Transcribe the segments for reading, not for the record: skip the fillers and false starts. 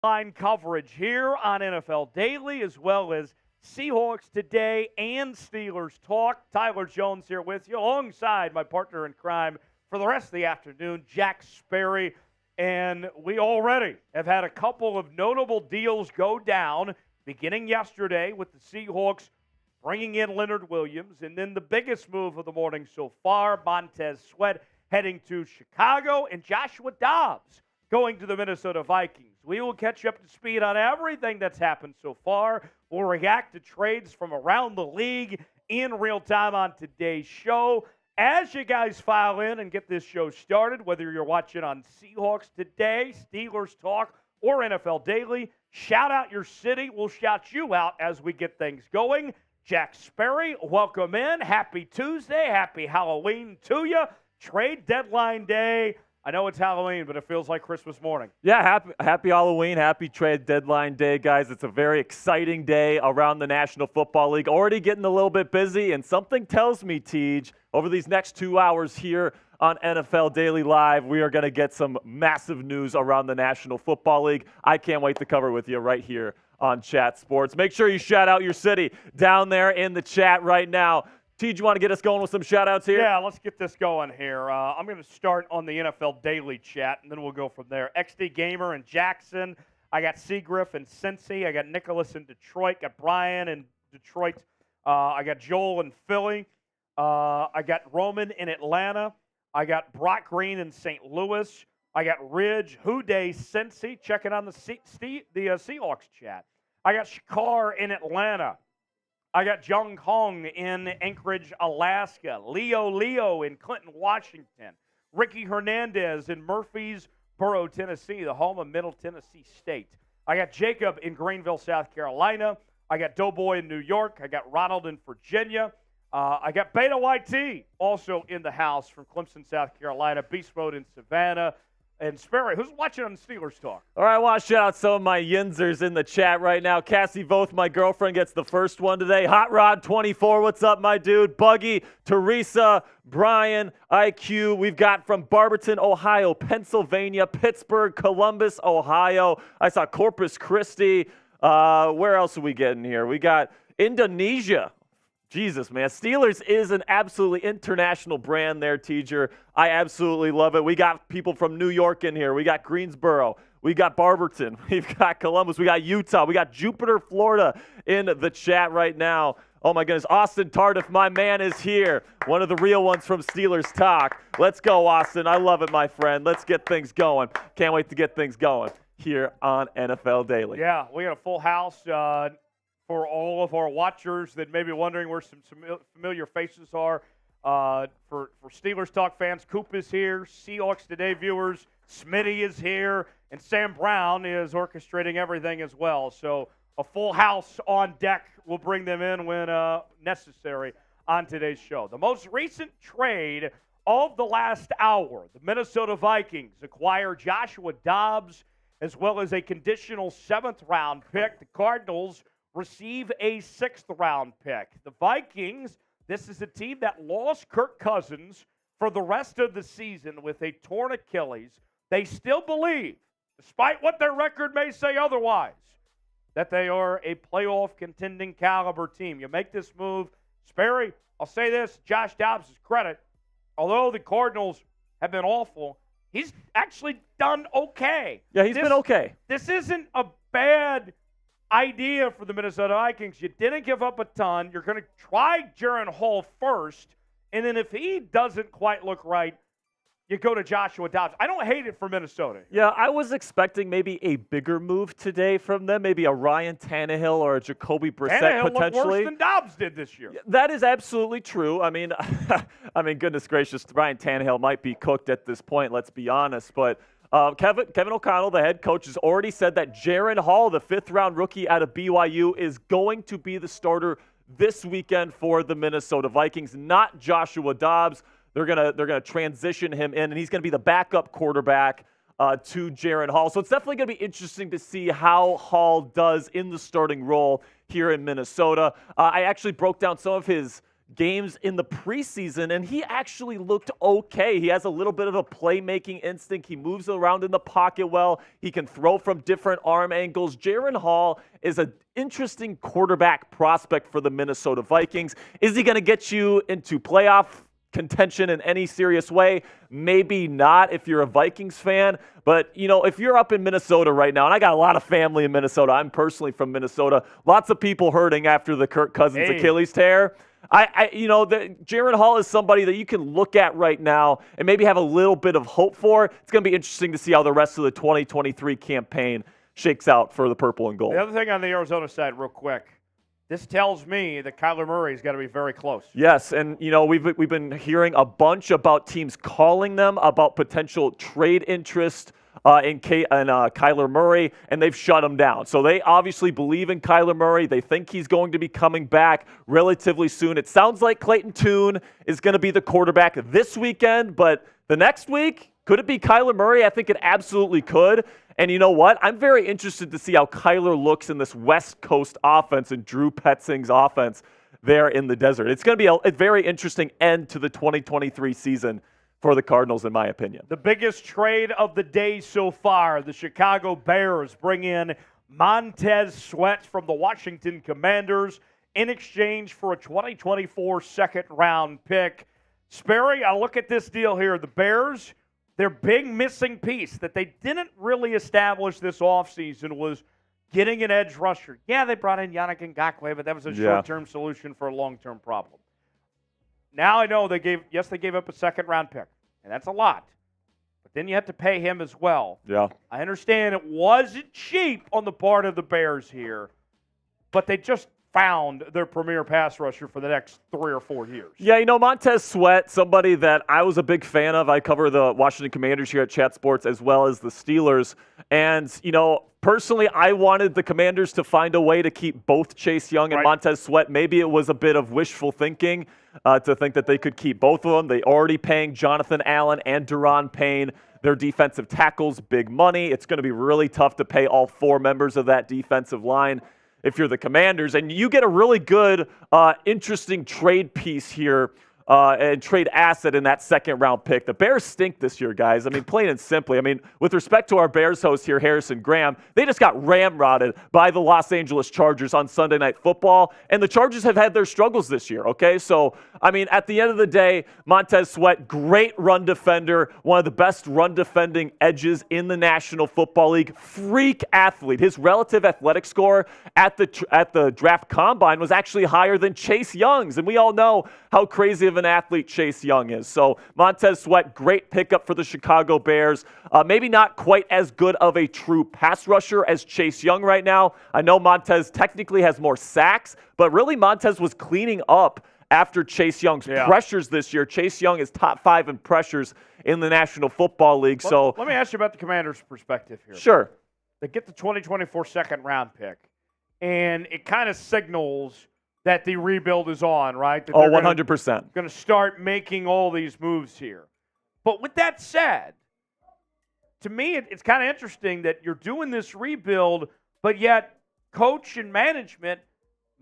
Line coverage here on NFL Daily, as well as Seahawks Today and Steelers Talk. Tyler Jones here with you, alongside my partner in crime for the rest of the afternoon, Jack Sperry. And we already have had a couple of notable deals go down, beginning yesterday with the Seahawks bringing in Leonard Williams, and then the biggest move of the morning so far, Montez Sweat heading to Chicago, and Joshua Dobbs going to the Minnesota Vikings. We will catch you up to speed on everything that's happened so far. We'll react to trades from around the league in real time on today's show. As you guys file in and get this show started, whether you're watching on Seahawks Today, Steelers Talk, or NFL Daily, shout out your city. We'll shout you out as we get things going. Jack Sperry, welcome in. Happy Tuesday. Happy Halloween to you. Trade deadline day. I know it's Halloween, but it feels like Christmas morning. Yeah, happy Halloween, happy trade deadline day, guys. It's a very exciting day around the National Football League. Already getting a little bit busy, and something tells me, Tej, over these next 2 hours here on NFL Daily Live, we are going to get some massive news around the National Football League. I can't wait to cover with you right here on Chat Sports. Make sure you shout out your city down there in the chat right now. T, do you want to get us going with some shout-outs here? Yeah, let's get this going here. I'm going to start on the NFL Daily chat, and then we'll go from there. XD Gamer in Jackson. I got Seagriff in Cincy. I got Nicholas in Detroit. Got Brian in Detroit. I got Joel in Philly. I got Roman in Atlanta. I got Brock Green in St. Louis. I got Ridge, Houday, Cincy, checking on the Seahawks chat. I got Shakar in Atlanta. I got Jung Hong in Anchorage, Alaska. Leo in Clinton, Washington. Ricky Hernandez in Murfreesboro, Tennessee, the home of Middle Tennessee State. I got Jacob in Greenville, South Carolina. I got Doughboy in New York. I got Ronald in Virginia. I got Beta YT also in the house from Clemson, South Carolina. Beast Mode in Savannah. And Sperry, who's watching on Steelers Talk? All right, I want to shout out some of my Yinzers in the chat right now. Cassie Voth, my girlfriend, gets the first one today. Hot Rod 24, what's up, my dude? Buggy, Teresa, Brian, IQ. We've got from Barberton, Ohio, Pennsylvania, Pittsburgh, Columbus, Ohio. I saw Corpus Christi. Where else are we getting here? We got Indonesia. Jesus, man. Steelers is an absolutely international brand there, Teacher. I absolutely love it. We got people from New York in here. We got Greensboro. We got Barberton. We've got Columbus. We got Utah. We got Jupiter, Florida in the chat right now. Oh, my goodness. Austin Tardif, my man, is here. One of the real ones from Steelers Talk. Let's go, Austin. I love it, my friend. Let's get things going. Can't wait to get things going here on NFL Daily. Yeah, we got a full house. For all of our watchers that may be wondering where some familiar faces are, for Steelers Talk fans, Coop is here. Seahawks Today viewers, Smitty is here. And Sam Brown is orchestrating everything as well. So a full house on deck. We'll bring them in when necessary on today's show. The most recent trade of the last hour, the Minnesota Vikings acquire Joshua Dobbs as well as a conditional 7th-round pick. The Cardinals receive a 6th-round pick. The Vikings, this is a team that lost Kirk Cousins for the rest of the season with a torn Achilles. They still believe, despite what their record may say otherwise, that they are a playoff contending caliber team. You make this move. Sperry, I'll say this, Josh Dobbs' credit, although the Cardinals have been awful, he's actually done okay. Yeah, he's been okay. This isn't a bad idea for the Minnesota Vikings. You didn't give up a ton. You're going to try Jaren Hall first, and then if he doesn't quite look right, you go to Joshua Dobbs. I don't hate it for Minnesota. Yeah, I was expecting maybe a bigger move today from them, maybe a Ryan Tannehill or a Jacoby Brissett Tannehill potentially. looked worse than Dobbs did this year. That is absolutely true. I mean, goodness gracious, Ryan Tannehill might be cooked at this point, let's be honest, but Kevin O'Connell, the head coach, has already said that Jaren Hall, the 5th-round rookie out of BYU, is going to be the starter this weekend for the Minnesota Vikings, not Joshua Dobbs. They're gonna transition him in, and he's gonna be the backup quarterback to Jaren Hall. So it's definitely gonna be interesting to see how Hall does in the starting role here in Minnesota. I actually broke down some of his games in the preseason, and he actually looked okay. He has a little bit of a playmaking instinct. He moves around in the pocket well. He can throw from different arm angles. Jaren Hall is an interesting quarterback prospect for the Minnesota Vikings. Is he going to get you into playoff contention in any serious way? Maybe not if you're a Vikings fan, but if you're up in Minnesota right now, and I got a lot of family in Minnesota, I'm personally from Minnesota, lots of people hurting after the Kirk Cousins Achilles tear. Jaren Hall is somebody that you can look at right now and maybe have a little bit of hope for. It's going to be interesting to see how the rest of the 2023 campaign shakes out for the purple and gold. The other thing on the Arizona side, real quick, this tells me that Kyler Murray's got to be very close. Yes, and we've been hearing a bunch about teams calling them about potential trade interest in Kyler Murray, and they've shut him down. So they obviously believe in Kyler Murray. They think he's going to be coming back relatively soon. It sounds like Clayton Tune is going to be the quarterback this weekend, but the next week, could it be Kyler Murray? I think it absolutely could. And you know what? I'm very interested to see how Kyler looks in this West Coast offense and Drew Petzing's offense there in the desert. It's going to be a very interesting end to the 2023 season for the Cardinals, in my opinion. The biggest trade of the day so far, the Chicago Bears bring in Montez Sweat from the Washington Commanders in exchange for a 2024 second-round pick. Sperry, I look at this deal here. The Bears, their big missing piece that they didn't really establish this offseason was getting an edge rusher. Yeah, they brought in Yannick Ngakoue, but that was a short-term solution for a long-term problem. Now I know they gave up a second-round pick, and that's a lot. But then you have to pay him as well. Yeah. I understand it wasn't cheap on the part of the Bears here, but they just found their premier pass rusher for the next 3 or 4 years. Yeah, Montez Sweat, somebody that I was a big fan of. I cover the Washington Commanders here at Chat Sports as well as the Steelers. And, personally, I wanted the Commanders to find a way to keep both Chase Young and Montez Sweat. Maybe it was a bit of wishful thinking to think that they could keep both of them. They already paying Jonathan Allen and Deron Payne their defensive tackles big money. It's going to be really tough to pay all 4 members of that defensive line if you're the Commanders. And you get a really good, interesting trade piece here and trade asset in that second-round pick. The Bears stink this year, guys. Plain and simply. With respect to our Bears host here, Harrison Graham, they just got ramrodded by the Los Angeles Chargers on Sunday Night Football, and the Chargers have had their struggles this year, okay? So, at the end of the day, Montez Sweat, great run defender, one of the best run-defending edges in the National Football League, freak athlete. His relative athletic score at the draft combine was actually higher than Chase Young's, and we all know how crazy of an athlete Chase Young is. So Montez Sweat, great pickup for the Chicago Bears. Maybe not quite as good of a true pass rusher as Chase Young right now. I know Montez technically has more sacks, but really Montez was cleaning up after Chase Young's pressures this year. Chase Young is top 5 in pressures in the National Football League. So let me ask you about the Commanders' perspective here. Sure. They get the 2024 second-round pick, and it kind of signals that the rebuild is on, right? That 100%. Going to start making all these moves here. But with that said, to me, it's kind of interesting that you're doing this rebuild, but yet coach and management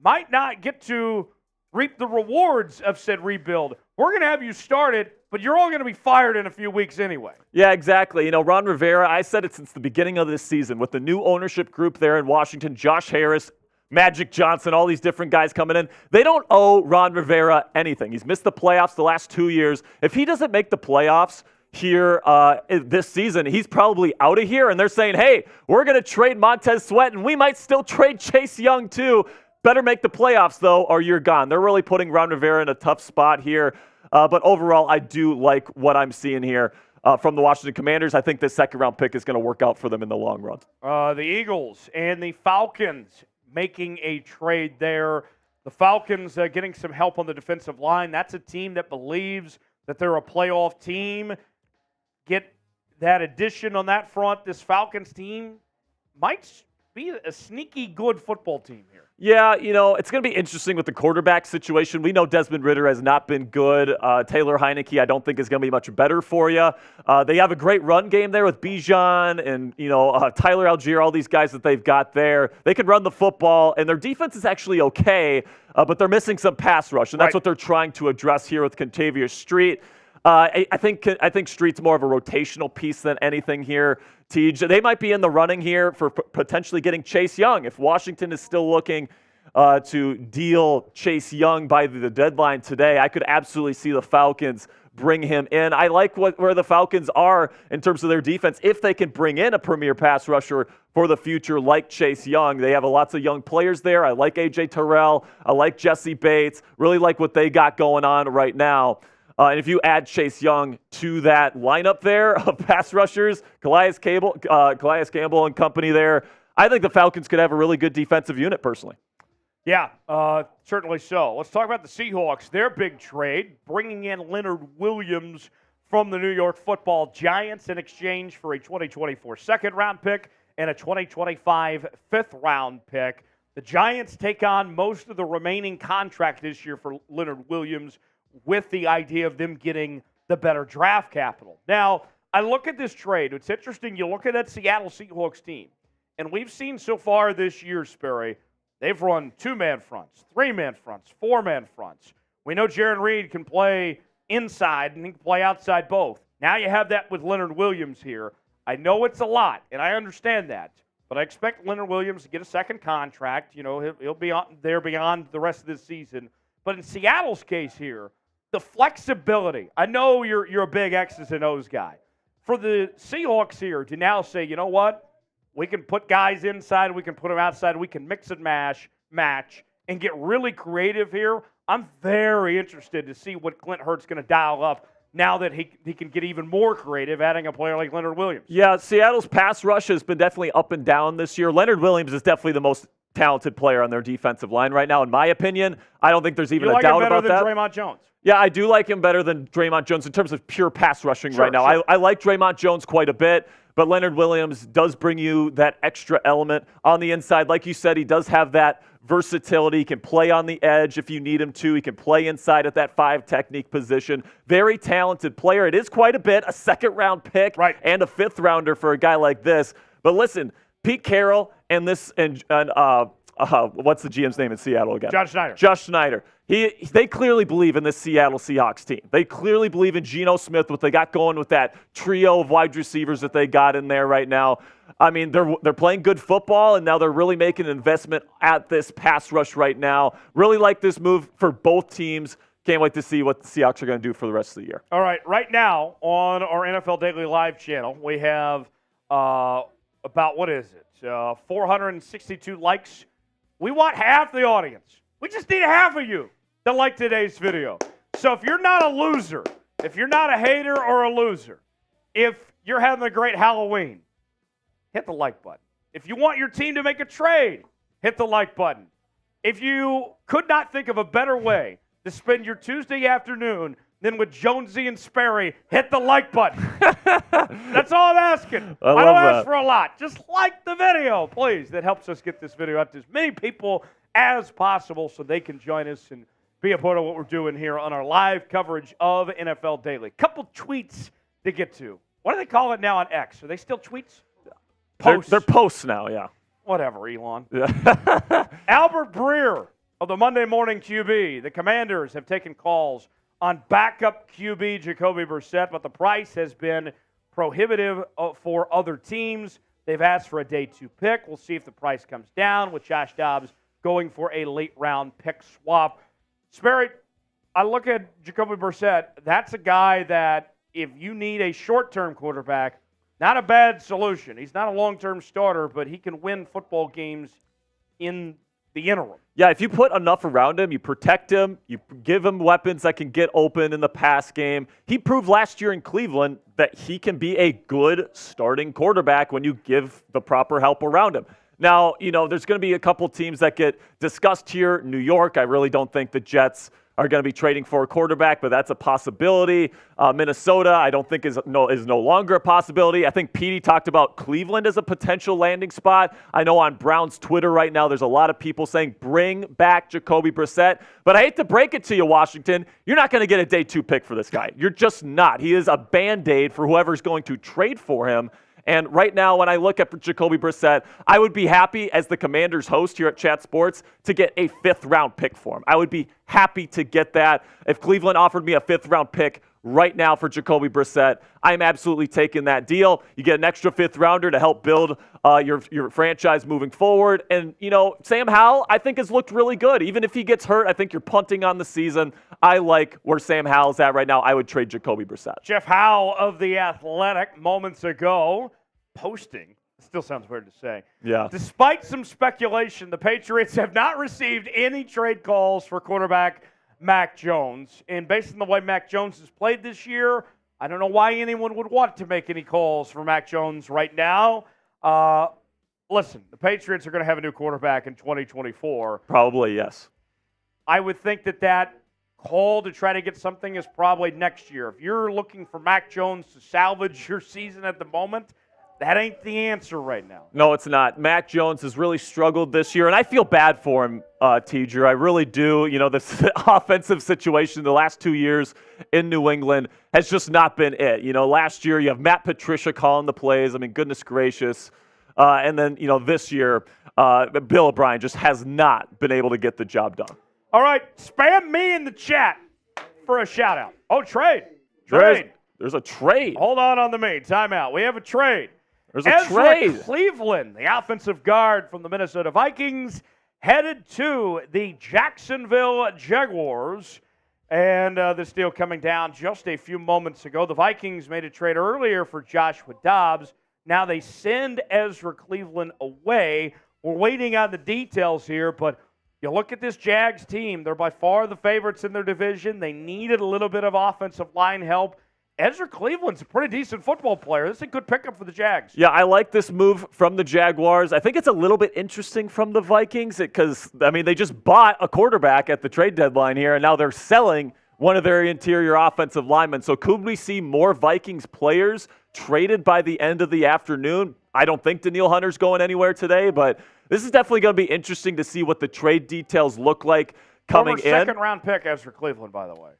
might not get to reap the rewards of said rebuild. We're going to have you started, but you're all going to be fired in a few weeks anyway. Yeah, exactly. Ron Rivera, I said it since the beginning of this season, with the new ownership group there in Washington, Josh Harris, Magic Johnson, all these different guys coming in. They don't owe Ron Rivera anything. He's missed the playoffs the last 2 years. If he doesn't make the playoffs here this season, he's probably out of here. And they're saying, hey, we're going to trade Montez Sweat, and we might still trade Chase Young too. Better make the playoffs, though, or you're gone. They're really putting Ron Rivera in a tough spot here. But overall, I do like what I'm seeing here from the Washington Commanders. I think this second-round pick is going to work out for them in the long run. The Eagles and the Falcons making a trade there. The Falcons getting some help on the defensive line. That's a team that believes that they're a playoff team. Get that addition on that front. This Falcons team might be a sneaky good football team here. Yeah, it's going to be interesting with the quarterback situation. We know Desmond Ridder has not been good. Taylor Heineke, I don't think is going to be much better for you. They have a great run game there with Bijan and, Tyler Algier, all these guys that they've got there. They can run the football, and their defense is actually okay, but they're missing some pass rush, and that's what they're trying to address here with Contavious Street. I think Street's more of a rotational piece than anything here. Tej, they might be in the running here for potentially getting Chase Young. If Washington is still looking to deal Chase Young by the deadline today, I could absolutely see the Falcons bring him in. I like where the Falcons are in terms of their defense. If they can bring in a premier pass rusher for the future like Chase Young, they have lots of young players there. I like A.J. Terrell. I like Jesse Bates. Really like what they got going on right now. And if you add Chase Young to that lineup there of pass rushers, Calais Campbell and company there, I think the Falcons could have a really good defensive unit personally. Yeah, certainly so. Let's talk about the Seahawks. Their big trade, bringing in Leonard Williams from the New York Football Giants in exchange for a 2024 second-round pick and a 2025 fifth-round pick. The Giants take on most of the remaining contract this year for Leonard Williams, with the idea of them getting the better draft capital. Now, I look at this trade. It's interesting. You look at that Seattle Seahawks team, and we've seen so far this year, Sperry, they've run two-man fronts, three-man fronts, four-man fronts. We know Jaron Reed can play inside and he can play outside both. Now you have that with Leonard Williams here. I know it's a lot, and I understand that, but I expect Leonard Williams to get a second contract. He'll be there beyond the rest of this season. But in Seattle's case here, the flexibility. I know you're a big X's and O's guy. For the Seahawks here to now say, you know what? We can put guys inside, we can put them outside, we can mix and match, and get really creative here. I'm very interested to see what Clint Hurtt's going to dial up now that he can get even more creative, adding a player like Leonard Williams. Yeah, Seattle's pass rush has been definitely up and down this year. Leonard Williams is definitely the most talented player on their defensive line right now, in my opinion. I don't think there's even a doubt about that. You like him better than Draymond Jones? Yeah, I do like him better than Draymond Jones in terms of pure pass rushing right now. Sure. I like Draymond Jones quite a bit, but Leonard Williams does bring you that extra element on the inside. Like you said, he does have that versatility. He can play on the edge if you need him to. He can play inside at that 5 technique position. Very talented player. It is quite a bit, a second-round pick and a fifth-rounder for a guy like this. But listen, Pete Carroll and what's the GM's name in Seattle again? Josh Schneider. They clearly believe in this Seattle Seahawks team. They clearly believe in Geno Smith, what they got going with that trio of wide receivers that they got in there right now. I mean, they're playing good football, and now they're really making an investment at this pass rush right now. Really like this move for both teams. Can't wait to see what the Seahawks are going to do for the rest of the year. All right, right now on our NFL Daily Live channel, we have about, 462 likes. We want half the audience. We just need half of you to like today's video. So if you're not a loser, if you're not a hater or a loser, if you're having a great Halloween, hit the like button. If you want your team to make a trade, hit the like button. If you could not think of a better way to spend your Tuesday afternoon than with Jonesy and Sperry, hit the like button. That's all I'm asking. I don't ask for a lot. Just like the video, please. That helps us get this video out to as many people as possible so they can join us and be a part of what we're doing here on our live coverage of NFL Daily. Couple tweets to get to. What do they call it now on X? Are they still tweets? Posts. They're posts now, yeah. Whatever, Elon. Albert Breer of the Monday Morning QB. The Commanders have taken calls on backup QB Jacoby Brissett, but the price has been prohibitive for other teams. They've asked for a day 2 pick. We'll see if the price comes down with Josh Dobbs going for a late-round pick swap. Sperry, I look at Jacoby Brissett. That's a guy that if you need a short-term quarterback, not a bad solution. He's not a long-term starter, but he can win football games in the interim. Yeah, if you put enough around him, you protect him, you give him weapons that can get open in the pass game. He proved last year in Cleveland that he can be a good starting quarterback when you give the proper help around him. Now, there's going to be a couple teams that get discussed here. New York, I really don't think the Jets are going to be trading for a quarterback, but that's a possibility. Minnesota, I don't think is no longer a possibility. I think Petey talked about Cleveland as a potential landing spot. I know on Brown's Twitter right now, there's a lot of people saying bring back Jacoby Brissett. But I hate to break it to you, Washington, you're not going to get a day 2 pick for this guy. You're just not. He is a Band-Aid for whoever's going to trade for him. And right now, when I look at Jacoby Brissett, I would be happy as the Commanders host here at Chat Sports to get a 5th-round pick for him. I would be happy to get that. If Cleveland offered me a 5th-round pick right now for Jacoby Brissett, I'm absolutely taking that deal. You get an extra 5th-rounder to help build your franchise moving forward. And, Sam Howell, I think, has looked really good. Even if he gets hurt, I think you're punting on the season. I like where Sam Howell's at right now. I would trade Jacoby Brissett. Jeff Howell of The Athletic moments ago posting, still sounds weird to say. Yeah. Despite some speculation, the Patriots have not received any trade calls for quarterback Mac Jones. And based on the way Mac Jones has played this year, I don't know why anyone would want to make any calls for Mac Jones right now. Listen, the Patriots are going to have a new quarterback in 2024. Probably, yes. I would think that call to try to get something is probably next year. If you're looking for Mac Jones to salvage your season at the moment, that ain't the answer right now. No, it's not. Mac Jones has really struggled this year, and I feel bad for him, Teacher. I really do. This offensive situation the last 2 years in New England has just not been it. Last year you have Matt Patricia calling the plays. I mean, goodness gracious. And then, this year, Bill O'Brien just has not been able to get the job done. All right, spam me in the chat for a shout-out. Oh, trade. There's a trade. Hold on the main. Timeout. We have a trade. There's a trade. Ezra Cleveland, the offensive guard from the Minnesota Vikings, headed to the Jacksonville Jaguars. And this deal coming down just a few moments ago. The Vikings made a trade earlier for Joshua Dobbs. Now they send Ezra Cleveland away. We're waiting on the details here, but you look at this Jags team. They're by far the favorites in their division. They needed a little bit of offensive line help. Ezra Cleveland's a pretty decent football player. This is a good pickup for the Jags. Yeah, I like this move from the Jaguars. I think it's a little bit interesting from the Vikings because, they just bought a quarterback at the trade deadline here, and now they're selling one of their interior offensive linemen. So could we see more Vikings players traded by the end of the afternoon? I don't think Danielle Hunter's going anywhere today, but this is definitely going to be interesting to see what the trade details look like coming in. Second-round pick, Ezra Cleveland, by the way.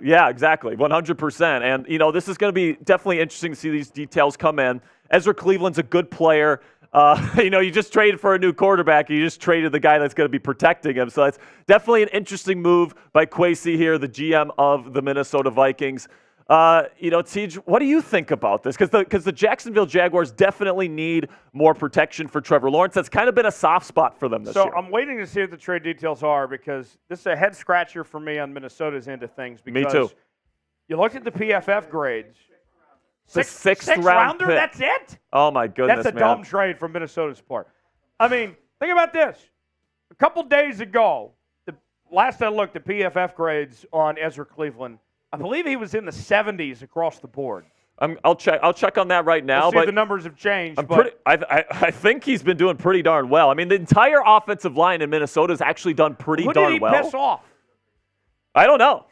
Yeah, exactly, 100%. And, this is going to be definitely interesting to see these details come in. Ezra Cleveland's a good player. You just traded for a new quarterback. You just traded the guy that's going to be protecting him. So that's definitely an interesting move by Kwesi here, the GM of the Minnesota Vikings. Tej, what do you think about this? Because the Jacksonville Jaguars definitely need more protection for Trevor Lawrence. That's kind of been a soft spot for them this year. So I'm waiting to see what the trade details are because this is a head-scratcher for me on Minnesota's end of things. Me too. You look at the PFF grades. Sixth rounder, pick. that's it? Oh, my goodness, That's a dumb trade from Minnesota's part. Think about this. A couple days ago, last I looked, the PFF grades on Ezra Cleveland, I believe he was in the 70s across the board. I'll check on that right now. But the numbers have changed. I think he's been doing pretty darn well. The entire offensive line in Minnesota has actually done pretty darn well. Who did he piss off? I don't know.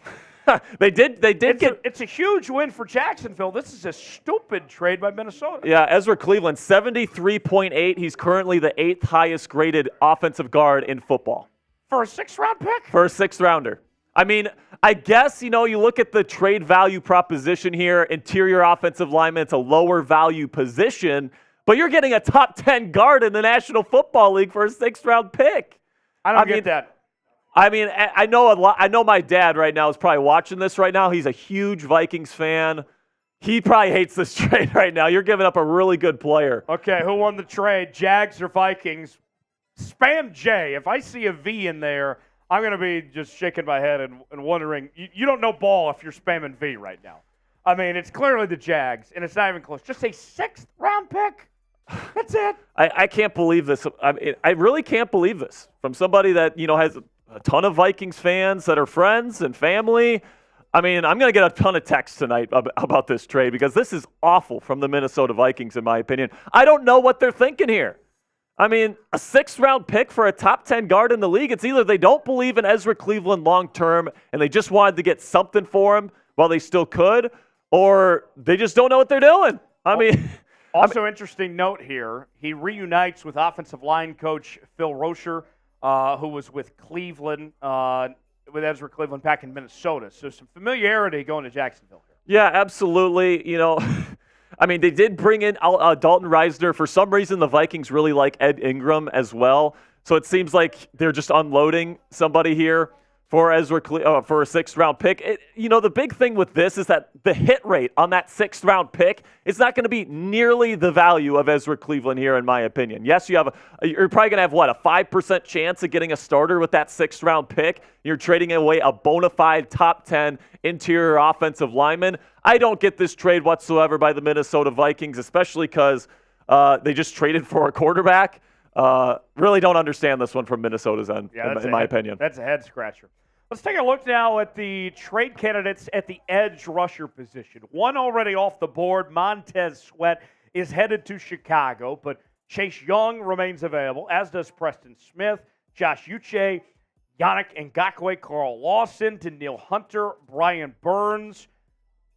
They did It's a huge win for Jacksonville. This is a stupid trade by Minnesota. Yeah, Ezra Cleveland, 73.8. He's currently the 8th highest graded offensive guard in football. For a 6th-round pick? For a 6th-rounder. I guess, you look at the trade value proposition here, interior offensive lineman, it's a lower value position, but you're getting a top 10 guard in the National Football League for a 6th-round pick. I don't get that. I know my dad right now is probably watching this right now. He's a huge Vikings fan. He probably hates this trade right now. You're giving up a really good player. Okay, who won the trade, Jags or Vikings? Spam J. If I see a V in there, I'm going to be just shaking my head and wondering, you don't know ball if you're spamming V right now. It's clearly the Jags, and it's not even close. Just a 6th-round pick? That's it. I can't believe this. I really can't believe this. From somebody that, has a ton of Vikings fans that are friends and family. I'm going to get a ton of texts tonight about this trade because this is awful from the Minnesota Vikings, in my opinion. I don't know what they're thinking here. I mean, a 6th-round pick for a top 10 guard in the league, it's either they don't believe in Ezra Cleveland long-term and they just wanted to get something for him while they still could, or they just don't know what they're doing. Also, interesting note here, he reunites with offensive line coach Phil Rosher, who was with Cleveland, with Ezra Cleveland back in Minnesota. So some familiarity going to Jacksonville here. Yeah, absolutely. You know, I mean, they did bring in Dalton Reisner. For some reason, the Vikings really like Ed Ingram as well. So it seems like they're just unloading somebody here for for a 6th-round pick. The big thing with this is that the hit rate on that 6th-round pick is not going to be nearly the value of Ezra Cleveland here, in my opinion. Yes, you're probably going to have, a 5% chance of getting a starter with that 6th-round pick. You're trading away a bona fide top 10 interior offensive lineman. I don't get this trade whatsoever by the Minnesota Vikings, especially because they just traded for a quarterback. Really don't understand this one from Minnesota's end, in my opinion. That's a head-scratcher. Let's take a look now at the trade candidates at the edge rusher position. One already off the board, Montez Sweat, is headed to Chicago, but Chase Young remains available, as does Preston Smith, Josh Uche, Yannick Ngakoue, Carl Lawson, Daniil Hunter, Brian Burns.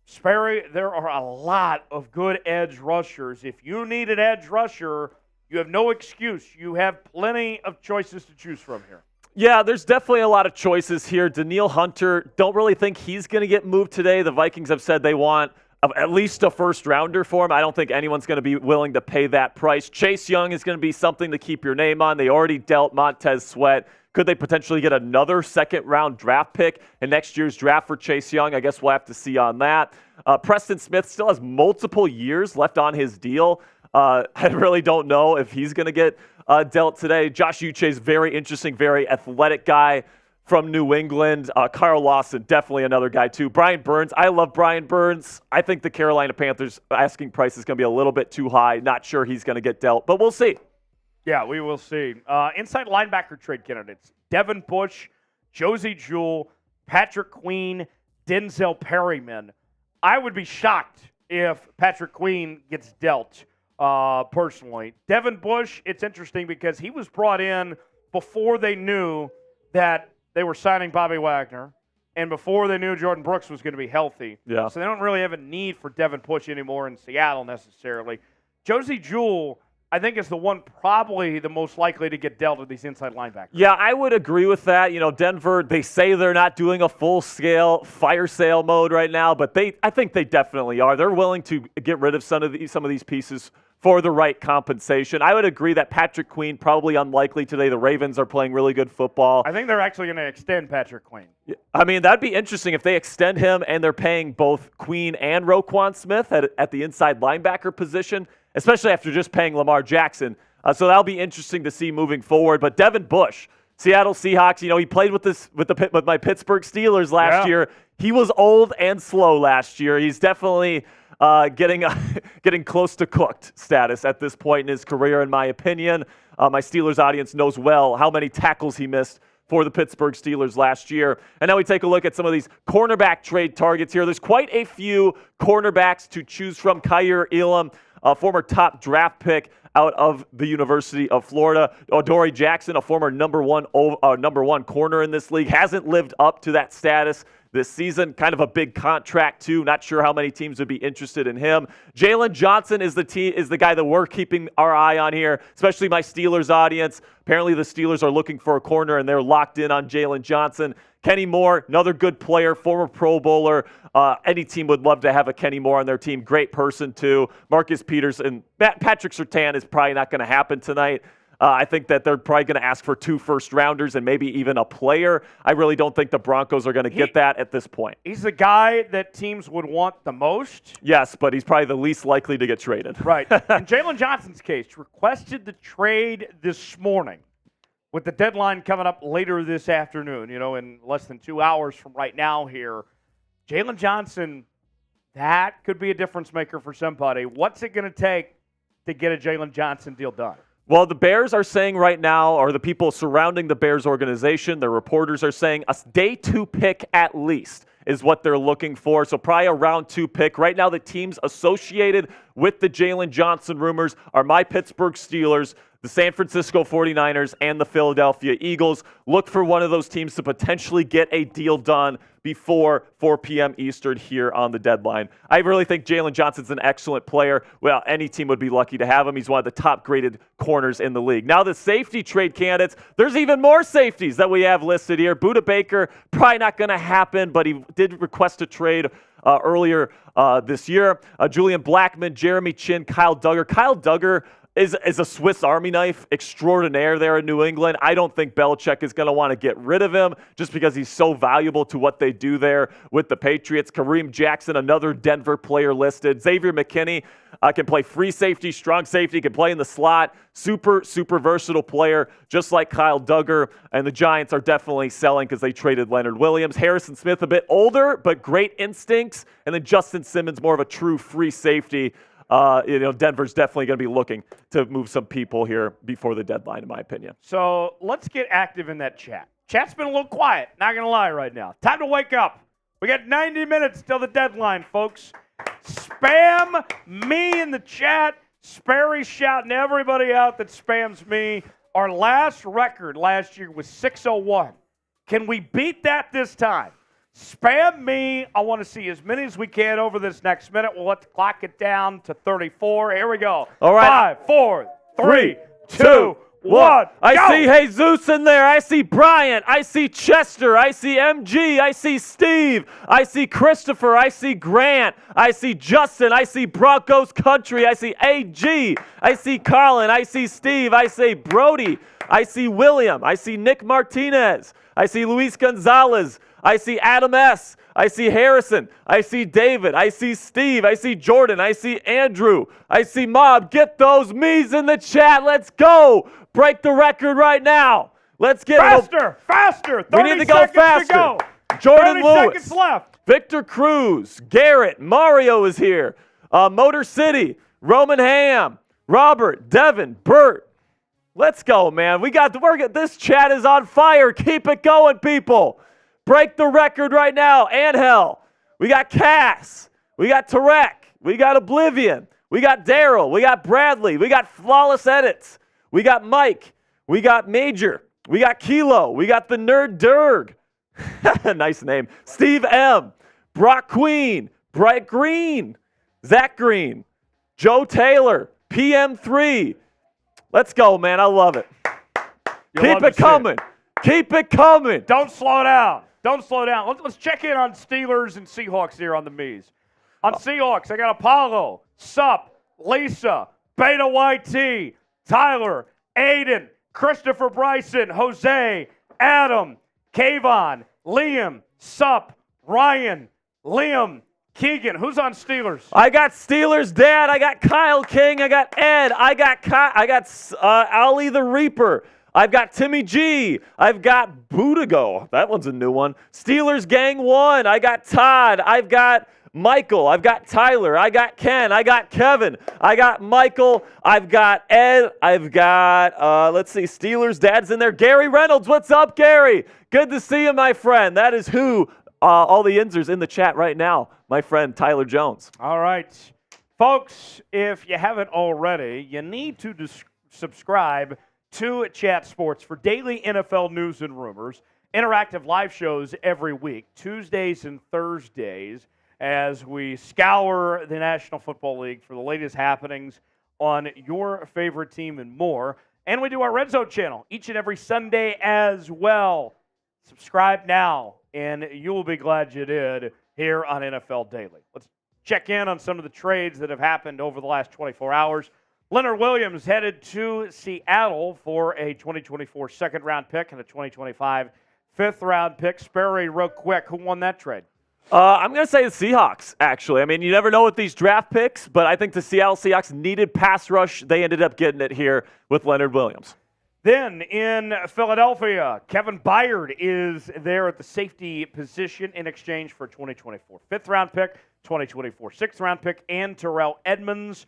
Sperry, there are a lot of good edge rushers. If you need an edge rusher, you have no excuse. You have plenty of choices to choose from here. Yeah, there's definitely a lot of choices here. Daniil Hunter, don't really think he's going to get moved today. The Vikings have said they want at least a 1st-rounder for him. I don't think anyone's going to be willing to pay that price. Chase Young is going to be something to keep your name on. They already dealt Montez Sweat. Could they potentially get another 2nd-round draft pick in next year's draft for Chase Young? I guess we'll have to see on that. Preston Smith still has multiple years left on his deal. I really don't know if he's going to get dealt today. Josh Uche is very interesting, very athletic guy from New England. Carl Lawson, definitely another guy too. Brian Burns, I love Brian Burns. I think the Carolina Panthers asking price is going to be a little bit too high. Not sure he's going to get dealt, but we'll see. Yeah, we will see. Inside linebacker trade candidates, Devin Bush, Josie Jewell, Patrick Queen, Denzel Perryman. I would be shocked if Patrick Queen gets dealt. Personally, Devin Bush, it's interesting because he was brought in before they knew that they were signing Bobby Wagner and before they knew Jordan Brooks was going to be healthy. Yeah. So they don't really have a need for Devin Bush anymore in Seattle necessarily. Josie Jewell, I think, is the one probably the most likely to get dealt of these inside linebackers. Yeah, I would agree with that. Denver, they say they're not doing a full-scale fire sale mode right now, but I think they definitely are. They're willing to get rid of some of these pieces for the right compensation. I would agree that Patrick Queen, probably unlikely today. The Ravens are playing really good football. I think they're actually going to extend Patrick Queen. I mean, that'd be interesting if they extend him and they're paying both Queen and Roquan Smith at the inside linebacker position, especially after just paying Lamar Jackson. So that'll be interesting to see moving forward. But Devin Bush, Seattle Seahawks, he played with my Pittsburgh Steelers last year. He was old and slow last year. He's definitely getting close to cooked status at this point in his career, in my opinion. My Steelers audience knows well how many tackles he missed for the Pittsburgh Steelers last year. And now we take a look at some of these cornerback trade targets here. There's quite a few cornerbacks to choose from. Kaiir Elam, a former top draft pick out of the University of Florida. Adoree Jackson, a former number one corner in this league, hasn't lived up to that status this season. Kind of a big contract too. Not sure how many teams would be interested in him. Jalen Johnson is the guy that we're keeping our eye on here, especially my Steelers audience. Apparently the Steelers are looking for a corner and they're locked in on Jalen Johnson. Kenny Moore, another good player, former Pro Bowler. Any team would love to have a Kenny Moore on their team. Great person too. Marcus Peters and Patrick Surtain is probably not going to happen tonight. I think that they're probably going to ask for 2 first-rounders and maybe even a player. I really don't think the Broncos are going to get that at this point. He's the guy that teams would want the most. Yes, but he's probably the least likely to get traded. Right. In Jalen Johnson's case, requested the trade this morning with the deadline coming up later this afternoon, in less than 2 hours from right now here. Jalen Johnson, that could be a difference maker for somebody. What's it going to take to get a Jalen Johnson deal done? Well, the Bears are saying right now, or the people surrounding the Bears organization, their reporters are saying a day 2 pick at least is what they're looking for. So probably a round 2 pick. Right now, the teams associated with the Jalen Johnson rumors are my Pittsburgh Steelers, the San Francisco 49ers, and the Philadelphia Eagles. Look for one of those teams to potentially get a deal done before 4 p.m. Eastern here on the deadline. I really think Jalen Johnson's an excellent player. Well, any team would be lucky to have him. He's one of the top-graded corners in the league. Now, the safety trade candidates, there's even more safeties that we have listed here. Budda Baker, probably not going to happen, but he did request a trade earlier this year. Julian Blackmon, Jeremy Chin, Kyle Duggar. Kyle Duggar is a Swiss Army knife extraordinaire there in New England. I don't think Belichick is going to want to get rid of him just because he's so valuable to what they do there with the Patriots. Kareem Jackson, another Denver player listed. Xavier McKinney can play free safety, strong safety, can play in the slot. Super versatile player, just like Kyle Duggar. And the Giants are definitely selling because they traded Leonard Williams. Harrison Smith, a bit older, but great instincts. And then Justin Simmons, more of a true free safety. Denver's definitely going to be looking to move some people here before the deadline, in my opinion. So let's get active in that chat. Chat's been a little quiet, not going to lie right now. Time to wake up. We got 90 minutes till the deadline, folks. Spam me in the chat. Sperry's shouting everybody out that spams me. Our last record last year was 601. Can we beat that this time? Spam me. I want to see as many as we can over this next minute. We'll let the clock get down to 34. Here we go. All right. 5, 4, 3, 2, 1. I see Jesus in there. I see Bryant. I see Chester. I see MG. I see Steve. I see Christopher. I see Grant. I see Justin. I see Broncos Country. I see AG. I see Colin. I see Steve. I see Brody. I see William. I see Nick Martinez. I see Luis Gonzalez. I see Adam S. I see Harrison. I see David. I see Steve. I see Jordan. I see Andrew. I see Mob. Get those me's in the chat. Let's go. Break the record right now. Let's get faster. 30 we need to go faster. To go. Jordan 30 Lewis. seconds left. Victor Cruz. Garrett. Mario is here. Motor City. Roman Ham. Robert. Devin. Bert. Let's go, man. This chat is on fire. Keep it going, people. Break the record right now. Angel. We got Cass. We got Tarek. We got Oblivion. We got Daryl. We got Bradley. We got Flawless Edits. We got Mike. We got Major. We got Kilo. We got the Nerd Durg. Nice name. Steve M. Brock Queen. Bright Green. Zach Green. Joe Taylor. PM3. Let's go, man. I love it. Keep it coming. Keep it coming. Don't slow down. Don't slow down. Let's check in on Steelers and Seahawks here on the Mees. On Seahawks, I got Apollo, Sup, Lisa, Beta YT, Tyler, Aiden, Christopher Bryson, Jose, Adam, Kayvon, Liam, Sup, Ryan, Liam, Keegan. Who's on Steelers? I got Steelers Dad. I got Kyle King. I got Ed. I got Ali the Reaper. I've got Timmy G. I've got Budigo. That one's a new one. Steelers Gang 1. I got Todd. I've got Michael. I've got Tyler. I got Ken. I got Kevin. I got Michael. I've got Ed. I've got, let's see, Steelers Dad's in there. Gary Reynolds. What's up, Gary? Good to see you, my friend. That is who all the Insers in the chat right now. My friend Tyler Jones. All right. Folks, if you haven't already, you need to subscribe to Chat Sports for daily NFL news and rumors, interactive live shows every week, Tuesdays and Thursdays, as we scour the National Football League for the latest happenings on your favorite team and more. And we do our Red Zone channel each and every Sunday as well. Subscribe now, and you will be glad you did here on NFL Daily. Let's check in on some of the trades that have happened over the last 24 hours. Leonard Williams headed to Seattle for a 2024 second-round pick and a 2025 fifth-round pick. Sperry, real quick, who won that trade? I'm going to say the Seahawks, actually. I mean, you never know with these draft picks, but I think the Seattle Seahawks needed pass rush. They ended up getting it here with Leonard Williams. Then in Philadelphia, Kevin Byard is there at the safety position in exchange for a 2024 fifth-round pick, 2024 sixth-round pick, and Terrell Edmonds.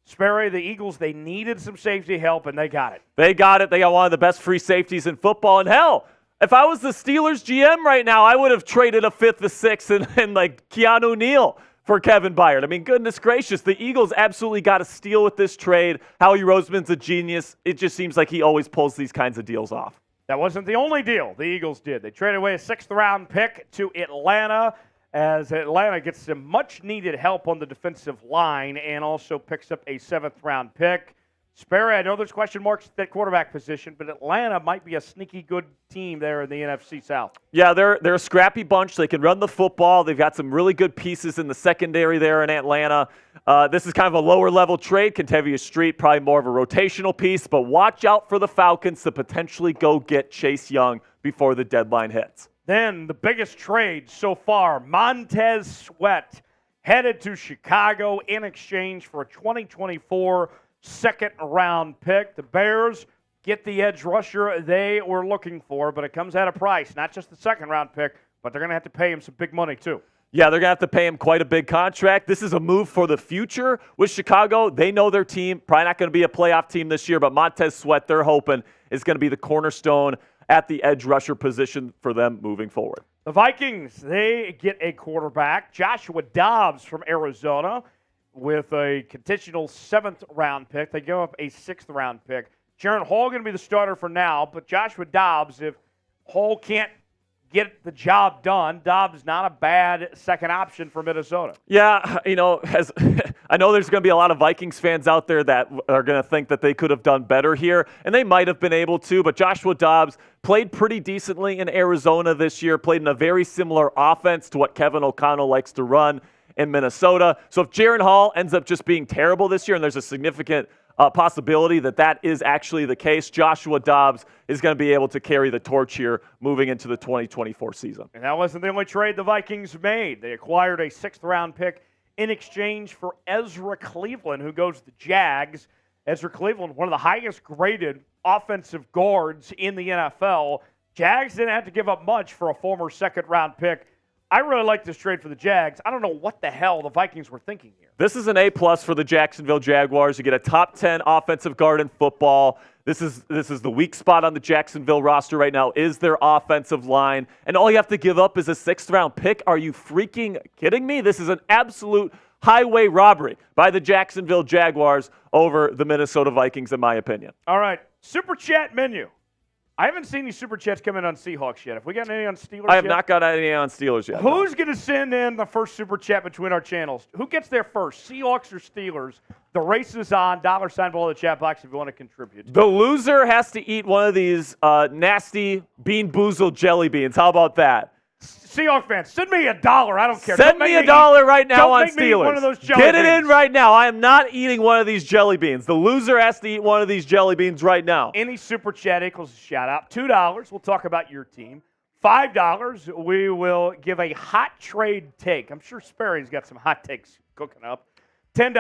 Sperry, the Eagles, they needed some safety help, and they got it. They got it. They got one of the best free safeties in football. And hell, if I was the Steelers GM right now, I would have traded a fifth, a sixth, and like Keanu Neal for Kevin Byard. I mean, goodness gracious, the Eagles absolutely got a steal with this trade. Howie Roseman's a genius. It just seems like he always pulls these kinds of deals off. That wasn't the only deal the Eagles did. They traded away a 6th-round pick to Atlanta as Atlanta gets some much-needed help on the defensive line and also picks up a 7th-round pick. Sperry, I know there's question marks at that quarterback position, but Atlanta might be a sneaky good team there in the NFC South. Yeah, they're a scrappy bunch. They can run the football. They've got some really good pieces in the secondary there in Atlanta. This is kind of a lower-level trade. Kentavious Street, probably more of a rotational piece, but watch out for the Falcons to potentially go get Chase Young before the deadline hits. Then the biggest trade so far, Montez Sweat headed to Chicago in exchange for a 2024 second-round pick. The Bears get the edge rusher they were looking for, but it comes at a price. Not just the second-round pick, but they're going to have to pay him some big money too. Yeah, they're going to have to pay him quite a big contract. This is a move for the future with Chicago. They know their team. Probably not going to be a playoff team this year, but Montez Sweat, they're hoping, is going to be the cornerstone at the edge rusher position for them moving forward. The Vikings, they get a quarterback, Joshua Dobbs from Arizona, with a conditional 7th-round pick. They give up a 6th-round pick. Jaron Hall going to be the starter for now, but Joshua Dobbs, if Hall can't get the job done, Dobbs is not a bad second option for Minnesota. Yeah, I know there's going to be a lot of Vikings fans out there that are going to think that they could have done better here, and they might have been able to, but Joshua Dobbs played pretty decently in Arizona this year, played in a very similar offense to what Kevin O'Connell likes to run in Minnesota. So if Jaron Hall ends up just being terrible this year, and there's a significant possibility that is actually the case, Joshua Dobbs is going to be able to carry the torch here moving into the 2024 season. And that wasn't the only trade the Vikings made. They acquired a 6th-round pick in exchange for Ezra Cleveland, who goes to the Jags. Ezra Cleveland, one of the highest-graded offensive guards in the NFL. Jags didn't have to give up much for a former second-round pick. I really like this trade for the Jags. I don't know what the hell the Vikings were thinking here. This is an A-plus for the Jacksonville Jaguars. You get a top 10 offensive guard in football. This is the weak spot on the Jacksonville roster right now is their offensive line. And all you have to give up is a 6th-round pick. Are you freaking kidding me? This is an absolute highway robbery by the Jacksonville Jaguars over the Minnesota Vikings, in my opinion. All right, Super Chat menu. I haven't seen any Super Chats come in on Seahawks yet. Have we got any on Steelers yet? I have not got any on Steelers yet. Who's going to send in the first Super Chat between our channels? Who gets there first, Seahawks or Steelers? The race is on. $ below the chat box if you want to contribute. The loser has to eat one of these nasty Bean Boozled jelly beans. How about that? Seahawks fans, send me $1. I don't care. Send me $1 right now on Steelers. Don't make me eat one of those jelly Get beans. it in right now. I am not eating one of these jelly beans. The loser has to eat one of these jelly beans right now. Any Super Chat equals a shout-out. $2, we'll talk about your team. $5, we will give a hot trade take. I'm sure Sperry's got some hot takes cooking up. $10,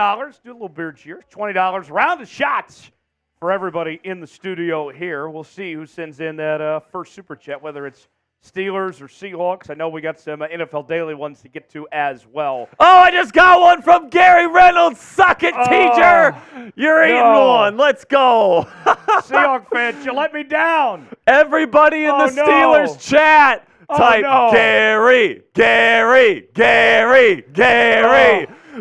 do a little beard cheers. $20, round of shots for everybody in the studio here. We'll see who sends in that first Super Chat, whether it's Steelers or Seahawks. I know we got some NFL Daily ones to get to as well. Oh, I just got one from Gary Reynolds. Suck it, teacher. You're eating one. Let's go. Seahawks fans, you let me down. Everybody in the Steelers chat, type Gary.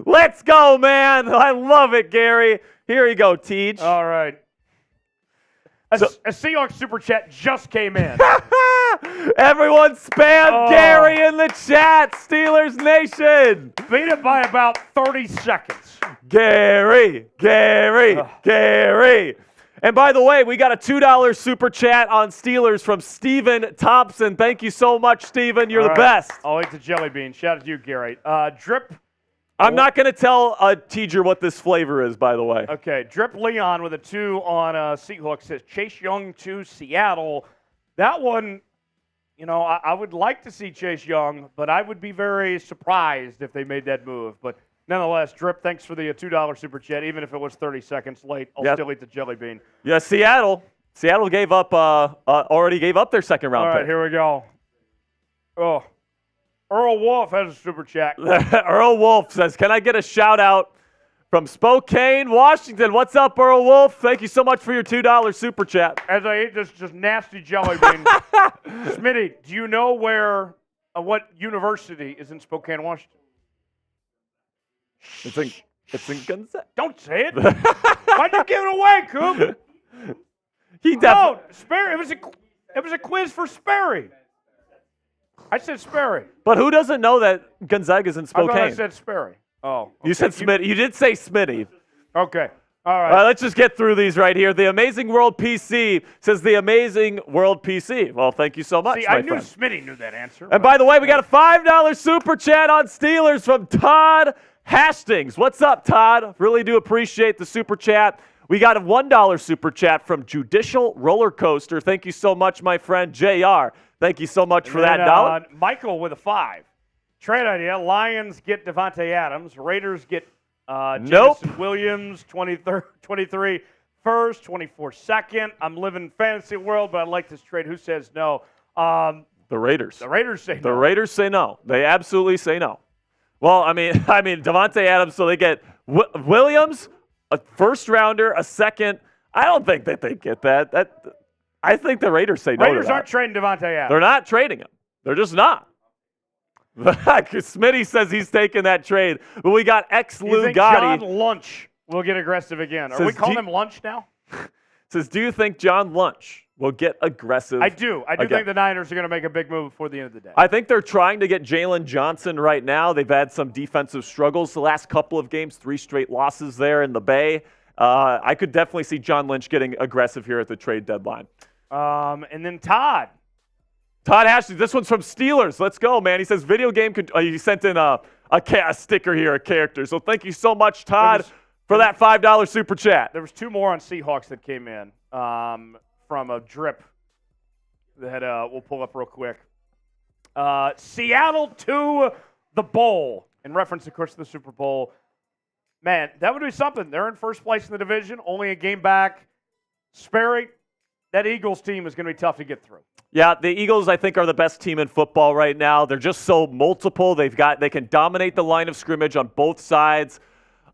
Let's go, man. I love it, Gary. Here you go, Teach. All right. A Seahawks Super Chat just came in. Everyone spam Gary in the chat, Steelers Nation. Beat it by about 30 seconds. Gary. And by the way, we got a $2 Super Chat on Steelers from Steven Thompson. Thank you so much, Steven. You're the best. I'll eat the jelly bean. Shout out to you, Gary. Drip. I'm not going to tell a teacher what this flavor is, by the way. Okay. Drip Leon with a 2 on Seahawks says Chase Young to Seattle. That one, I would like to see Chase Young, but I would be very surprised if they made that move. But nonetheless, Drip, thanks for the $2 Super Chat. Even if it was 30 seconds late, I'll still eat the jelly bean. Yeah, Seattle gave up already gave up their second round pick. All right, here we go. Oh. Earl Wolf has a Super Chat. Earl Wolf says, can I get a shout-out from Spokane, Washington. What's up, Earl Wolf? Thank you so much for your $2 super chat. As I ate this just nasty jelly bean, Smitty, do you know where, what university is in Spokane, Washington? It's in Gonzaga. Don't say it. Why'd you give it away, Coop? No, Sperry. It was a quiz for Sperry. I said Sperry. But who doesn't know that Gonzaga's in Spokane? I thought I said Sperry. Oh. Okay. You said Smitty. You did say Smitty. Okay. All right. All right, let's just get through these right here. The Amazing World PC says the Amazing World PC. Well, thank you so much, See, my I knew friend. Smitty knew that answer. And by the way, we got a $5 super chat on Steelers from Todd Hastings. What's up, Todd? Really do appreciate the super chat. We got a $1 super chat from Judicial Roller Coaster. Thank you so much, my friend, JR. Thank you so much for that dollar. Michael with a 5. Trade idea. Lions get Devontae Adams. Raiders get Jameson Williams, 23 first, 24 second. I'm living fantasy world, but I like this trade. Who says no? The Raiders. The Raiders say no. The Raiders say no. They absolutely say no. Well, I mean, Devontae Adams, so they get Williams, a first rounder, a second. I don't think that they get that. I think the Raiders say no. Raiders aren't trading Devontae Adams. They're not trading him. They're just not. Smitty says he's taking that trade. But we got Lou Gotti. John Lunch will get aggressive again. Are we calling him Lunch now? Says, do you think John Lunch will get aggressive? I do. I do think the Niners are going to make a big move before the end of the day. I think they're trying to get Jalen Johnson right now. They've had some defensive struggles the last couple of games, 3 straight losses there in the Bay. I could definitely see John Lynch getting aggressive here at the trade deadline. And then Todd Ashley, this one's from Steelers. Let's go, man. He says video game. He sent in a sticker here, a character. So thank you so much, Todd, for that $5 super chat. There was 2 more on Seahawks that came in from a drip that we'll pull up real quick. Seattle to the bowl, in reference, of course, to the Super Bowl. Man, that would be something. They're in first place in the division, only a game back. Sperry, that Eagles team is going to be tough to get through. Yeah, the Eagles, I think, are the best team in football right now. They're just so multiple. They can dominate the line of scrimmage on both sides.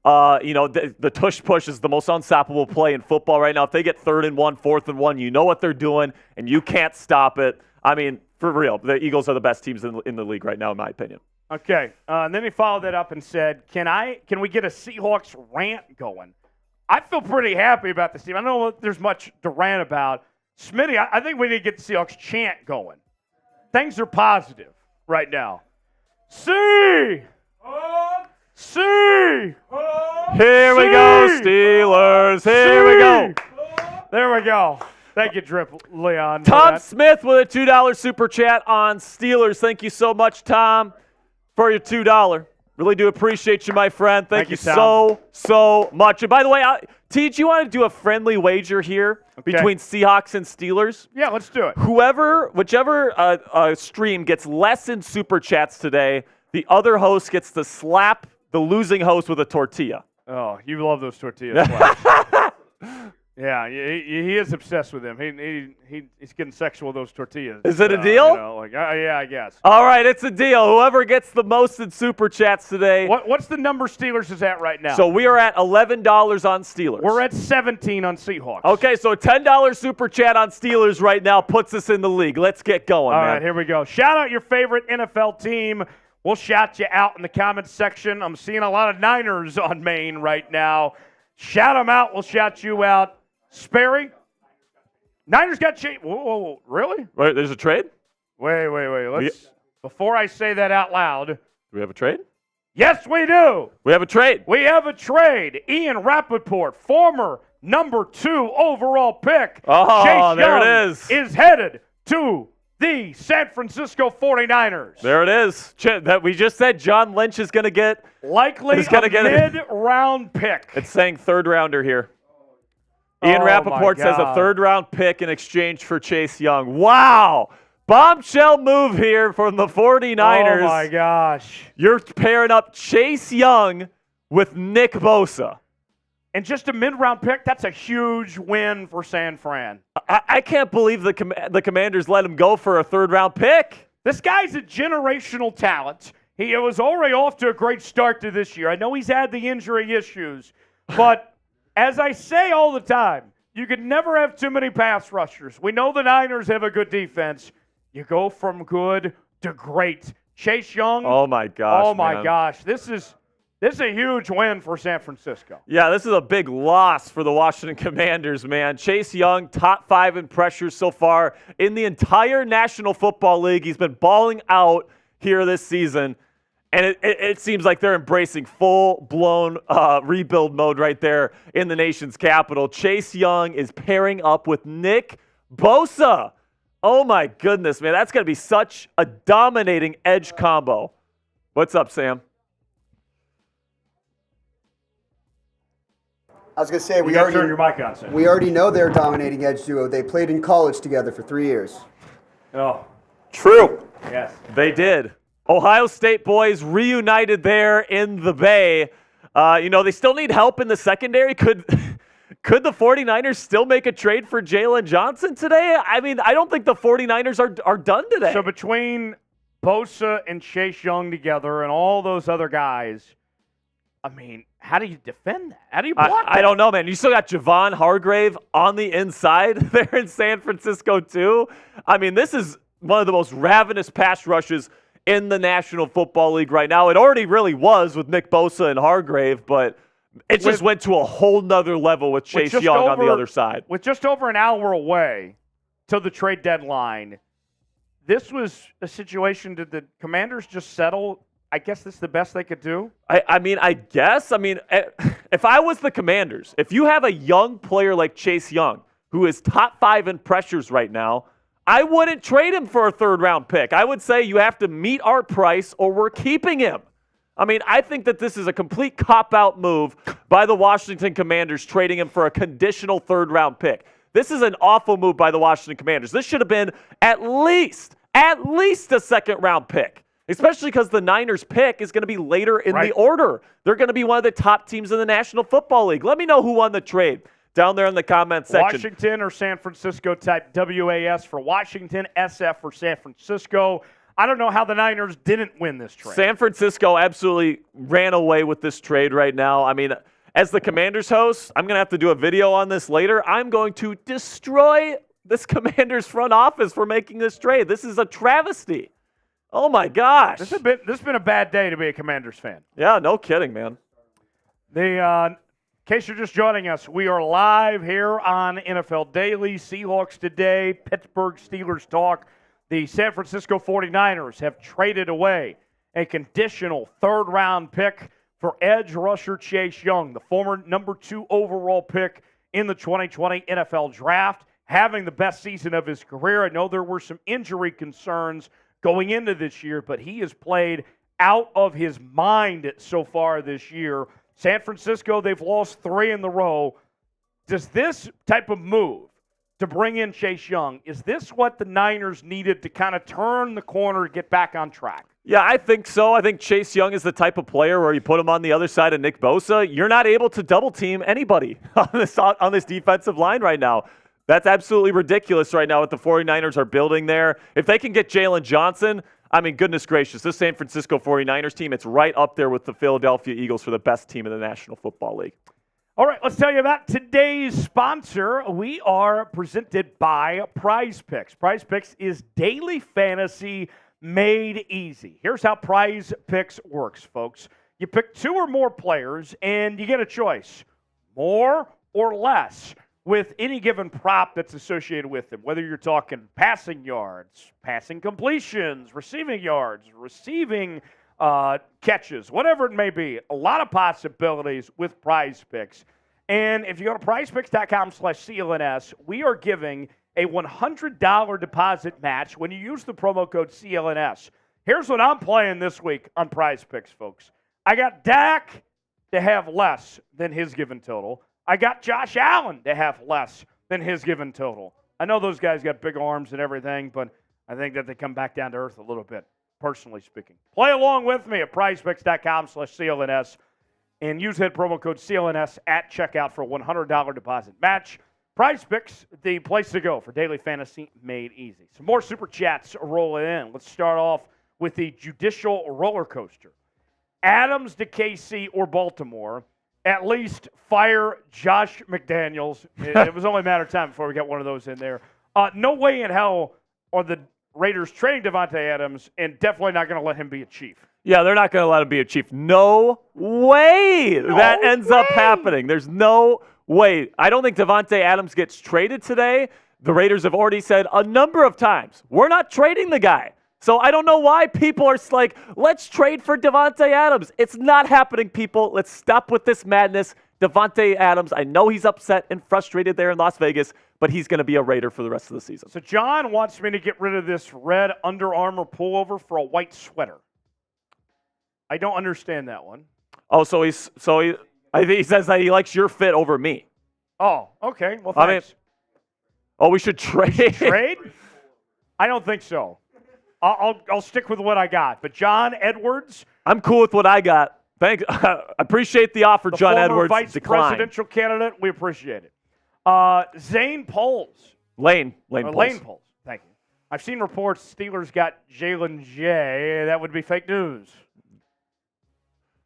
The tush push is the most unstoppable play in football right now. If they get 3rd and 1, 4th and 1, you know what they're doing, and you can't stop it. I mean, for real, the Eagles are the best teams in the league right now, in my opinion. Okay, and then he followed that up and said, can we get a Seahawks rant going? I feel pretty happy about this team. I don't know if there's much to rant about. Smitty, I think we need to get the Seahawks chant going. Things are positive right now. See! See! Here we go, Steelers. Here we go. There we go. Thank you, Drip Leon. Tom Smith with a $2 super chat on Steelers. Thank you so much, Tom, for your $2. Really do appreciate you, my friend. Thank you so much. And by the way, T, do you want to do a friendly wager here between Seahawks and Steelers? Yeah, let's do it. Whichever stream gets less in super chats today, the other host gets to slap the losing host with a tortilla. Oh, you love those tortillas. Yeah, he is obsessed with them. He's getting sexual with those tortillas. Is it a deal? Yeah, I guess. All right, it's a deal. Whoever gets the most in super chats today. What's the number Steelers is at right now? So we are at $11 on Steelers. We're at 17 on Seahawks. Okay, so a $10 super chat on Steelers right now puts us in the league. Let's get going, man. All right, here we go. Shout out your favorite NFL team. We'll shout you out in the comments section. I'm seeing a lot of Niners on Maine right now. Shout them out. We'll shout you out. Sperry, Niners got changed. Whoa, really? Wait, there's a trade? Wait. Before I say that out loud. Do we have a trade? Yes, we do. We have a trade. We have a trade. Ian Rappaport, former number 2 overall pick. Oh, Chase there Young it is headed to the San Francisco 49ers. There it is. That we just said John Lynch is going to get. Likely a mid-round pick. It's saying 3rd rounder here. Ian Rappaport says a 3rd-round pick in exchange for Chase Young. Wow. Bombshell move here from the 49ers. Oh, my gosh. You're pairing up Chase Young with Nick Bosa. And just a mid-round pick, that's a huge win for San Fran. I can't believe the Commanders let him go for a 3rd-round pick. This guy's a generational talent. He was already off to a great start to this year. I know he's had the injury issues, but as I say all the time, you can never have too many pass rushers. We know the Niners have a good defense. You go from good to great. Chase Young. Oh, my gosh. Oh, my gosh. This is a huge win for San Francisco. Yeah, this is a big loss for the Washington Commanders, man. Chase Young, top 5 in pressures so far in the entire National Football League. He's been balling out here this season. And it seems like they're embracing full-blown rebuild mode right there in the nation's capital. Chase Young is pairing up with Nick Bosa. Oh, my goodness, man. That's going to be such a dominating edge combo. What's up, Sam? I was going to say, we already know they're a dominating edge duo. They played in college together for 3 years. Oh, true. Yes. They did. Ohio State boys reunited there in the Bay. They still need help in the secondary. Could the 49ers still make a trade for Jalen Johnson today? I mean, I don't think the 49ers are done today. So between Bosa and Chase Young together and all those other guys, I mean, how do you defend that? How do you block that? I don't know, man. You still got Javon Hargrave on the inside there in San Francisco, too. I mean, this is one of the most ravenous pass rushes in the National Football League right now. It already really was with Nick Bosa and Hargrave, but it just went to a whole nother level with Chase Young on the other side. With just over an hour away till the trade deadline, this was a situation. Did the Commanders just settle? I guess this is the best they could do? I guess. If I was the Commanders, if you have a young player like Chase Young, who is top 5 in pressures right now, I wouldn't trade him for a third-round pick. I would say you have to meet our price or we're keeping him. I mean, I think that this is a complete cop-out move by the Washington Commanders, trading him for a conditional third-round pick. This is an awful move by the Washington Commanders. This should have been at least a second-round pick, especially because the Niners pick is going to be later in the order. They're going to be one of the top teams in the National Football League. Let me know who won the trade down there in the comment section. Washington or San Francisco, type WAS for Washington, SF for San Francisco. I don't know how the Niners didn't win this trade. San Francisco absolutely ran away with this trade right now. I mean, as the Commanders host, I'm going to have to do a video on this later. I'm going to destroy this Commanders front office for making this trade. This is a travesty. Oh, my gosh. This has been a bad day to be a Commanders fan. Yeah, no kidding, man. In case you're just joining us, we are live here on NFL Daily. Seahawks today, Pittsburgh Steelers talk. The San Francisco 49ers have traded away a conditional third-round pick for edge rusher Chase Young, the former number 2 overall pick in the 2020 NFL Draft, having the best season of his career. I know there were some injury concerns going into this year, but he has played out of his mind so far this year. San Francisco, they've lost 3 in a row. Does this type of move to bring in Chase Young, is this what the Niners needed to kind of turn the corner, get back on track? Yeah, I think so. I think Chase Young is the type of player where you put him on the other side of Nick Bosa, you're not able to double team anybody on this defensive line right now. That's absolutely ridiculous right now what the 49ers are building there. If they can get Jalen Johnson, I mean, goodness gracious, this San Francisco 49ers team, it's right up there with the Philadelphia Eagles for the best team in the National Football League. All right, let's tell you about today's sponsor. We are presented by Prize Picks. Prize Picks is daily fantasy made easy. Here's how Prize Picks works, folks. You pick 2 or more players, and you get a choice, more or less, with any given prop that's associated with them, whether you're talking passing yards, passing completions, receiving yards, receiving catches, whatever it may be. A lot of possibilities with Prize Picks. And if you go to prizepicks.com/CLNS, we are giving a $100 deposit match when you use the promo code CLNS. Here's what I'm playing this week on Prize Picks, folks. I got Dak to have less than his given total. I got Josh Allen to have less than his given total. I know those guys got big arms and everything, but I think that they come back down to earth a little bit, personally speaking. Play along with me at prizepicks.com/CLNS and use that promo code CLNS at checkout for a $100 deposit match. Prize Picks, the place to go for daily fantasy made easy. Some more super chats rolling in. Let's start off with the judicial roller coaster. Adams to KC or Baltimore, at least fire Josh McDaniels. It was only a matter of time before we got one of those in there. No way in hell are the Raiders trading Davante Adams, and definitely not going to let him be a Chief. Yeah, they're not going to let him be a Chief. No way that ends up happening. There's no way. I don't think Davante Adams gets traded today. The Raiders have already said a number of times, we're not trading the guy. So I don't know why people are like, let's trade for Davante Adams. It's not happening, people. Let's stop with this madness. Davante Adams, I know he's upset and frustrated there in Las Vegas, but he's going to be a Raider for the rest of the season. So John wants me to get rid of this red Under Armour pullover for a white sweater. I don't understand that one. Oh, I think he says that he likes your fit over me. Oh, okay. Well, thanks. We should trade. Trade? I don't think so. I'll stick with what I got. But John Edwards, I'm cool with what I got. Thanks. I appreciate the offer, the John former Edwards. vice declined. presidential candidate, we appreciate it. Zane Poles. Lane Poles. Thank you. I've seen reports Steelers got Jalen J. That would be fake news.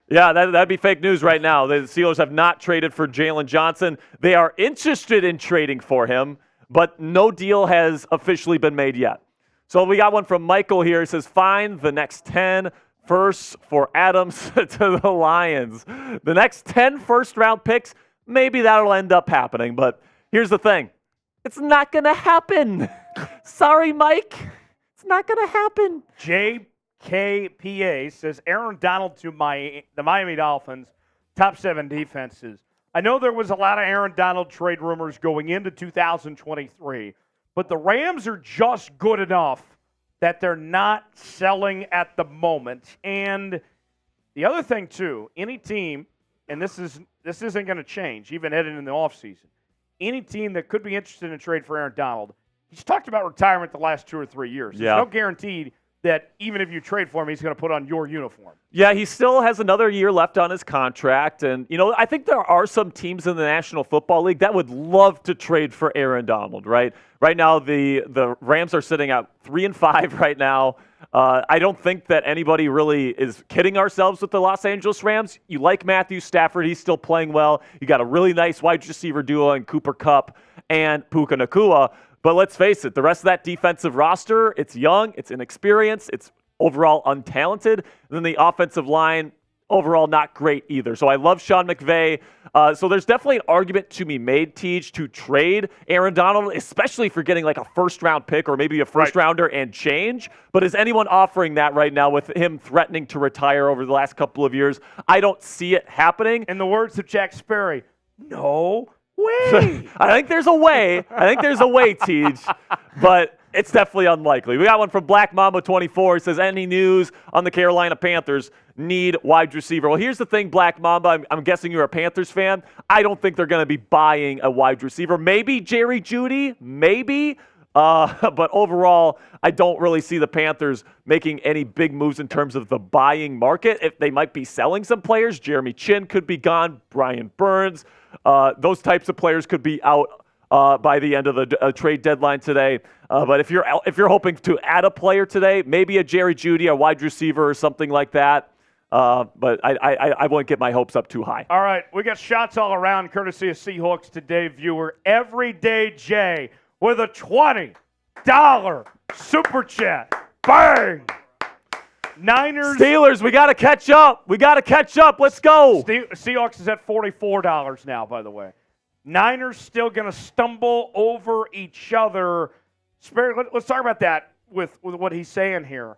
Yeah, that'd be fake news right now. The Steelers have not traded for Jalen Johnson. They are interested in trading for him, but no deal has officially been made yet. So we got one from Michael here. He says, find the next 10 firsts for Adams to the Lions. The next 10 first-round picks, maybe that'll end up happening. But here's the thing. It's not going to happen. Sorry, Mike. It's not going to happen. JKPA says, Aaron Donald to the Miami Dolphins, top 7 defenses. I know there was a lot of Aaron Donald trade rumors going into 2023, but the Rams are just good enough that they're not selling at the moment. And the other thing, too, any team, and this isn't going to change, even heading in the offseason, any team that could be interested in a trade for Aaron Donald, he's talked about retirement the last 2 or 3 years. There's no guarantee that even if you trade for him, he's going to put on your uniform. Yeah, he still has another year left on his contract. And, I think there are some teams in the National Football League that would love to trade for Aaron Donald, right? Right now, the Rams are sitting at 3-5 right now. I don't think that anybody really is kidding ourselves with the Los Angeles Rams. You like Matthew Stafford. He's still playing well. You got a really nice wide receiver duo in Cooper Kupp and Puka Nacua. But let's face it, the rest of that defensive roster, it's young, it's inexperienced, it's overall untalented. And then the offensive line, overall not great either. So I love Sean McVay. So there's definitely an argument to be made, Teej, to trade Aaron Donald, especially for getting like a first-round pick or maybe a first-rounder and change. But is anyone offering that right now with him threatening to retire over the last couple of years? I don't see it happening. In the words of Jack Sperry, no way. I think there's a way. Teej, but it's definitely unlikely. We got one from Black Mamba 24. He says, any news on the Carolina Panthers need wide receiver? Well, here's the thing, Black Mamba. I'm guessing you're a Panthers fan. I don't think they're going to be buying a wide receiver. Maybe Jerry Jeudy, maybe. But overall, I don't really see the Panthers making any big moves in terms of the buying market. If they might be selling some players, Jeremy Chin could be gone, Brian Burns. Those types of players could be out by the end of the trade deadline today. But if you're hoping to add a player today, maybe a Jerry Jeudy, a wide receiver, or something like that. But I wouldn't get my hopes up too high. All right, we got shots all around, courtesy of Seahawks Today viewer Everyday J with a $20 super chat. Bang! Niners. Steelers, we got to catch up. Let's go. Seahawks is at $44 now, by the way. Niners still going to stumble over each other. Let's talk about that with what he's saying here.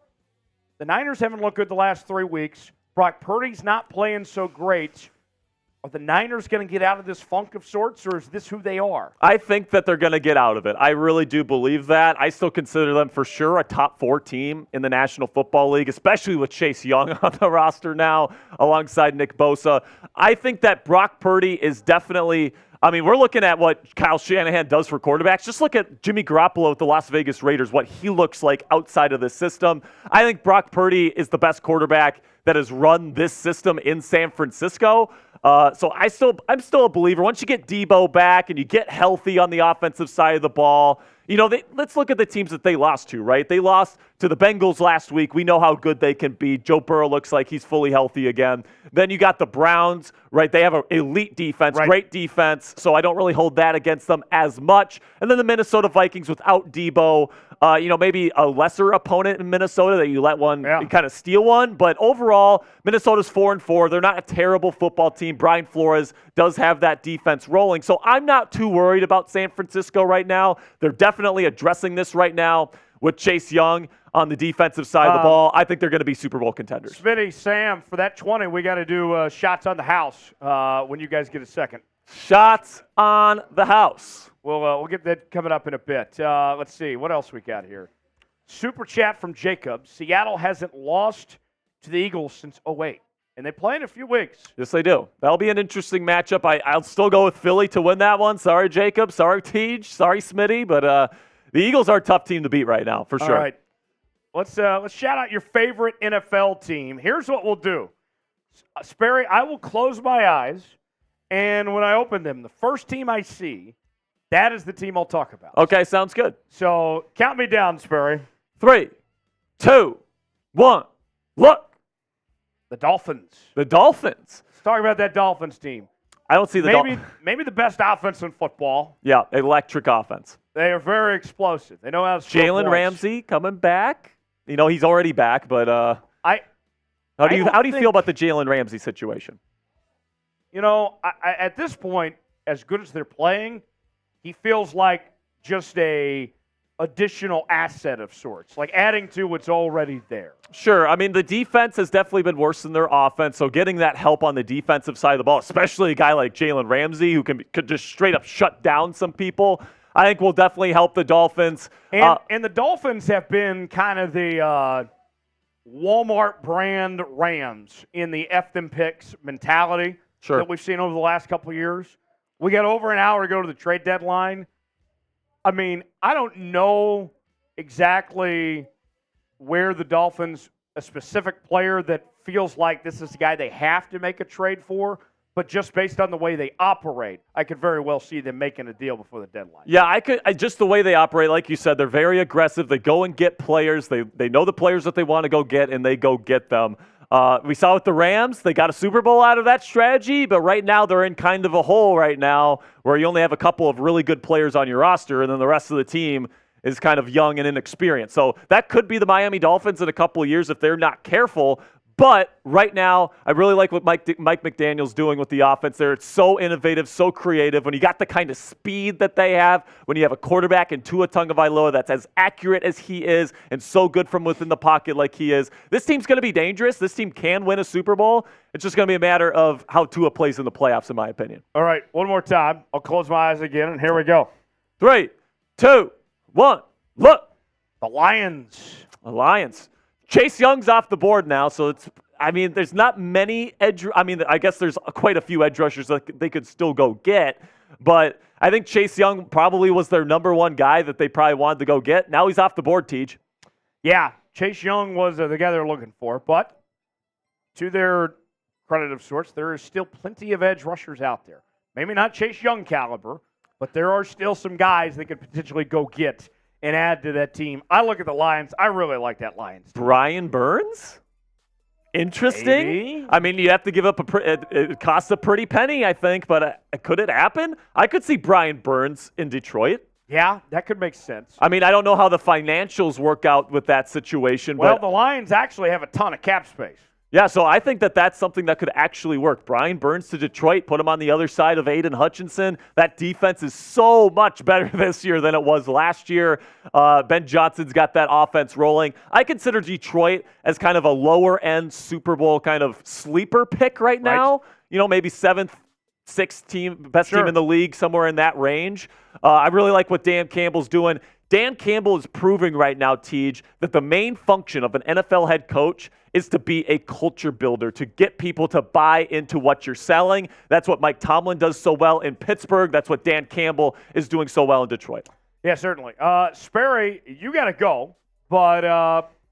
The Niners haven't looked good the last 3 weeks. Brock Purdy's not playing so great. Are the Niners going to get out of this funk of sorts, or is this who they are? I think that they're going to get out of it. I really do believe that. I still consider them for sure a top 4 team in the National Football League, especially with Chase Young on the roster now alongside Nick Bosa. I think that Brock Purdy is definitely – we're looking at what Kyle Shanahan does for quarterbacks. Just look at Jimmy Garoppolo with the Las Vegas Raiders, what he looks like outside of the system. I think Brock Purdy is the best quarterback that has run this system in San Francisco. So I'm still a believer. Once you get Debo back and you get healthy on the offensive side of the ball, let's look at the teams that they lost to, right? They lost to the Bengals last week. We know how good they can be. Joe Burrow looks like he's fully healthy again. Then you got the Browns, right? They have an elite defense, great defense, so I don't really hold that against them as much. And then the Minnesota Vikings without Debo, maybe a lesser opponent in Minnesota that you let one kind of steal one. But overall, Minnesota's 4-4. They're not a terrible football team. Brian Flores does have that defense rolling. So I'm not too worried about San Francisco right now. They're definitely addressing this right now with Chase Young on the defensive side of the ball. I think they're going to be Super Bowl contenders. Smitty, Sam, for that 20, we got to do shots on the house when you guys get a second. Shots on the house. We'll get that coming up in a bit. Let's see. What else we got here? Super chat from Jacob. Seattle hasn't lost to the Eagles since 2008, and they play in a few weeks. Yes, they do. That'll be an interesting matchup. I'll still go with Philly to win that one. Sorry, Jacob. Sorry, Tej. Sorry, Smitty. But the Eagles are a tough team to beat right now, for sure. All right. Let's shout out your favorite NFL team. Here's what we'll do. Sperry, I will close my eyes, and when I open them, the first team I see, that is the team I'll talk about. Okay, sounds good. So count me down, Sperry. 3, 2, 1, look. The Dolphins. The Dolphins. Let's talk about that Dolphins team. I don't see the maybe the best offense in football. Yeah, electric offense. They are very explosive. They know how to score Jalen points. Ramsey coming back. He's already back, but how do you feel about the Jalen Ramsey situation? At this point, as good as they're playing, he feels like just a additional asset of sorts, like adding to what's already there. Sure. I mean, the defense has definitely been worse than their offense, so getting that help on the defensive side of the ball, especially a guy like Jalen Ramsey who could just straight up shut down some people, I think will definitely help the Dolphins. And the Dolphins have been kind of the Walmart brand Rams in the F them picks mentality that we've seen over the last couple of years. We got over an hour to go to the trade deadline. I mean, I don't know exactly where the Dolphins, a specific player that feels like this is the guy they have to make a trade for, but just based on the way they operate, I could very well see them making a deal before the deadline. Yeah, just the way they operate, like you said, they're very aggressive. They go and get players. They know the players that they want to go get, and they go get them. We saw with the Rams, they got a Super Bowl out of that strategy, but right now they're in kind of a hole right now where you only have a couple of really good players on your roster, and then the rest of the team is kind of young and inexperienced. So that could be the Miami Dolphins in a couple of years if they're not careful. But right now, I really like what Mike McDaniel's doing with the offense there. It's so innovative, so creative. When you got the kind of speed that they have, when you have a quarterback in Tua Tagovailoa that's as accurate as he is and so good from within the pocket like he is, this team's going to be dangerous. This team can win a Super Bowl. It's just going to be a matter of how Tua plays in the playoffs, in my opinion. All right, one more time. I'll close my eyes again, and here we go. 3, 2, 1, look. The Lions. The Lions. Chase Young's off the board now, so there's not many edge. I guess there's quite a few edge rushers that they could still go get, but I think Chase Young probably was their number one guy that they probably wanted to go get. Now he's off the board, Tej. Yeah, Chase Young was the guy they're looking for, but to their credit of sorts, there is still plenty of edge rushers out there. Maybe not Chase Young caliber, but there are still some guys they could potentially go get and add to that team. I look at the Lions. I really like that Lions team. Brian Burns? Interesting. Maybe. I mean, you have to give up it costs a pretty penny, I think, but could it happen? I could see Brian Burns in Detroit. Yeah, that could make sense. I mean, I don't know how the financials work out with that situation. Well, but the Lions actually have a ton of cap space. Yeah, so I think that's something that could actually work. Brian Burns to Detroit, put him on the other side of Aiden Hutchinson. That defense is so much better this year than it was last year. Ben Johnson's got that offense rolling. I consider Detroit as kind of a lower-end Super Bowl kind of sleeper pick right now. Maybe 7th, 6th team, best team in the league, somewhere in that range. I really like what Dan Campbell's doing. Dan Campbell is proving right now, Tej, that the main function of an NFL head coach is to be a culture builder, to get people to buy into what you're selling. That's what Mike Tomlin does so well in Pittsburgh. That's what Dan Campbell is doing so well in Detroit. Yeah, certainly. Sperry, you got to go, but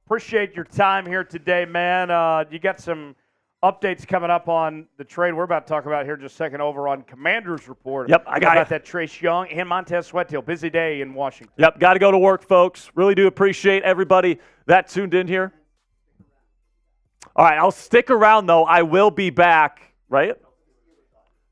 appreciate your time here today, man. You got some updates coming up on the trade we're about to talk about here in just a second over on Commanders Report. Yep, I got about that Trace Young and Montez Sweat deal. Busy day in Washington. Yep, got to go to work, folks. Really do appreciate everybody that tuned in here. All right, I'll stick around, though. I will be back, right?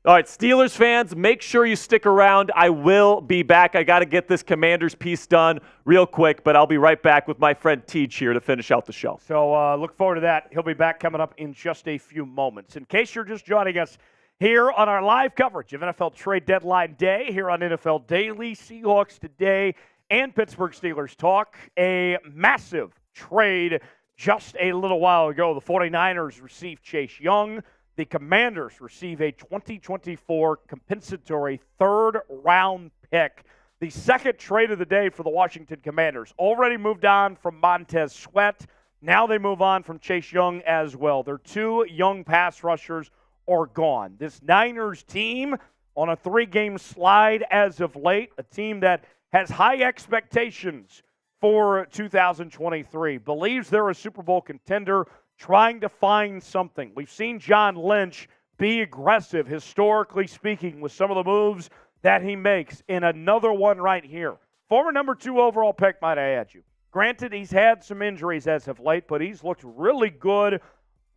All right, Steelers fans, make sure you stick around. I will be back. I got to get this Commanders piece done real quick, but I'll be right back with my friend Teach here to finish out the show. So look forward to that. He'll be back coming up in just a few moments. In case you're just joining us here on our live coverage of NFL Trade Deadline Day here on NFL Daily, Seahawks Today, and Pittsburgh Steelers Talk, a massive trade just a little while ago. The 49ers received Chase Young. The Commanders receive a 2024 compensatory third-round pick. The second trade of the day for the Washington Commanders. Already moved on from Montez Sweat. Now they move on from Chase Young as well. Their two young pass rushers are gone. This Niners team on a 3-game slide as of late, a team that has high expectations for 2023, believes they're a Super Bowl contender, trying to find something. We've seen John Lynch be aggressive, historically speaking, with some of the moves that he makes. In another one right here. Former number 2 overall pick, might I add you. Granted, he's had some injuries as of late, but he's looked really good.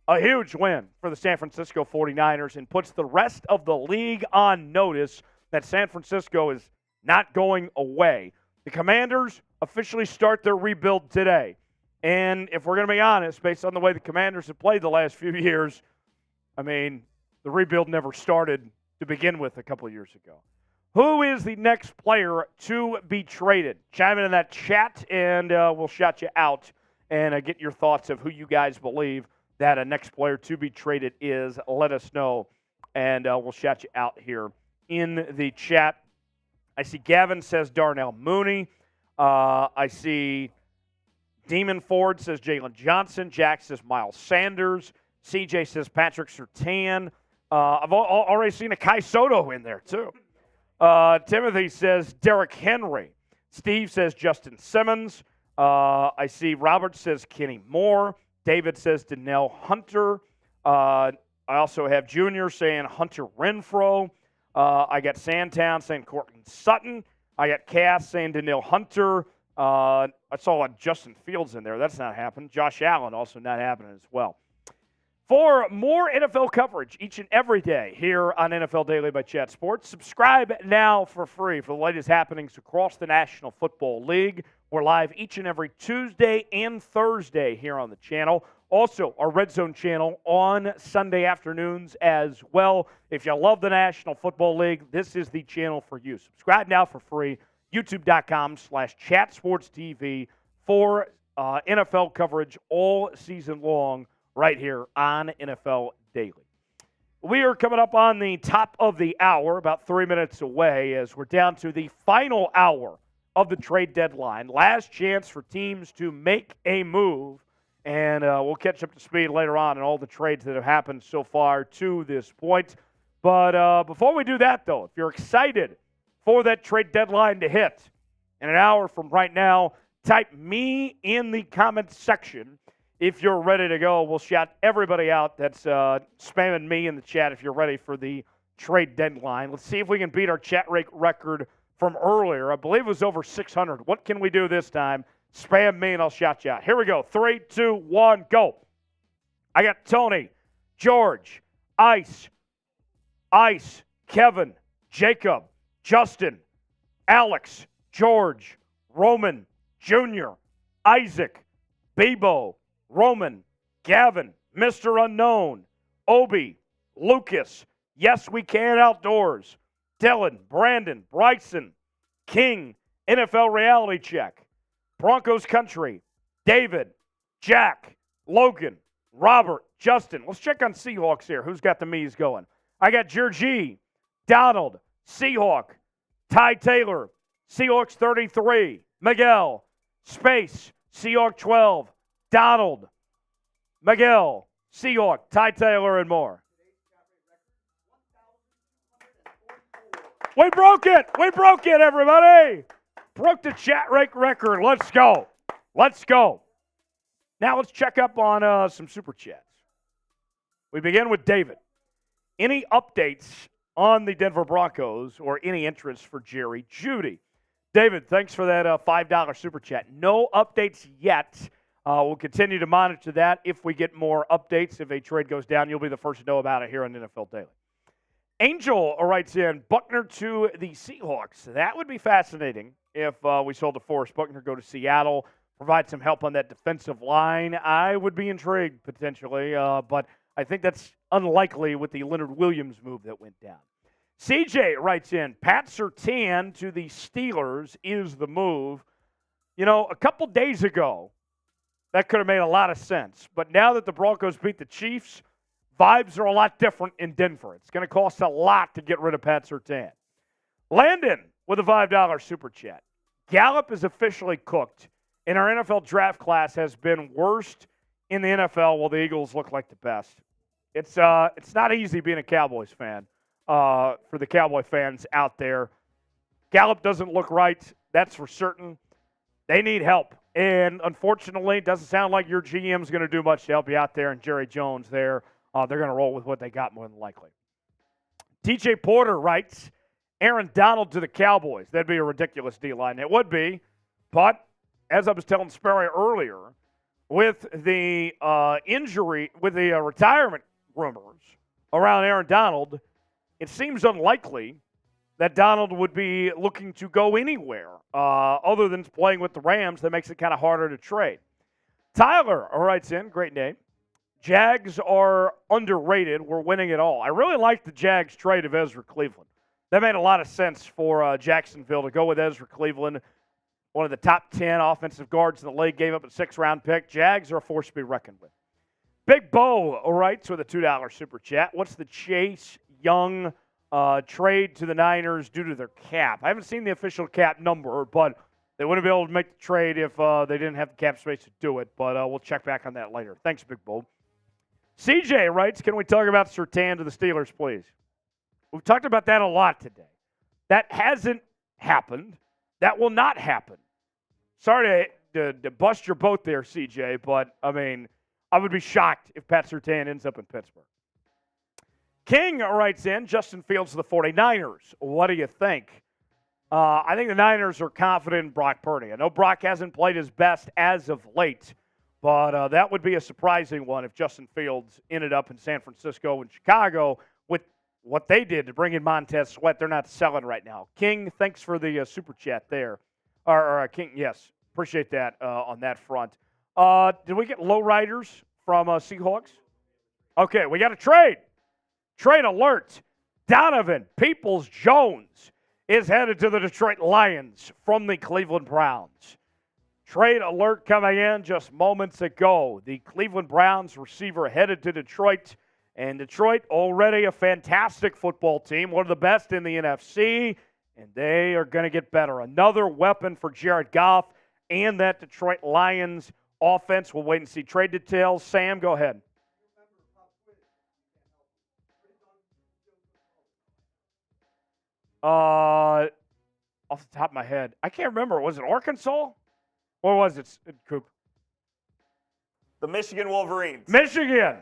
A huge win for the San Francisco 49ers and puts the rest of the league on notice that San Francisco is not going away. The Commanders officially start their rebuild today. And if we're going to be honest, based on the way the Commanders have played the last few years, I mean, the rebuild never started to begin with a couple of years ago. Who is the next player to be traded? Chime in that chat, and we'll shout you out and get your thoughts of who you guys believe that a next player to be traded is. Let us know, and we'll shout you out here in the chat. I see Gavin says Darnell Mooney. I see Demon Ford says Jalen Johnson. Jack says Miles Sanders. CJ says Patrick Surtain. I've already seen a Kai Soto in there, too. Timothy says Derrick Henry. Steve says Justin Simmons. I see Robert says Kenny Moore. David says Donnell Hunter. I also have Junior saying Hunter Renfrow. I got Sandtown saying Courtland Sutton. I got Cass saying Donnell Hunter. I saw Justin Fields in there. That's not happening. Josh Allen also not happening as well. For more NFL coverage each and every day here on NFL Daily by Chat Sports, subscribe now for free for the latest happenings across the National Football League. We're live each and every Tuesday and Thursday here on the channel. Also, our Red Zone channel on Sunday afternoons as well. If you love the National Football League, this is the channel for you. Subscribe now for free. YouTube.com/ChatSportsTV for NFL coverage all season long right here on NFL Daily. We are coming up on the top of the hour, about 3 minutes away, as we're down to the final hour of the trade deadline. Last chance for teams to make a move, and we'll catch up to speed later on in all the trades that have happened so far to this point. But before we do that, though, if you're excited for that trade deadline to hit in an hour from right now, type me in the comments section if you're ready to go. We'll shout everybody out that's spamming me in the chat if you're ready for the trade deadline. Let's see if we can beat our chat rate record from earlier. I believe it was over 600. What can we do this time? Spam me and I'll shout you out. Here we go. 3, 2, 1, go. I got Tony, George, Ice, Kevin, Jacob, Justin, Alex, George, Roman, Jr., Isaac, Bebo, Roman, Gavin, Mr. Unknown, Obi, Lucas, Yes We Can Outdoors, Dylan, Brandon, Bryson, King, NFL Reality Check, Broncos Country, David, Jack, Logan, Robert, Justin. Let's check on Seahawks here. Who's got the me's going? I got Georgie, Donald, Seahawk, Ty Taylor, Seahawks 33, Miguel, Space, Seahawk 12, Donald, Miguel, Seahawk, Ty Taylor, and more. We broke it. We broke it, everybody. Broke the chat rate record. Let's go. Let's go. Now let's check up on some Super Chats. We begin with David. Any updates on the Denver Broncos or any interest for Jerry Jeudy? David, thanks for that $5 super chat. No updates yet. We'll continue to monitor that. If we get more updates, if a trade goes down, you'll be the first to know about it here on NFL Daily. Angel writes in, Buckner to the Seahawks. That would be fascinating if we sold DeForest Buckner, go to Seattle, provide some help on that defensive line. I would be intrigued potentially, but I think that's unlikely with the Leonard Williams move that went down. CJ writes in, Pat Surtain to the Steelers is the move. You know, a couple days ago, that could have made a lot of sense. But now that the Broncos beat the Chiefs, vibes are a lot different in Denver. It's going to cost a lot to get rid of Pat Surtain. Landon with a $5 super chat. Gallup is officially cooked, and our NFL draft class has been worst in the NFL while the Eagles look like the best. It's not easy being a Cowboys fan for the Cowboy fans out there. Gallup doesn't look right. That's for certain. They need help. And unfortunately, it doesn't sound like your GM is going to do much to help you out there, and Jerry Jones there. They're going to roll with what they got more than likely. TJ Porter writes, Aaron Donald to the Cowboys. That'd be a ridiculous D-line. It would be. But, as I was telling Sperry earlier, with the injury, with the retirement rumors around Aaron Donald, it seems unlikely that Donald would be looking to go anywhere other than playing with the Rams. That makes it kind of harder to trade. Tyler writes in, great name. Jags are underrated. We're winning it all. I really like the Jags trade of Ezra Cleveland. That made a lot of sense for Jacksonville to go with Ezra Cleveland, one of the top 10 offensive guards in the league, gave up a 6th-round pick. Jags are a force to be reckoned with. Big Bo writes with a $2 super chat. What's the Chase Young trade to the Niners due to their cap? I haven't seen the official cap number, but they wouldn't be able to make the trade if they didn't have the cap space to do it. But we'll check back on that later. Thanks, Big Bo. CJ writes, can we talk about Surtain to the Steelers, please? We've talked about that a lot today. That hasn't happened. That will not happen. Sorry to bust your boat there, CJ, but, I mean, I would be shocked if Pat Surtain ends up in Pittsburgh. King writes in, Justin Fields to the 49ers. What do you think? I think the Niners are confident in Brock Purdy. I know Brock hasn't played his best as of late, but that would be a surprising one if Justin Fields ended up in San Francisco and Chicago with what they did to bring in Montez Sweat. They're not selling right now. King, thanks for the super chat there. Or King, yes, appreciate that on that front. Did we get lowriders from Seahawks? Okay, we got a trade. Trade alert. Donovan Peoples-Jones is headed to the Detroit Lions from the Cleveland Browns. Trade alert coming in just moments ago. The Cleveland Browns receiver headed to Detroit, and Detroit already a fantastic football team, one of the best in the NFC, and they are going to get better. Another weapon for Jared Goff and that Detroit Lions offense. We'll wait and see trade details. Sam, go ahead. Off the top of my head, I can't remember. Was it Arkansas? Or was it Coop? The Michigan Wolverines. Michigan.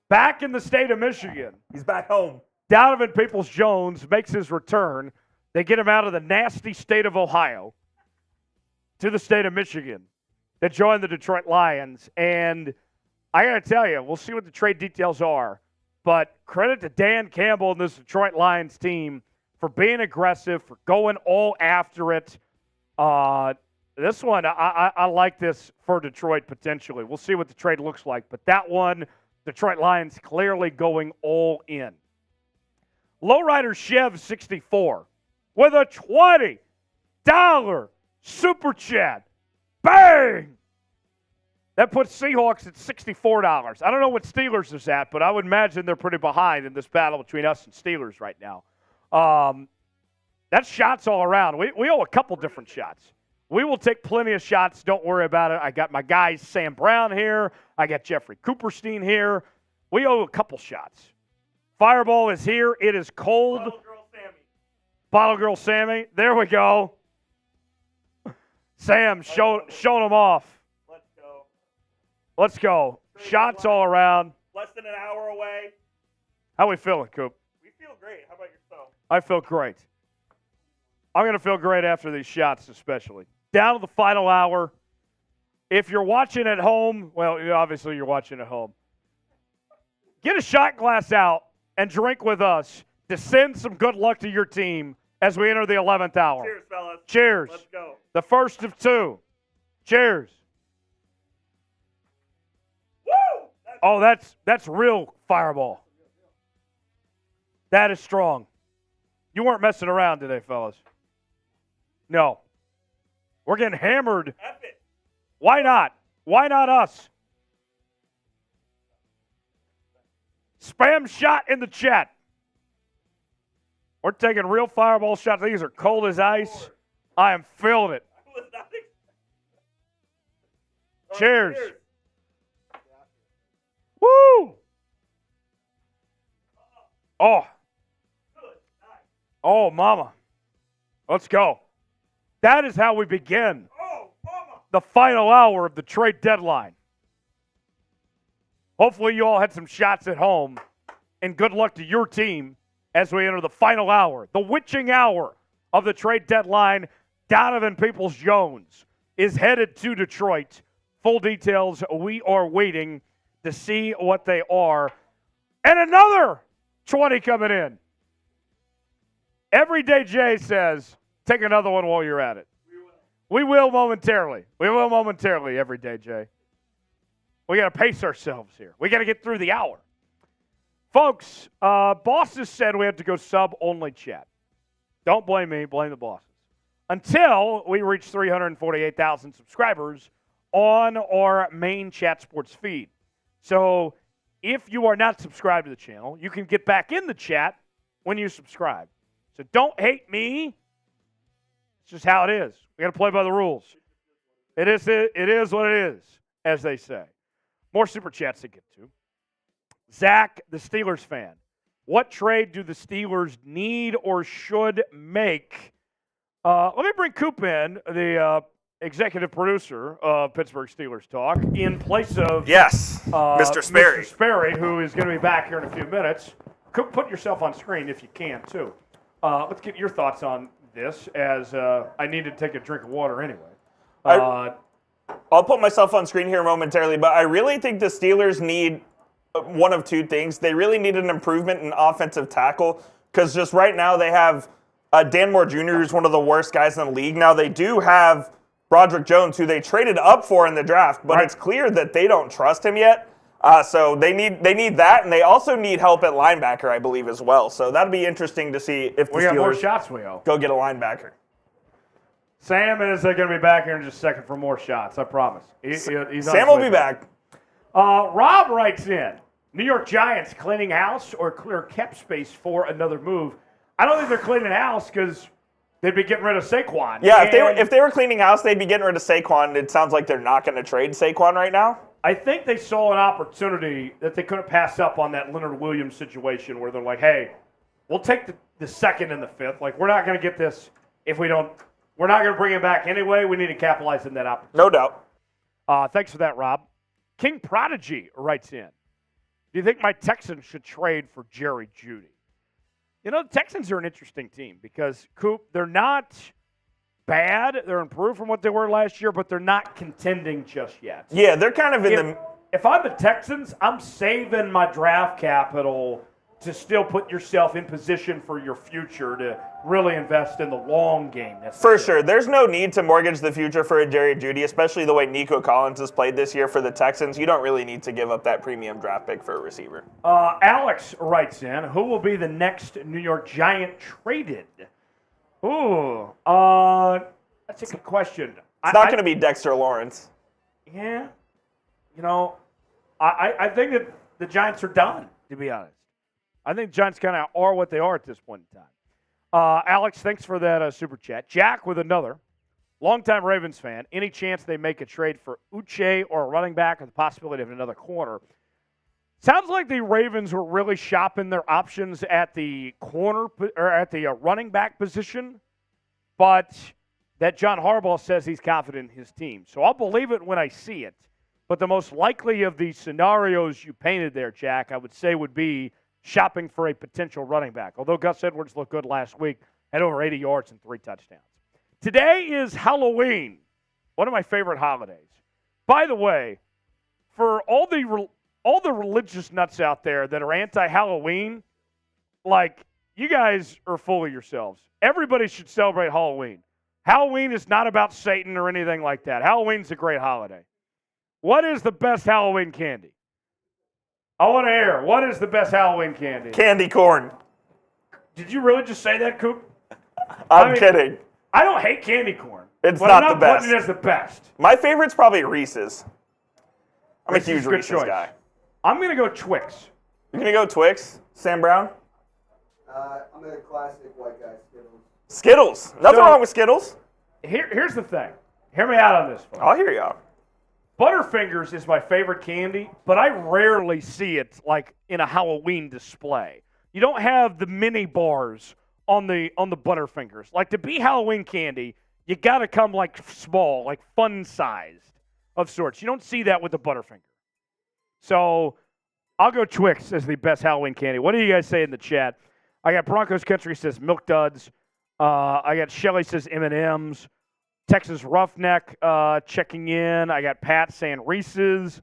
Back in the state of Michigan. He's back home. Donovan Peoples-Jones makes his return. They get him out of the nasty state of Ohio to the state of Michigan that joined the Detroit Lions. And I got to tell you, we'll see what the trade details are. But credit to Dan Campbell and this Detroit Lions team for being aggressive, for going all after it. This one, I like this for Detroit potentially. We'll see what the trade looks like. But that one, Detroit Lions clearly going all in. Lowrider Chev 64 with a $20 super chat. Bang! That puts Seahawks at $64. I don't know what Steelers is at, but I would imagine they're pretty behind in this battle between us and Steelers right now. That's shots all around. We owe a couple different shots. We will take plenty of shots. Don't worry about it. I got my guys Sam Brown here. I got Jeffrey Cooperstein here. We owe a couple shots. Fireball is here. It is cold. Bottle Girl Sammy. Bottle Girl Sammy. There we go. Sam showing them off. Let's go. Let's go. Shots all around. Less than an hour away. How we feeling, Coop? We feel great. How about yourself? I feel great. I'm going to feel great after these shots, especially. Down to the final hour. If you're watching at home, well, obviously you're watching at home. Get a shot glass out and drink with us to send some good luck to your team as we enter the 11th hour. Cheers, fellas. Cheers. Let's go. The first of two. Cheers. Woo! Oh, that's real fireball. That is strong. You weren't messing around today, fellas. No. We're getting hammered. F it. Why not? Why not us? Spam shot in the chat. We're taking real fireball shots. These are cold as ice. I am feeling it. Cheers. Cheers. Woo! Oh. Oh, mama. Let's go. That is how we begin Oh, mama. the final hour of the trade deadline. Hopefully you all had some shots at home, and good luck to your team as we enter the final hour, the witching hour of the trade deadline. Donovan Peoples-Jones is headed to Detroit. Full details, we are waiting to see what they are. And another 20 coming in. Everyday Jay says, take another one while you're at it. We will momentarily. We will momentarily, Everyday Jay. We got to pace ourselves here. We got to get through the hour. Folks, bosses said we had to go sub-only chat. Don't blame me, blame the bosses. Until we reach 348,000 subscribers on our main Chat Sports feed. So if you are not subscribed to the channel, you can get back in the chat when you subscribe. So don't hate me. It's just how it is. We got to play by the rules. It is what it is, as they say. More super chats to get to. Zach, the Steelers fan. What trade do the Steelers need or should make? Let me bring Coop in, the executive producer of Pittsburgh Steelers Talk, in place of Yes, Mr. Sperry. Mr. Sperry, who is going to be back here in a few minutes. Coop, put yourself on screen if you can, too. Let's get your thoughts on this, as I need to take a drink of water anyway. I'll put myself on screen here momentarily, but I really think the Steelers need one of two things. They really need an improvement in offensive tackle, because just right now they have Dan Moore Jr., who's one of the worst guys in the league. Now, they do have Broderick Jones, who they traded up for in the draft, but It's clear that they don't trust him yet. So they need that, and they also need help at linebacker, I believe, as well. So that'd be interesting to see if the We got more Steelers shots, we owe. go get a linebacker. Sam is going to be back here in just a second for more shots, I promise. He's on Sam his will way be back. Rob writes in, New York Giants cleaning house or clear cap space for another move? I don't think they're cleaning house because they'd be getting rid of Saquon. Yeah, if they were cleaning house, they'd be getting rid of Saquon. It sounds like they're not going to trade Saquon right now. I think they saw an opportunity that they couldn't pass up on that Leonard Williams situation where they're like, hey, we'll take the second and the fifth. Like, we're not going to get this if we don't. We're not going to bring him back anyway. We need to capitalize on that opportunity. No doubt. Thanks for that, Rob. King Prodigy writes in, do you think my Texans should trade for Jerry Jeudy? You know, the Texans are an interesting team because, Coop, they're not bad. They're improved from what they were last year, but they're not contending just yet. Yeah, they're kind of in the... If I'm the Texans, I'm saving my draft capital to still put yourself in position for your future to really invest in the long game. For sure. There's no need to mortgage the future for a Jerry Jeudy, especially the way Nico Collins has played this year for the Texans. You don't really need to give up that premium draft pick for a receiver. Alex writes in, who will be the next New York Giant traded? Ooh, that's a good question. It's not going to be Dexter Lawrence. Yeah. You know, I think that the Giants are done, to be honest. I think the Giants kind of are what they are at this point in time. Alex, thanks for that super chat. Jack with another. Longtime Ravens fan. Any chance they make a trade for Uche or a running back or the possibility of another corner? Sounds like the Ravens were really shopping their options at the corner or at the running back position, but that John Harbaugh says he's confident in his team. So I'll believe it when I see it. But the most likely of the scenarios you painted there, Jack, I would say would be shopping for a potential running back. Although Gus Edwards looked good last week, had over 80 yards and 3 touchdowns. Today is Halloween, one of my favorite holidays. By the way, for all the religious nuts out there that are anti-Halloween, like, you guys are full of yourselves. Everybody should celebrate Halloween. Halloween is not about Satan or anything like that. Halloween's a great holiday. What is the best Halloween candy? I want to hear. What is the best Halloween candy? Candy corn. Did you really just say that, Coop? I'm kidding. I don't hate candy corn. It's but not I'm the best. putting it as the best. My favorite's probably Reese's. I'm a huge good Reese's choice. guy. I'm going to go Twix. You're going to go Twix? Sam Brown? I'm a classic white guy, Skittles. Skittles. Nothing wrong with Skittles. Here's the thing. Hear me out on this, folks. I'll hear you out. Butterfingers is my favorite candy, but I rarely see it like in a Halloween display. You don't have the mini bars on the Butterfingers. Like, to be Halloween candy, you got to come like small, like fun-sized of sorts. You don't see that with the Butterfinger. So I'll go Twix as the best Halloween candy. What do you guys say in the chat? I got Broncos Country says Milk Duds. I got Shelly says M&M's. Texas Roughneck checking in. I got Pat saying Reese's.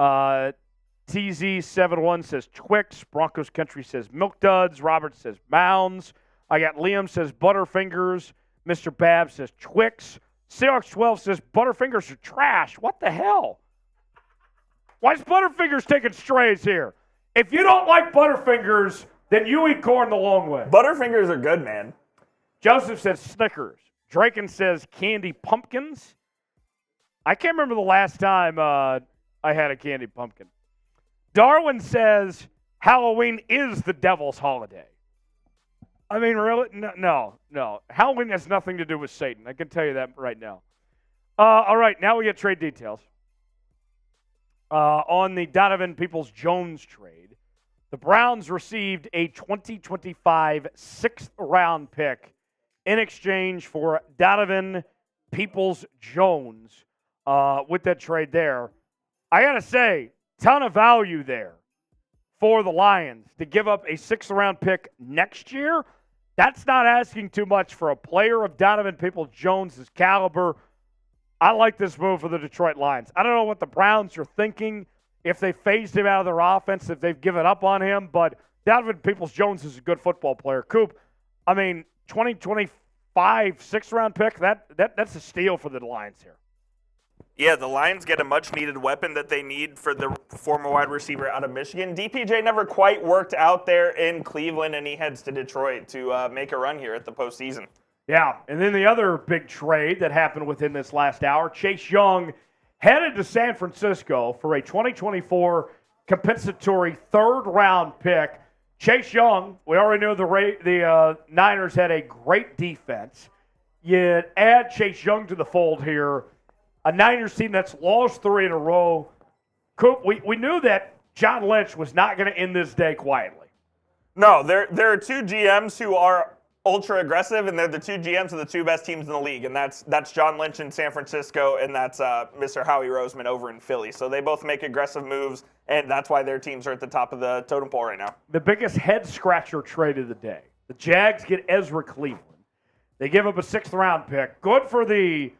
TZ71 says Twix. Broncos Country says Milk Duds. Robert says Mounds. I got Liam says Butterfingers. Mr. Babb says Twix. Seahawks 12 says Butterfingers are trash. What the hell? Why is Butterfingers taking strays here? If you don't like Butterfingers, then you eat corn the long way. Butterfingers are good, man. Joseph says Snickers. Draken says candy pumpkins. I can't remember the last time I had a candy pumpkin. Darwin says Halloween is the devil's holiday. I mean, really? No. Halloween has nothing to do with Satan. I can tell you that right now. All right, now we get trade details. On the Donovan Peoples-Jones trade, the Browns received a 2025 sixth-round pick in exchange for Donovan Peoples-Jones with that trade there. I got to say, ton of value there for the Lions to give up a sixth-round pick next year. That's not asking too much for a player of Donovan Peoples-Jones' caliber. I like this move for the Detroit Lions. I don't know what the Browns are thinking, if they phased him out of their offense, if they've given up on him, but Donovan Peoples-Jones is a good football player. Coop, I mean, 2025 sixth-round pick, that's a steal for the Lions here. Yeah, the Lions get a much-needed weapon that they need for the former wide receiver out of Michigan. DPJ never quite worked out there in Cleveland, and he heads to Detroit to make a run here at the postseason. Yeah, and then the other big trade that happened within this last hour, Chase Young headed to San Francisco for a 2024 compensatory third-round pick. Chase Young, we already know the Niners had a great defense. You add Chase Young to the fold here, a Niners team that's lost 3 in a row. Coop, we knew that John Lynch was not going to end this day quietly. No, there are two GMs who are ultra aggressive, and they're the two GMs of the two best teams in the league, and that's John Lynch in San Francisco, and that's Mr. Howie Roseman over in Philly. So they both make aggressive moves, and that's why their teams are at the top of the totem pole right now. The biggest head-scratcher trade of the day. The Jags get Ezra Cleveland. They give up a sixth-round pick. Good for the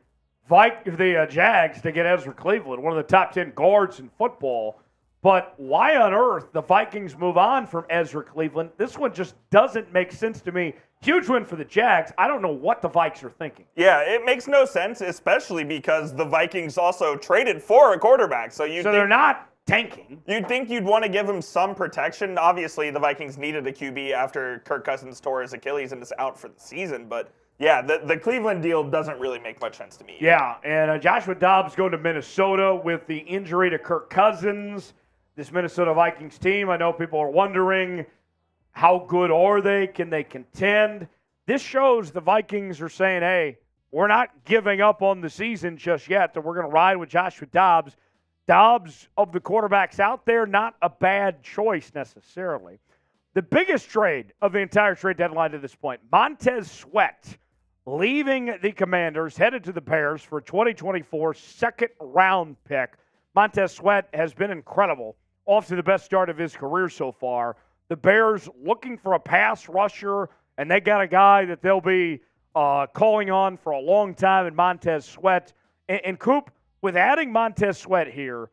Jags to get Ezra Cleveland, one of the top 10 guards in football. But why on earth the Vikings move on from Ezra Cleveland? This one just doesn't make sense to me. Huge win for the Jags. I don't know what the Vikes are thinking. Yeah, it makes no sense, especially because the Vikings also traded for a quarterback. So they're not tanking. You'd think you'd want to give him some protection. Obviously, the Vikings needed a QB after Kirk Cousins tore his Achilles and is out for the season. But yeah, the Cleveland deal doesn't really make much sense to me. Yeah, and Joshua Dobbs going to Minnesota with the injury to Kirk Cousins. This Minnesota Vikings team, I know people are wondering, how good are they? Can they contend? This shows the Vikings are saying, hey, we're not giving up on the season just yet, that we're going to ride with Joshua Dobbs. Dobbs, of the quarterbacks out there, not a bad choice necessarily. The biggest trade of the entire trade deadline to this point, Montez Sweat leaving the Commanders, headed to the Bears for a 2024 second-round pick. Montez Sweat has been incredible, off to the best start of his career so far. The Bears looking for a pass rusher, and they got a guy that they'll be calling on for a long time in Montez Sweat. And Coop, with adding Montez Sweat here,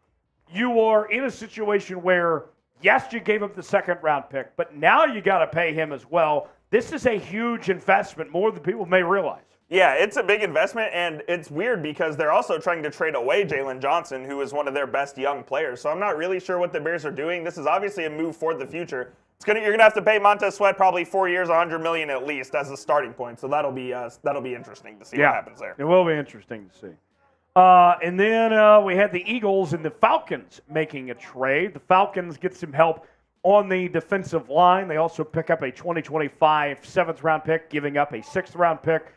you are in a situation where, yes, you gave up the second-round pick, but now you got to pay him as well. This is a huge investment, more than people may realize. Yeah, it's a big investment, and it's weird because they're also trying to trade away Jalen Johnson, who is one of their best young players. So I'm not really sure what the Bears are doing. This is obviously a move for the future. You're going to have to pay Montez Sweat probably 4 years, $100 million at least as a starting point. So that'll be interesting to see what happens there. It will be interesting to see. And then we had the Eagles and the Falcons making a trade. The Falcons get some help on the defensive line. They also pick up a 2025 seventh-round pick, giving up a sixth-round pick.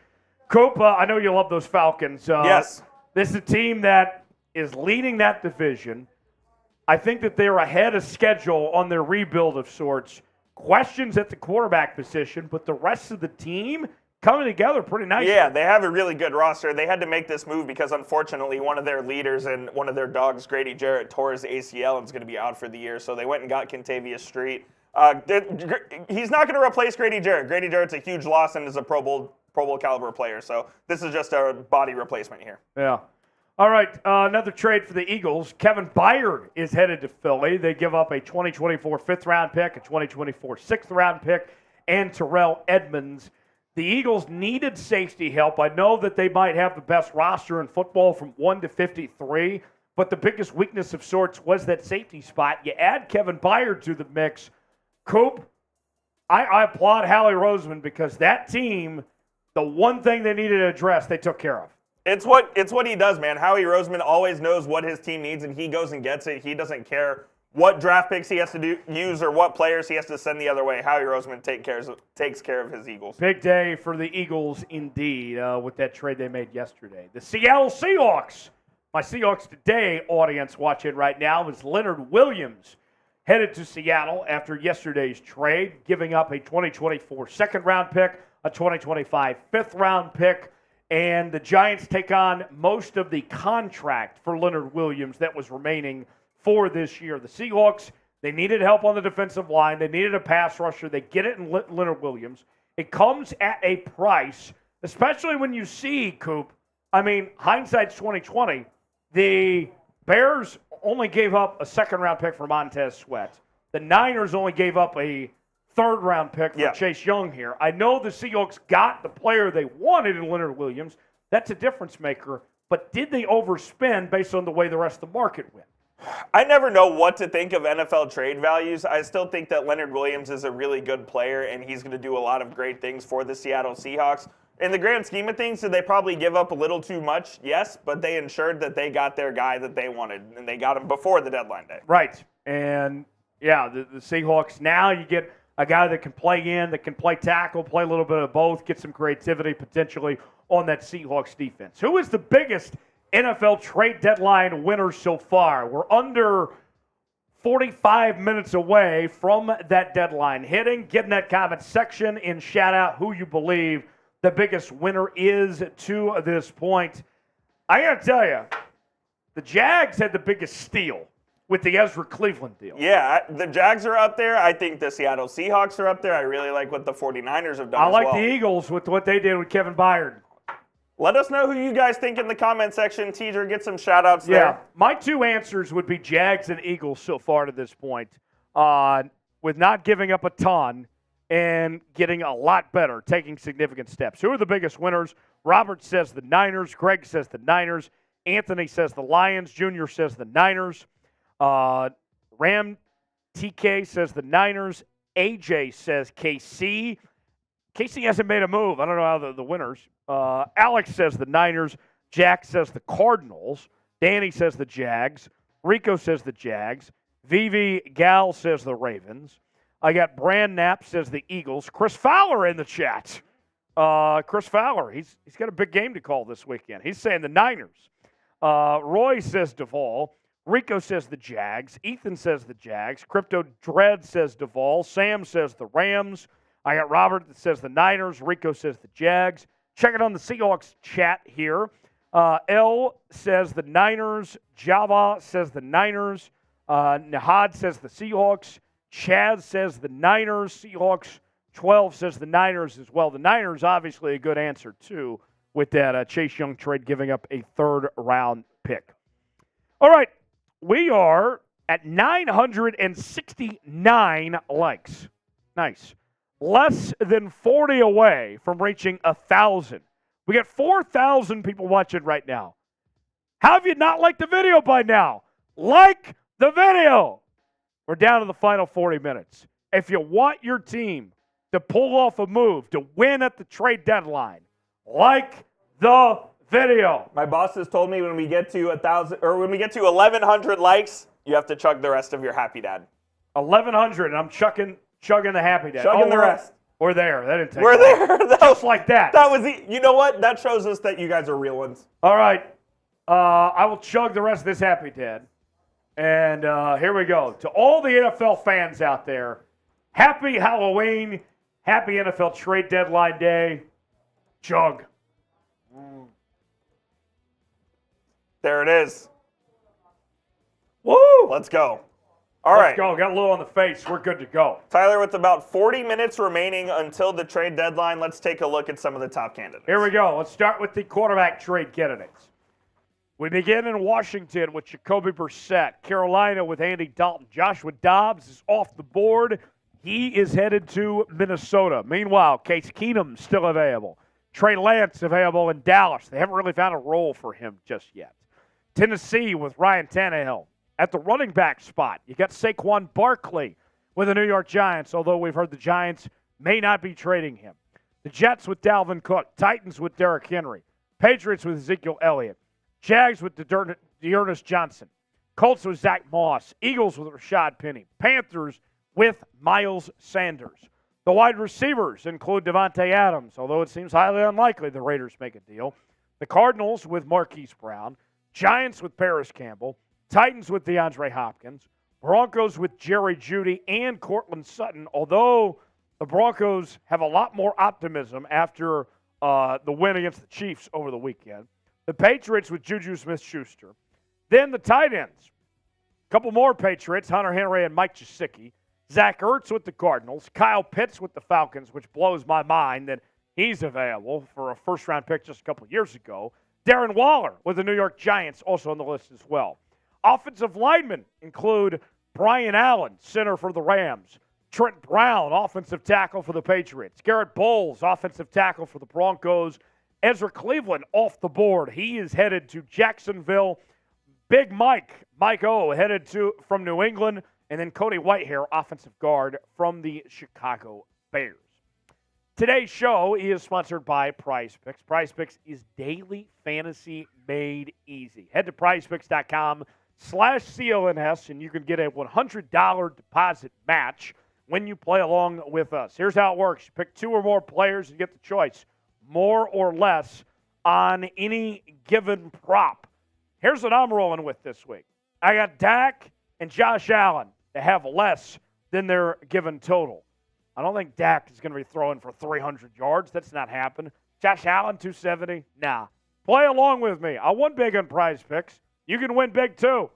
Coop, I know you love those Falcons. Yes. This is a team that is leading that division. I think that they're ahead of schedule on their rebuild of sorts. Questions at the quarterback position, but the rest of the team coming together pretty nicely. Yeah, they have a really good roster. They had to make this move because, unfortunately, one of their leaders and one of their dogs, Grady Jarrett, tore his ACL and is going to be out for the year. So they went and got Kentavious Street. He's not going to replace Grady Jarrett. Grady Jarrett's a huge loss and is a Pro Bowl caliber player. So this is just a body replacement here. Yeah. All right, another trade for the Eagles. Kevin Byard is headed to Philly. They give up a 2024 fifth-round pick, a 2024 sixth-round pick, and Terrell Edmonds. The Eagles needed safety help. I know that they might have the best roster in football from 1 to 53, but the biggest weakness of sorts was that safety spot. You add Kevin Byard to the mix. Coop, I applaud Howie Roseman because that team, the one thing they needed to address, they took care of. It's what he does, man. Howie Roseman always knows what his team needs, and he goes and gets it. He doesn't care what draft picks he has to use or what players he has to send the other way. Howie Roseman takes care of his Eagles. Big day for the Eagles indeed with that trade they made yesterday. The Seattle Seahawks. My Seahawks Today audience watching right now is Leonard Williams, headed to Seattle after yesterday's trade, giving up a 2024 second-round pick, a 2025 fifth-round pick, and the Giants take on most of the contract for Leonard Williams that was remaining for this year. The Seahawks, they needed help on the defensive line. They needed a pass rusher. They get it in Leonard Williams. It comes at a price, especially when you see, Coop, I mean, hindsight's 2020. The Bears only gave up a second-round pick for Montez Sweat. The Niners only gave up a third-round pick for Chase Young here. I know the Seahawks got the player they wanted in Leonard Williams. That's a difference maker. But did they overspend based on the way the rest of the market went? I never know what to think of NFL trade values. I still think that Leonard Williams is a really good player, and he's going to do a lot of great things for the Seattle Seahawks. In the grand scheme of things, did they probably give up a little too much? Yes, but they ensured that they got their guy that they wanted, and they got him before the deadline day. Right. And, yeah, the Seahawks, now you get a guy that can play in, that can play tackle, play a little bit of both, get some creativity potentially on that Seahawks defense. Who is the biggest NFL trade deadline winner so far? We're under 45 minutes away from that deadline hitting. Get in that comment section and shout out who you believe the biggest winner is to this point. I got to tell you, the Jags had the biggest steal with the Ezra Cleveland deal. Yeah, the Jags are up there. I think the Seattle Seahawks are up there. I really like what the 49ers have done I as like well. the Eagles with what they did with Kevin Byard. Let us know who you guys think in the comment section. Teaser, get some shout-outs there. Yeah, my two answers would be Jags and Eagles so far to this point, with not giving up a ton and getting a lot better, taking significant steps. Who are the biggest winners? Robert says the Niners. Greg says the Niners. Anthony says the Lions. Junior says the Niners. Ram TK says the Niners. AJ says KC. KC hasn't made a move. I don't know how the winners. Alex says the Niners. Jack says the Cardinals. Danny says the Jags. Rico says the Jags. Vivi Gal says the Ravens. I got Brand Knapp says the Eagles. Chris Fowler in the chat. Chris Fowler, he's got a big game to call this weekend. He's saying the Niners. Roy says Duvall. Rico says the Jags. Ethan says the Jags. Crypto Dread says Duvall. Sam says the Rams. I got Robert that says the Niners. Rico says the Jags. Check it on the Seahawks chat here. L says the Niners. Java says the Niners. Nahad says the Seahawks. Chaz says the Niners. Seahawks 12 says the Niners as well. The Niners, obviously, a good answer, too, with that Chase Young trade giving up a third-round pick. All right, we are at 969 likes. Nice. Less than 40 away from reaching 1,000. We got 4,000 people watching right now. How have you not liked the video by now? Like the video. We're down to the final 40 minutes. If you want your team to pull off a move, to win at the trade deadline, like the video. My boss has told me when we get to 1,000 or when we get to 1,100 likes, you have to chug the rest of your Happy Dad. 1,100, and I'm chugging the Happy Dad. Chugging the rest. We're there. That didn't take We're long. there. Just like that. That was you know what? That shows us that you guys are real ones. All right. I will chug the rest of this Happy Dad. And here we go. To all the NFL fans out there, happy Halloween. Happy NFL trade deadline day. Chug. There it is. Woo! Let's go. All right. Let's go. Got a little on the face. We're good to go. Tyler, with about 40 minutes remaining until the trade deadline, let's take a look at some of the top candidates. Here we go. Let's start with the quarterback trade candidates. We begin in Washington with Jacoby Brissett. Carolina with Andy Dalton. Joshua Dobbs is off the board. He is headed to Minnesota. Meanwhile, Case Keenum still available. Trey Lance available in Dallas. They haven't really found a role for him just yet. Tennessee with Ryan Tannehill. At the running back spot, you got Saquon Barkley with the New York Giants, although we've heard the Giants may not be trading him. The Jets with Dalvin Cook. Titans with Derrick Henry. Patriots with Ezekiel Elliott. Jags with Dearness Johnson. Colts with Zach Moss. Eagles with Rashad Penny. Panthers with Miles Sanders. The wide receivers include Devontae Adams, although it seems highly unlikely the Raiders make a deal. The Cardinals with Marquise Brown. Giants with Paris Campbell. Titans with DeAndre Hopkins. Broncos with Jerry Jeudy and Courtland Sutton, although the Broncos have a lot more optimism after the win against the Chiefs over the weekend. The Patriots with Juju Smith-Schuster. Then the tight ends. A couple more Patriots, Hunter Henry and Mike Gesicki. Zach Ertz with the Cardinals. Kyle Pitts with the Falcons, which blows my mind that he's available for a first-round pick just a couple years ago. Darren Waller with the New York Giants, also on the list as well. Offensive linemen include Brian Allen, center for the Rams. Trent Brown, offensive tackle for the Patriots. Garrett Bowles, offensive tackle for the Broncos. Ezra Cleveland off the board. He is headed to Jacksonville. Big Mike O, headed from New England. And then Cody Whitehair, offensive guard from the Chicago Bears. Today's show is sponsored by Prize Picks. Prize Picks is daily fantasy made easy. Head to prizepicks.com/CLNS and you can get a $100 deposit match when you play along with us. Here's how it works. You pick two or more players and get the choice, more or less, on any given prop. Here's what I'm rolling with this week. I got Dak and Josh Allen to have less than their given total. I don't think Dak is going to be throwing for 300 yards. That's not happening. Josh Allen, 270? Nah. Play along with me. I won big on Prize Picks. You can win big too.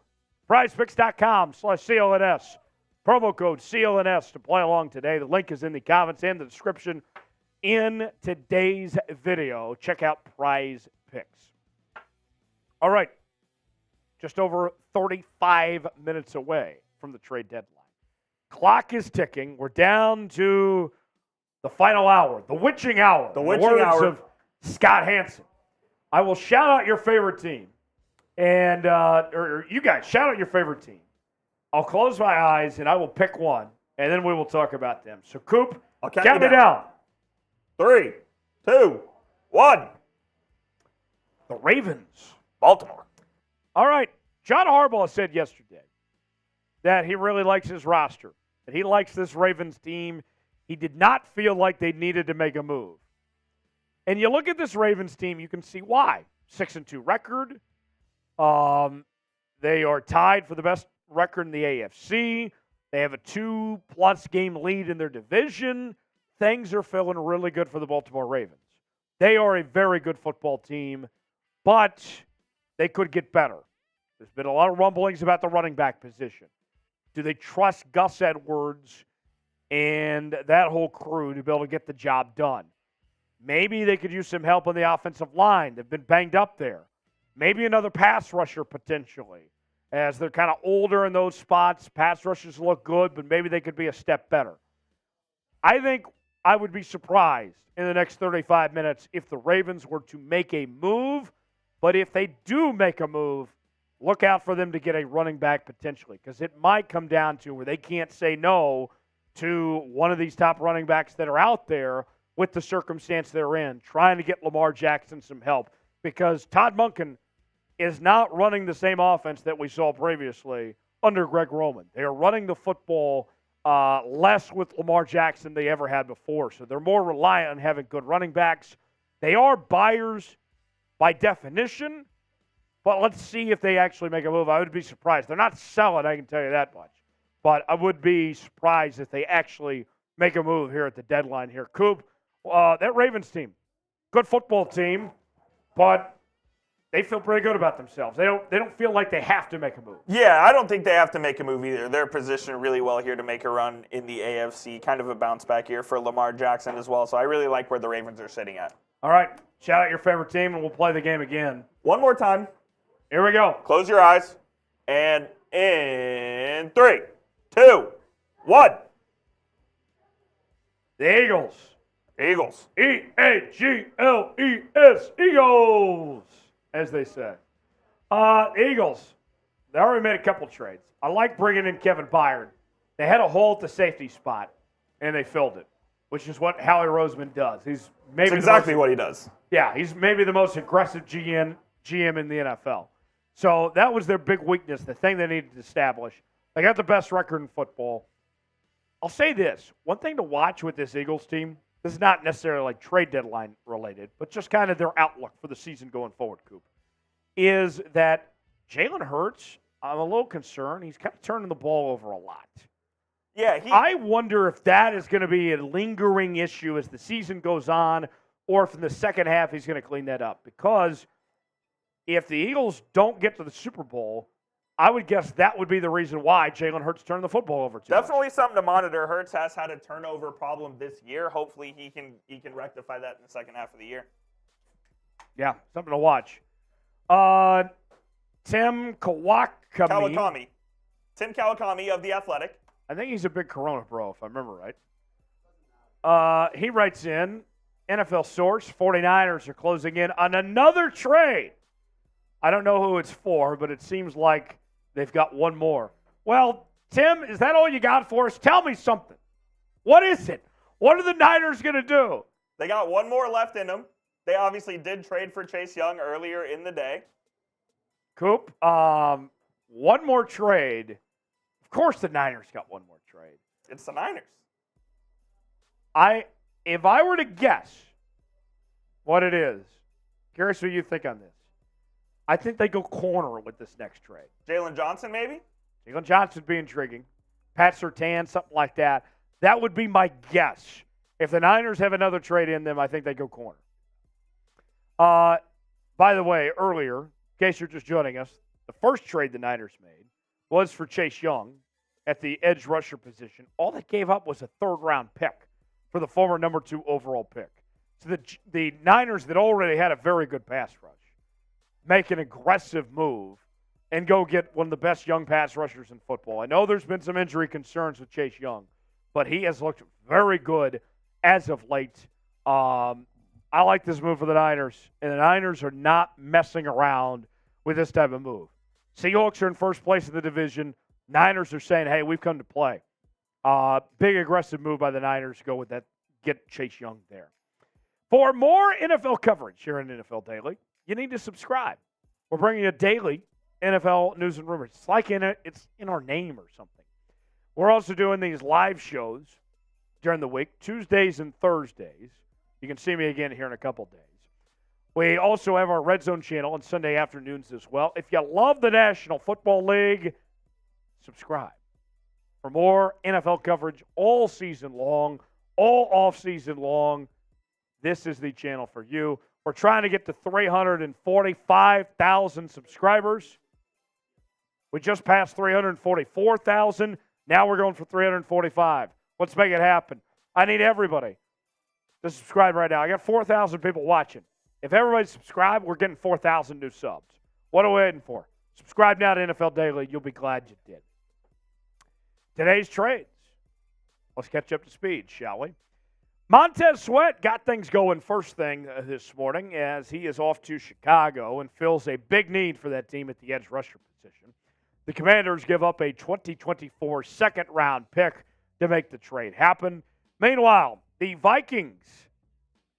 PrizePicks.com/CLNS. Promo code CLNS to play along today. The link is in the comments and the description in today's video. Check out Prize Picks. All right. Just over 35 minutes away from the trade deadline. Clock is ticking. We're down to the final hour, the witching hour. The witching hour of Scott Hansen. I will shout out your favorite team, and or you guys shout out your favorite team. I'll close my eyes and I will pick one, and then we will talk about them. So, Coop, count me down. 3, 2, 1. The Ravens. Baltimore. All right. John Harbaugh said yesterday that he really likes his roster, that he likes this Ravens team. He did not feel like they needed to make a move. And you look at this Ravens team, you can see why. 6-2 record. They are tied for the best record in the AFC. They have a 2+ game lead in their division. Things are feeling really good for the Baltimore Ravens. They are a very good football team. but they could get better. There's been a lot of rumblings about the running back position. Do they trust Gus Edwards and that whole crew to be able to get the job done? Maybe they could use some help on the offensive line. They've been banged up there. Maybe another pass rusher potentially. As they're kind of older in those spots, pass rushers look good, but maybe they could be a step better. I think I would be surprised in the next 35 minutes if the Ravens were to make a move, but if they do make a move, look out for them to get a running back potentially, because it might come down to where they can't say no to one of these top running backs that are out there with the circumstance they're in, trying to get Lamar Jackson some help, because Todd Monken is not running the same offense that we saw previously under Greg Roman. They are running the football less with Lamar Jackson than they ever had before. So they're more reliant on having good running backs. They are buyers by definition, but let's see if they actually make a move. I would be surprised. They're not selling, I can tell you that much. But I would be surprised if they actually make a move here at the deadline here. Coop, that Ravens team, good football team, but they feel pretty good about themselves. They don't feel like they have to make a move. Yeah, I don't think they have to make a move either. They're positioned really well here to make a run in the AFC. Kind of a bounce back here for Lamar Jackson as well. So I really like where the Ravens are sitting at. All right, shout out your favorite team, and we'll play the game again. One more time. Here we go. Close your eyes. And in 3, 2, 1. The Eagles. Eagles. E-A-G-L-E-S. Eagles, as they say. Eagles, they already made a couple trades. I like bringing in Kevin Byard. They had a hole at the safety spot, and they filled it, which is what Howie Roseman does. He's maybe That's exactly what he does. Yeah, he's maybe the most aggressive GM in the NFL. So that was their big weakness, the thing they needed to establish. They got the best record in football. I'll say this. One thing to watch with this Eagles team, this is not necessarily like trade deadline related, but just kind of their outlook for the season going forward, Coop, is that Jalen Hurts, I'm a little concerned. He's kind of turning the ball over a lot. Yeah, I wonder if that is going to be a lingering issue as the season goes on, or if in the second half he's going to clean that up. Because if the Eagles don't get to the Super Bowl, I would guess that would be the reason why Jalen Hurts turned the football over too Definitely much. something to monitor. Hurts has had a turnover problem this year. Hopefully he can rectify that in the second half of the year. Yeah, something to watch. Tim Kawakami. Tim Kawakami of The Athletic. I think he's a big Corona bro, if I remember right. He writes in, NFL source, 49ers are closing in on another trade. I don't know who it's for, but it seems like they've got one more. Well, Tim, is that all you got for us? Tell me something. What is it? What are the Niners going to do? They got one more left in them. They obviously did trade for Chase Young earlier in the day. Coop, one more trade. Of course the Niners got one more trade. It's the Niners. If I were to guess what it is, curious what you think on this. I think they go corner with this next trade. Jalen Johnson, maybe? Jalen Johnson would be intriguing. Pat Surtain, something like that. That would be my guess. If the Niners have another trade in them, I think they go corner. By the way, earlier, in case you're just joining us, the first trade the Niners made was for Chase Young at the edge rusher position. All they gave up was a third-round pick for the former number 2 overall pick. So the Niners that already had a very good pass rush make an aggressive move and go get one of the best young pass rushers in football. I know there's been some injury concerns with Chase Young, but he has looked very good as of late. I like this move for the Niners, and the Niners are not messing around with this type of move. Seahawks are in first place in the division. Niners are saying, hey, we've come to play. Big aggressive move by the Niners to go with that, get Chase Young there. For more NFL coverage here in NFL Daily, you need to subscribe. We're bringing you daily NFL news and rumors. It's like it's in our name or something. We're also doing these live shows during the week, Tuesdays and Thursdays. You can see me again here in a couple days. We also have our Red Zone channel on Sunday afternoons as well. If you love the National Football League, subscribe. For more NFL coverage all season long, all off season long, this is the channel for you. We're trying to get to 345,000 subscribers. We just passed 344,000. Now we're going for 345. Let's make it happen. I need everybody to subscribe right now. I got 4,000 people watching. If everybody subscribe, we're getting 4,000 new subs. What are we waiting for? Subscribe now to NFL Daily. You'll be glad you did. Today's trades. Let's catch up to speed, shall we? Montez Sweat got things going first thing this morning as he is off to Chicago and fills a big need for that team at the edge rusher position. The Commanders give up a 2024 second-round pick to make the trade happen. Meanwhile, the Vikings,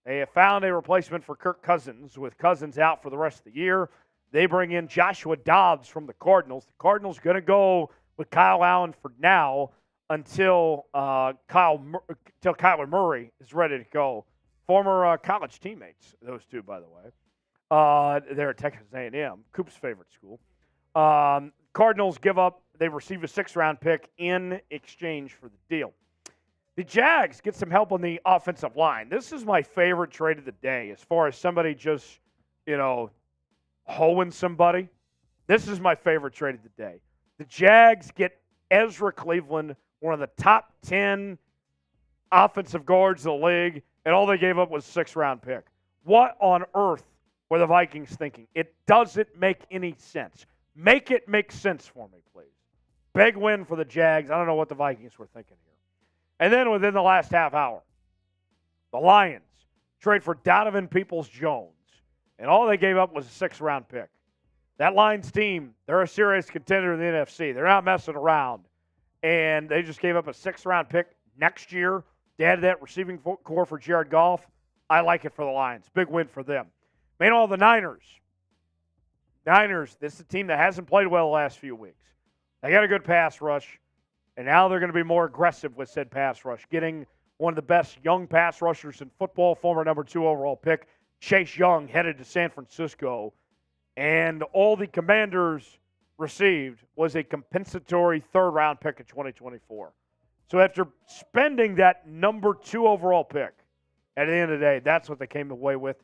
they have found a replacement for Kirk Cousins. With Cousins out for the rest of the year, they bring in Joshua Dobbs from the Cardinals. The Cardinals going to go with Kyle Allen for now until Kyler Murray is ready to go. Former college teammates, those two, by the way. They're at Texas A&M, Coop's favorite school. Cardinals give up. They receive a 6th-round pick in exchange for the deal. The Jags get some help on the offensive line. This is my favorite trade of the day as far as somebody just, hoeing somebody. This is my favorite trade of the day. The Jags get Ezra Cleveland, one of the top 10 offensive guards in the league, and all they gave up was a 6th-round pick. What on earth were the Vikings thinking? It doesn't make any sense. Make it make sense for me, please. Big win for the Jags. I don't know what the Vikings were thinking here. And then within the last half hour, the Lions trade for Donovan Peoples-Jones, and all they gave up was a 6th-round pick. That Lions team, they're a serious contender in the NFC. They're not messing around. And they just gave up a 6th-round pick next year. They added that receiving core for Jared Goff. I like it for the Lions. Big win for them. Meanwhile, the Niners, this is a team that hasn't played well the last few weeks. They got a good pass rush, and now they're going to be more aggressive with said pass rush, getting one of the best young pass rushers in football, former number 2 overall pick, Chase Young, headed to San Francisco. And all the Commanders received was a compensatory 3rd-round pick in 2024. So after spending that number 2 overall pick, at the end of the day, that's what they came away with.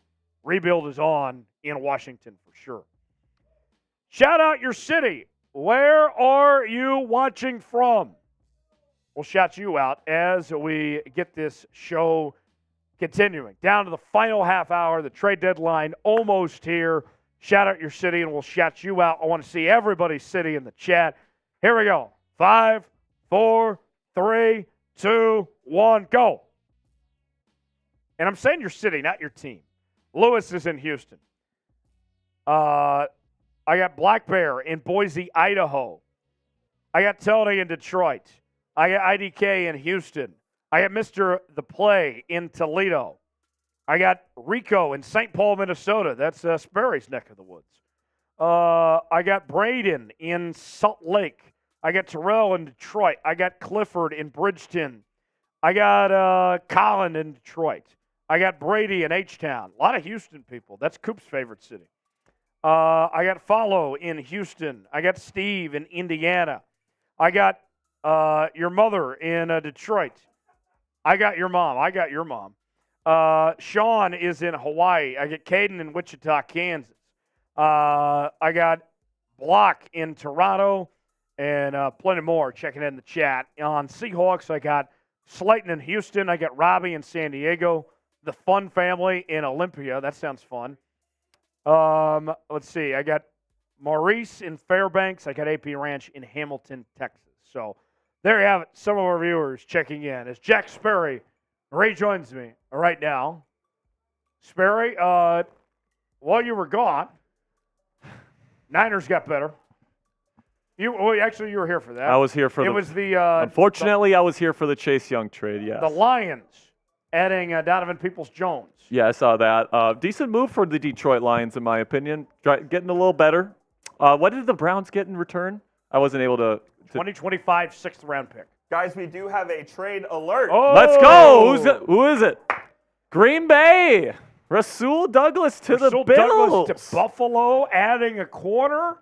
Rebuild is on in Washington for sure. Shout out your city. Where are you watching from? We'll shout you out as we get this show continuing. Down to the final half hour, the trade deadline almost here. Shout out your city, and we'll shout you out. I want to see everybody's city in the chat. Here we go. 5, 4, 3, 2, 1, go. And I'm saying your city, not your team. Lewis is in Houston. I got Black Bear in Boise, Idaho. I got Tony in Detroit. I got IDK in Houston. I got Mr. The Play in Toledo. I got Rico in St. Paul, Minnesota. That's Sperry's neck of the woods. I got Braden in Salt Lake. I got Terrell in Detroit. I got Clifford in Bridgeton. I got Colin in Detroit. I got Brady in H-Town. A lot of Houston people. That's Coop's favorite city. I got Follow in Houston. I got Steve in Indiana. I got your mother in Detroit. I got your mom. I got your mom. Sean is in Hawaii. I got Caden in Wichita, Kansas. I got Block in Toronto, and plenty more checking in the chat. On Seahawks, I got Slayton in Houston. I got Robbie in San Diego. The Fun family in Olympia. That sounds fun. Let's see. I got Maurice in Fairbanks. I got AP Ranch in Hamilton, Texas. So there you have it. Some of our viewers checking in. As Jack Sperry rejoins me right now. Sperry, while you were gone, Niners got better. You were here for that. I was here for Unfortunately, I was here for the Chase Young trade, yes. The Lions adding Donovan Peoples-Jones. Yeah, I saw that. Decent move for the Detroit Lions, in my opinion. Getting a little better. What did the Browns get in return? I wasn't able to 2025 6th-round pick. Guys, we do have a trade alert. Oh! Let's go. Who is it? Green Bay. Rasul Douglas to the Bills. Douglas to Buffalo, adding a corner.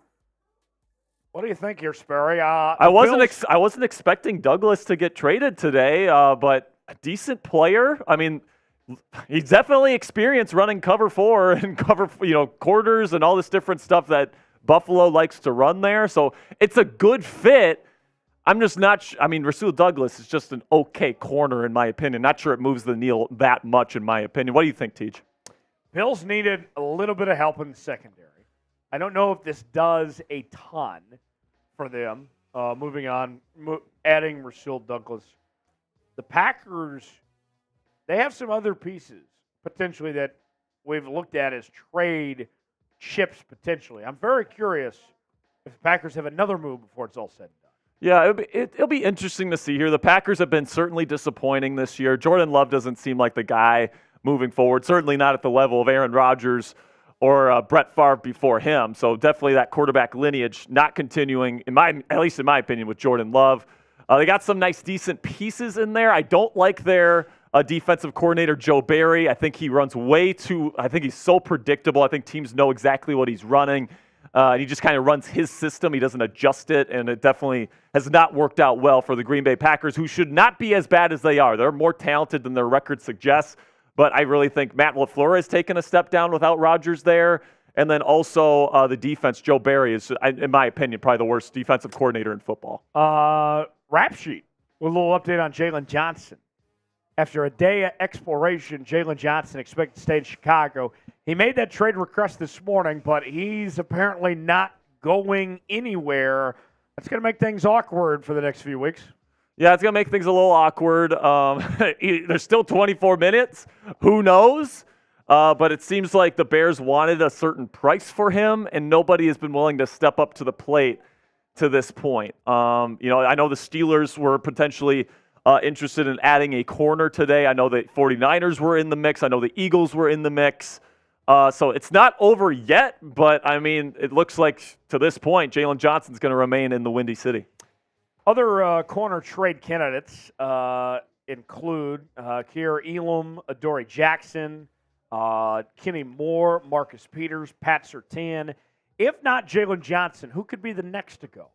What do you think here, Sperry? I wasn't expecting Douglas to get traded today, but a decent player. I mean, he's definitely experienced running cover 4 and quarters and all this different stuff that Buffalo likes to run there. So it's a good fit. I'm just not Rasul Douglas is just an okay corner in my opinion. Not sure it moves the needle that much in my opinion. What do you think, Teach? Bills needed a little bit of help in the secondary. I don't know if this does a ton for them. Moving on, adding Rasul Douglas. The Packers, they have some other pieces potentially that we've looked at as trade chips potentially. I'm very curious if the Packers have another move before it's all said and done. Yeah, it'll be interesting to see here. The Packers have been certainly disappointing this year. Jordan Love doesn't seem like the guy moving forward, certainly not at the level of Aaron Rodgers or Brett Favre before him. So definitely that quarterback lineage not continuing, at least in my opinion, with Jordan Love. They got some nice, decent pieces in there. I don't like their defensive coordinator, Joe Barry. I think he runs I think he's so predictable. I think teams know exactly what he's running. He just kind of runs his system. He doesn't adjust it, and it definitely has not worked out well for the Green Bay Packers, who should not be as bad as they are. They're more talented than their record suggests, but I really think Matt LaFleur has taken a step down without Rodgers there. And then also the defense, Joe Barry is, in my opinion, probably the worst defensive coordinator in football. Rap sheet with a little update on Jalen Johnson. After a day of exploration, Jalen Johnson expected to stay in Chicago. He made that trade request this morning, but he's apparently not going anywhere. That's going to make things awkward for the next few weeks. Yeah, it's going to make things a little awkward. There's still 24 minutes. Who knows? But it seems like the Bears wanted a certain price for him, and nobody has been willing to step up to the plate to this point. I know the Steelers were potentially interested in adding a corner today. I know the 49ers were in the mix. I know the Eagles were in the mix. So it's not over yet, but, it looks like to this point, Jalen Johnson's going to remain in the Windy City. Other corner trade candidates include Kier Elam, Adoree Jackson, Kenny Moore, Marcus Peters, Pat Surtain. If not Jalen Johnson, who could be the next to go?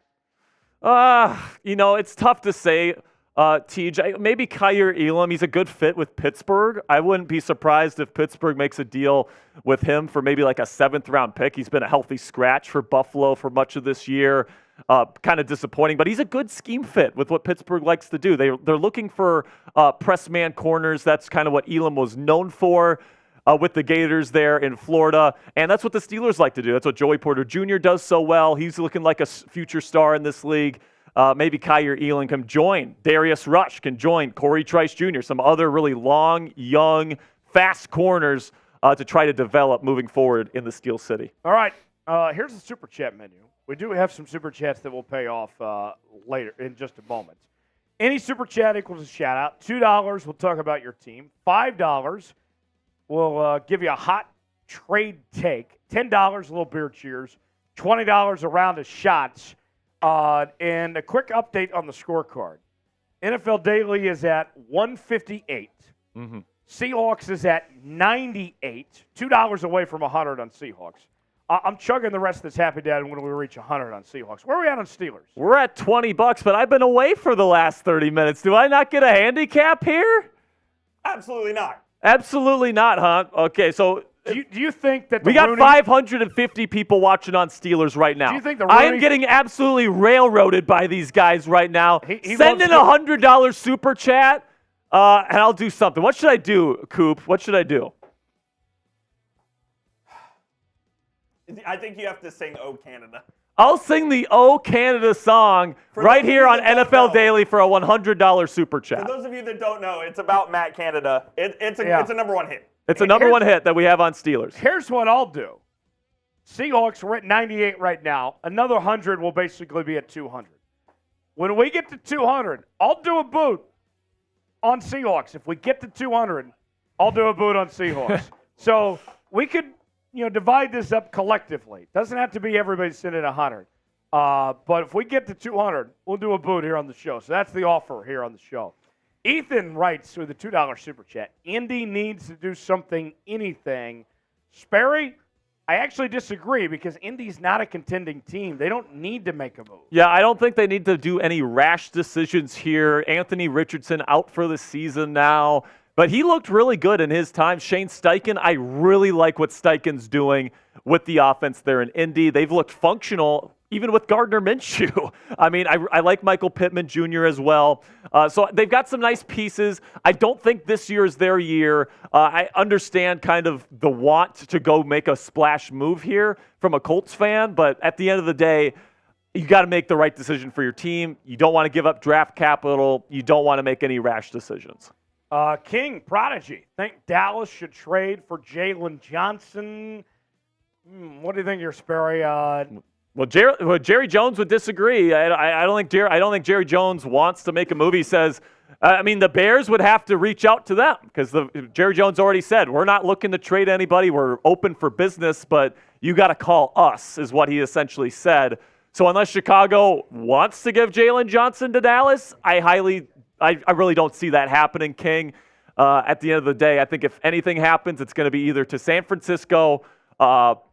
It's tough to say, TJ. Maybe Kier Elam. He's a good fit with Pittsburgh. I wouldn't be surprised if Pittsburgh makes a deal with him for maybe like a 7th-round pick. He's been a healthy scratch for Buffalo for much of this year. Kind of disappointing, but he's a good scheme fit with what Pittsburgh likes to do. They're looking for press man corners. That's kind of what Elam was known for with the Gators there in Florida, and that's what the Steelers like to do. That's what Joey Porter Jr. does so well. He's looking like a future star in this league. Maybe Kier Elam can join. Darius Rush can join. Corey Trice Jr., some other really long, young, fast corners to try to develop moving forward in the Steel City. All right, here's the Super Chat menu. We do have some Super Chats that will pay off later in just a moment. Any Super Chat equals a shout-out. $2, we'll talk about your team. $5, we'll give you a hot trade take. $10, a little beer cheers. $20, a round of shots. And a quick update on the scorecard. NFL Daily is at 158. Mm-hmm. Seahawks is at 98. $2 away from 100 on Seahawks. I'm chugging the rest of this Happy Dad when we reach 100 on Seahawks. Where are we at on Steelers? We're at $20, but I've been away for the last 30 minutes. Do I not get a handicap here? Absolutely not. Absolutely not, huh? Okay, so do you think that we got 550 people watching on Steelers right now? Do you think the I am getting absolutely railroaded by these guys right now. Send in a $100 super chat, and I'll do something. What should I do, Coop? What should I do? I think you have to sing "Oh Canada." I'll sing the "Oh Canada" song right here on NFL Daily for a $100 super chat. For those of you that don't know, it's about Matt Canada. It's a number one hit. It's a number one hit that we have on Steelers. Here's what I'll do. Seahawks, we're at 98 right now. Another 100 will basically be at 200. When we get to 200, I'll do a boot on Seahawks. If we get to 200, I'll do a boot on Seahawks. So we could, divide this up collectively. Doesn't have to be everybody sitting at 100. But if we get to 200, we'll do a boot here on the show. So that's the offer here on the show. Ethan writes with a $2 super chat, Indy needs to do something, anything. Sperry, I actually disagree because Indy's not a contending team. They don't need to make a move. Yeah, I don't think they need to do any rash decisions here. Anthony Richardson out for the season now. But he looked really good in his time. Shane Steichen, I really like what Steichen's doing with the offense there in Indy. They've looked functional even with Gardner Minshew. I mean, I like Michael Pittman Jr. as well. So they've got some nice pieces. I don't think this year is their year. I understand kind of the want to go make a splash move here from a Colts fan, but at the end of the day, you got to make the right decision for your team. You don't want to give up draft capital. You don't want to make any rash decisions. King, Prodigy, think Dallas should trade for Jalen Johnson. What do you think here, Sperry? Well, Jerry Jones would disagree. I don't think Jerry Jones wants to make a move. He says, the Bears would have to reach out to them because Jerry Jones already said, we're not looking to trade anybody. We're open for business, but you got to call us, is what he essentially said. So unless Chicago wants to give Jalen Johnson to Dallas, I really don't see that happening, King. At the end of the day, I think if anything happens, it's going to be either to San Francisco,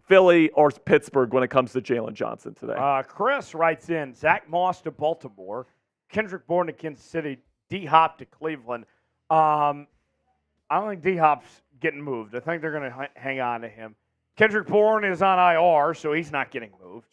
Philly, or Pittsburgh when it comes to Jalen Johnson today. Chris writes in, Zach Moss to Baltimore, Kendrick Bourne to Kansas City, D-Hop to Cleveland. I don't think D-Hop's getting moved. I think they're going to hang on to him. Kendrick Bourne is on IR, so he's not getting moved.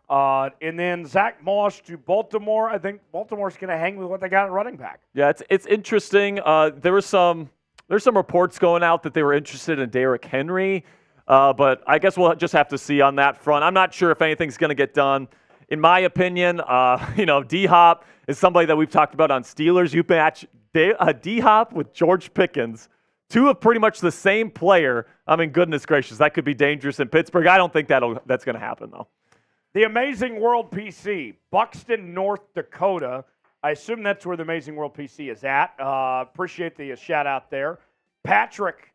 And then Zach Moss to Baltimore. I think Baltimore's going to hang with what they got at running back. Yeah, it's interesting. There's some reports going out that they were interested in Derrick Henry, but I guess we'll just have to see on that front. I'm not sure if anything's going to get done. In my opinion, D-Hop is somebody that we've talked about on Steelers. You match D-Hop with George Pickens, two of pretty much the same player. I mean, goodness gracious, that could be dangerous in Pittsburgh. I don't think that's going to happen, though. The Amazing World PC, Buxton, North Dakota. I assume that's where the Amazing World PC is at. Appreciate the shout out there. Patrick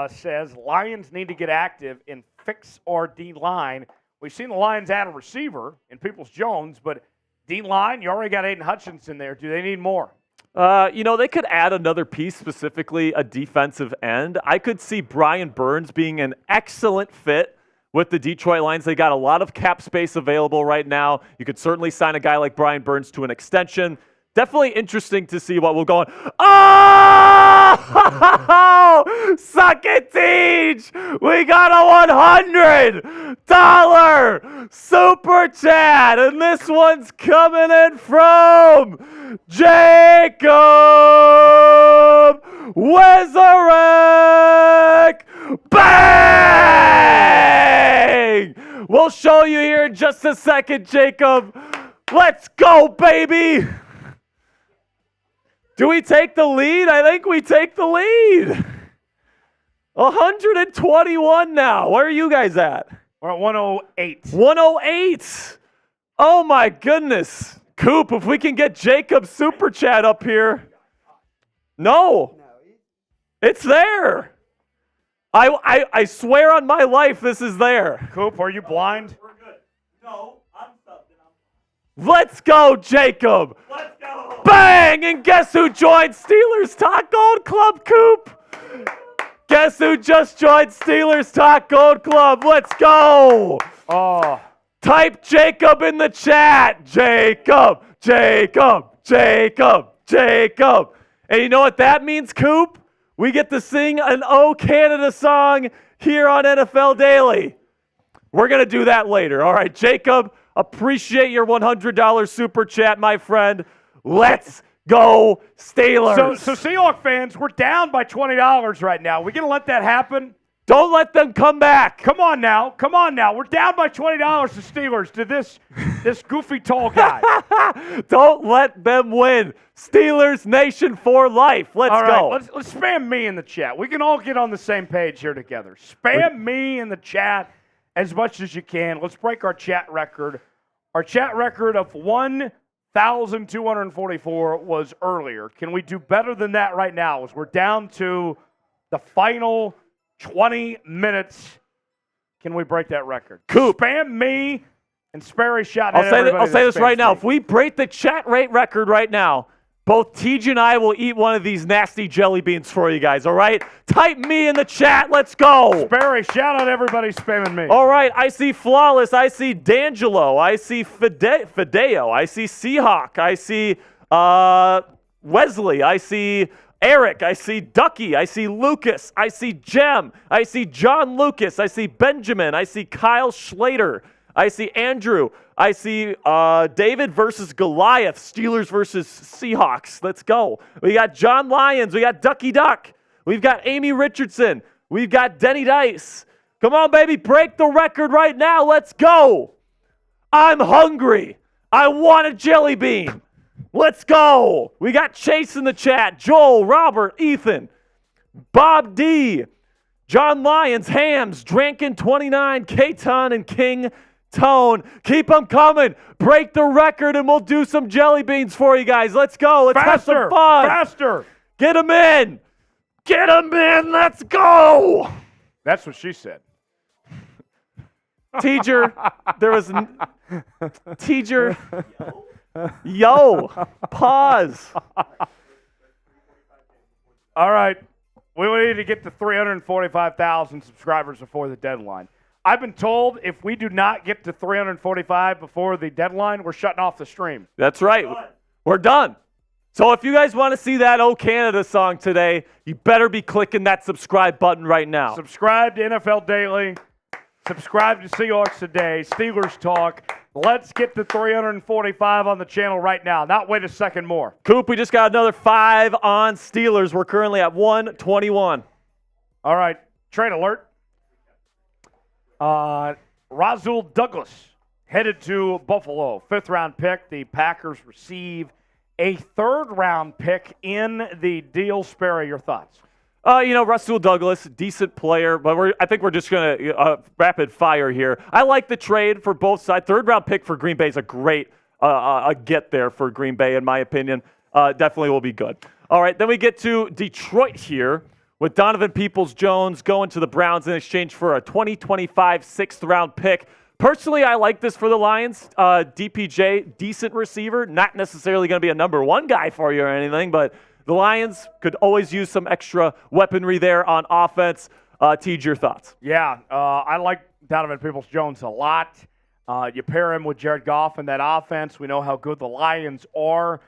says Lions need to get active and fix our D-line. We've seen the Lions add a receiver in Peoples-Jones, but D-line, you already got Aiden Hutchinson there. Do they need more? They could add another piece, specifically a defensive end. I could see Brian Burns being an excellent fit with the Detroit Lions. They got a lot of cap space available right now. You could certainly sign a guy like Brian Burns to an extension. Definitely interesting to see what will go on. Oh! Suck it, Teach! We got a $100 super chat, and this one's coming in from Jacob Wezarek. Bang! We'll show you here in just a second, Jacob. Let's go, baby! Do we take the lead? I think we take the lead. 121 now. Where are you guys at? We're at 108. 108. Oh, my goodness. Coop, if we can get Jacob's super chat up here. No. It's there. I swear on my life this is there. Coop, are you blind? We're good. No, I'm something. Let's go, Jacob. Let's go. Bang! And guess who joined Steelers Talk Gold Club, Coop? Guess who just joined Steelers Talk Gold Club? Let's go. Oh. Type Jacob in the chat. Jacob. And you know what that means, Coop? We get to sing an O Canada song here on NFL Daily. We're going to do that later. All right, Jacob, appreciate your $100 super chat, my friend. Let's go, Steelers. So Seahawks fans, we're down by $20 right now. We going to let that happen? Don't let them come back. Come on now. We're down by $20 to Steelers, to this goofy tall guy. Don't let them win. Steelers Nation for life. Let's go. Let's spam me in the chat. We can all get on the same page here together. Spam me in the chat as much as you can. Let's break our chat record. Our chat record of 1,244 was earlier. Can we do better than that right now as we're down to the final 20 minutes? Can we break that record? Coop. Spam me and Sperry shot. I'll say this right now. If we break the chat rate record right now, both TJ and I will eat one of these nasty jelly beans for you guys, all right? Type me in the chat. Let's go. Sperry, shout out everybody spamming me. All right. I see Flawless. I see D'Angelo. I see Fideo. I see Seahawk. I see Wesley. I see Eric. I see Ducky. I see Lucas. I see Jem. I see John Lucas. I see Benjamin. I see Kyle Schlater. I see Andrew. I see David versus Goliath. Steelers versus Seahawks. Let's go. We got John Lyons. We got Ducky Duck. We've got Amy Richardson. We've got Denny Dice. Come on, baby. Break the record right now. Let's go. I'm hungry. I want a jelly bean. Let's go. We got Chase in the chat. Joel, Robert, Ethan, Bob D, John Lyons, Hams, Drankin29, K-Ton, and King Tone. Keep them coming. Break the record, and we'll do some jelly beans for you guys. Let's go. Let's have some fun. Faster. Get them in. Get them in. Let's go. That's what she said. Teacher, there was... Teacher... Yo, pause. All right. We need to get to 345,000 subscribers before the deadline. I've been told if we do not get to 345 before the deadline, we're shutting off the stream. That's right. We're done. So if you guys want to see that Oh Canada song today, you better be clicking that subscribe button right now. Subscribe to NFL Daily. Subscribe to Seahawks Today. Steelers Talk. Let's get to 345 on the channel right now. Not wait a second more. Coop, we just got another 5 on Steelers. We're currently at 121. All right. Trade alert. Rasul Douglas headed to Buffalo. 5th-round pick. The Packers receive a 3rd-round pick in the deal. Sperry, your thoughts? Rasul Douglas, decent player, but I think we're just going to rapid fire here. I like the trade for both sides. 3rd-round pick for Green Bay is a great get there for Green Bay, in my opinion. Definitely will be good. All right, then we get to Detroit here with Donovan Peoples-Jones going to the Browns in exchange for a 2025 6th-round pick. Personally, I like this for the Lions. DPJ, decent receiver, not necessarily going to be a number 1 guy for you or anything, but the Lions could always use some extra weaponry there on offense. Tej, your thoughts? Yeah, I like Donovan Peoples-Jones a lot. You pair him with Jared Goff in that offense. We know how good the Lions are.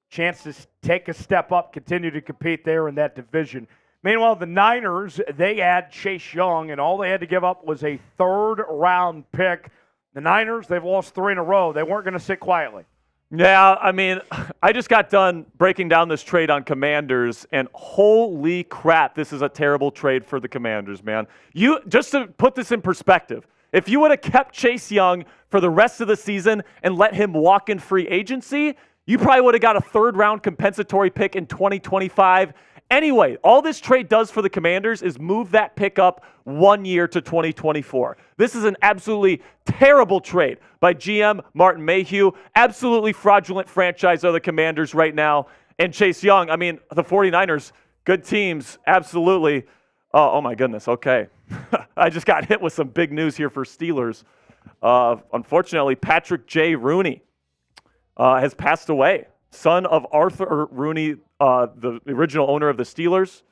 Chance to take a step up, continue to compete there in that division. Meanwhile, the Niners, they had Chase Young, and all they had to give up was a 3rd-round pick. The Niners, they've lost 3 in a row. They weren't going to sit quietly. Yeah, I mean, I just got done breaking down this trade on Commanders, and holy crap, this is a terrible trade for the Commanders, man. Just to put this in perspective, if you would have kept Chase Young for the rest of the season and let him walk in free agency, you probably would have got a 3rd-round compensatory pick in 2025. Anyway, all this trade does for the Commanders is move that pick up 1 year to 2024. This is an absolutely terrible trade by GM Martin Mayhew. Absolutely fraudulent franchise are the Commanders right now. And Chase Young, I mean, the 49ers, good teams, absolutely. Oh my goodness, okay. I just got hit with some big news here for Steelers. Unfortunately, Patrick J. Rooney has passed away. Son of Arthur Rooney, the original owner of the Steelers,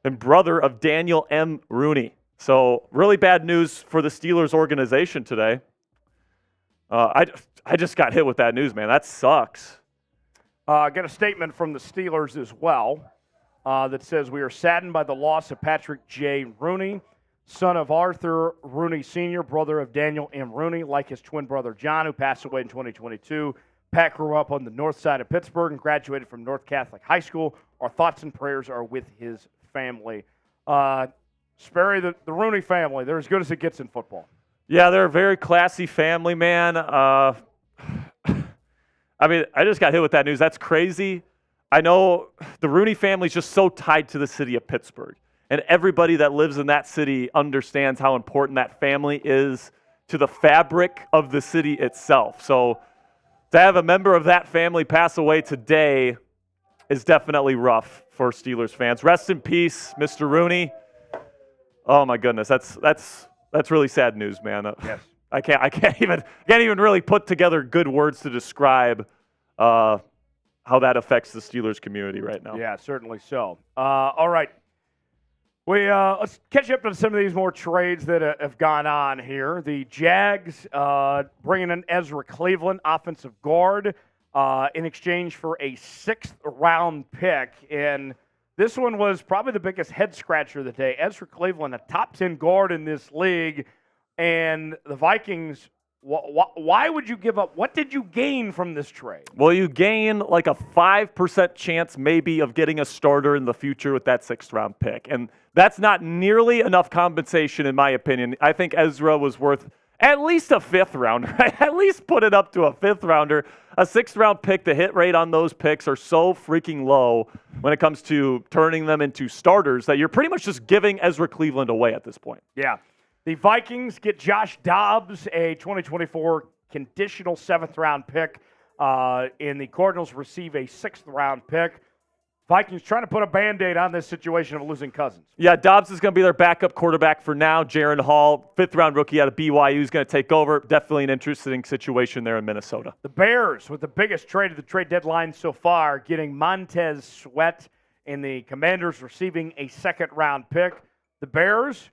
and brother of Daniel M. Rooney. So really bad news for the Steelers organization today. I just got hit with that news, man. That sucks. I got a statement from the Steelers as well that says, we are saddened by the loss of Patrick J. Rooney, son of Arthur Rooney Sr., brother of Daniel M. Rooney, like his twin brother John, who passed away in 2022. Pat grew up on the north side of Pittsburgh and graduated from North Catholic High School. Our thoughts and prayers are with his family. Sperry, the Rooney family, they're as good as it gets in football. Yeah, they're a very classy family, man. I mean, I just got hit with that news. That's crazy. I know the Rooney family is just so tied to the city of Pittsburgh. And everybody that lives in that city understands how important that family is to the fabric of the city itself. So to have a member of that family pass away today is definitely rough for Steelers fans. Rest in peace, Mr. Rooney. Oh my goodness, that's really sad news, man. Yes. I can't even really put together good words to describe how that affects the Steelers community right now. Yeah, certainly so. All right. Let's catch up on some of these more trades that have gone on here. The Jags bringing in Ezra Cleveland, offensive guard, in exchange for a 6th-round pick. And This one was probably the biggest head scratcher of the day. Ezra Cleveland, a top 10 guard in this league, and the Vikings. Why would you give up? What did you gain from this trade? Well, you gain like a 5% chance maybe of getting a starter in the future with that 6th-round pick. And that's not nearly enough compensation, in my opinion. I think Ezra was worth at least a 5th rounder. Right? At least put it up to a 5th rounder. A 6th-round pick, the hit rate on those picks are so freaking low when it comes to turning them into starters that you're pretty much just giving Ezra Cleveland away at this point. Yeah. The Vikings get Josh Dobbs, a 2024 conditional 7th-round pick, and the Cardinals receive a 6th-round pick. Vikings trying to put a Band-Aid on this situation of losing Cousins. Yeah, Dobbs is going to be their backup quarterback for now. Jaron Hall, 5th-round rookie out of BYU, is going to take over. Definitely an interesting situation there in Minnesota. The Bears, with the biggest trade of the trade deadline so far, getting Montez Sweat, and the Commanders receiving a 2nd-round pick. The Bears,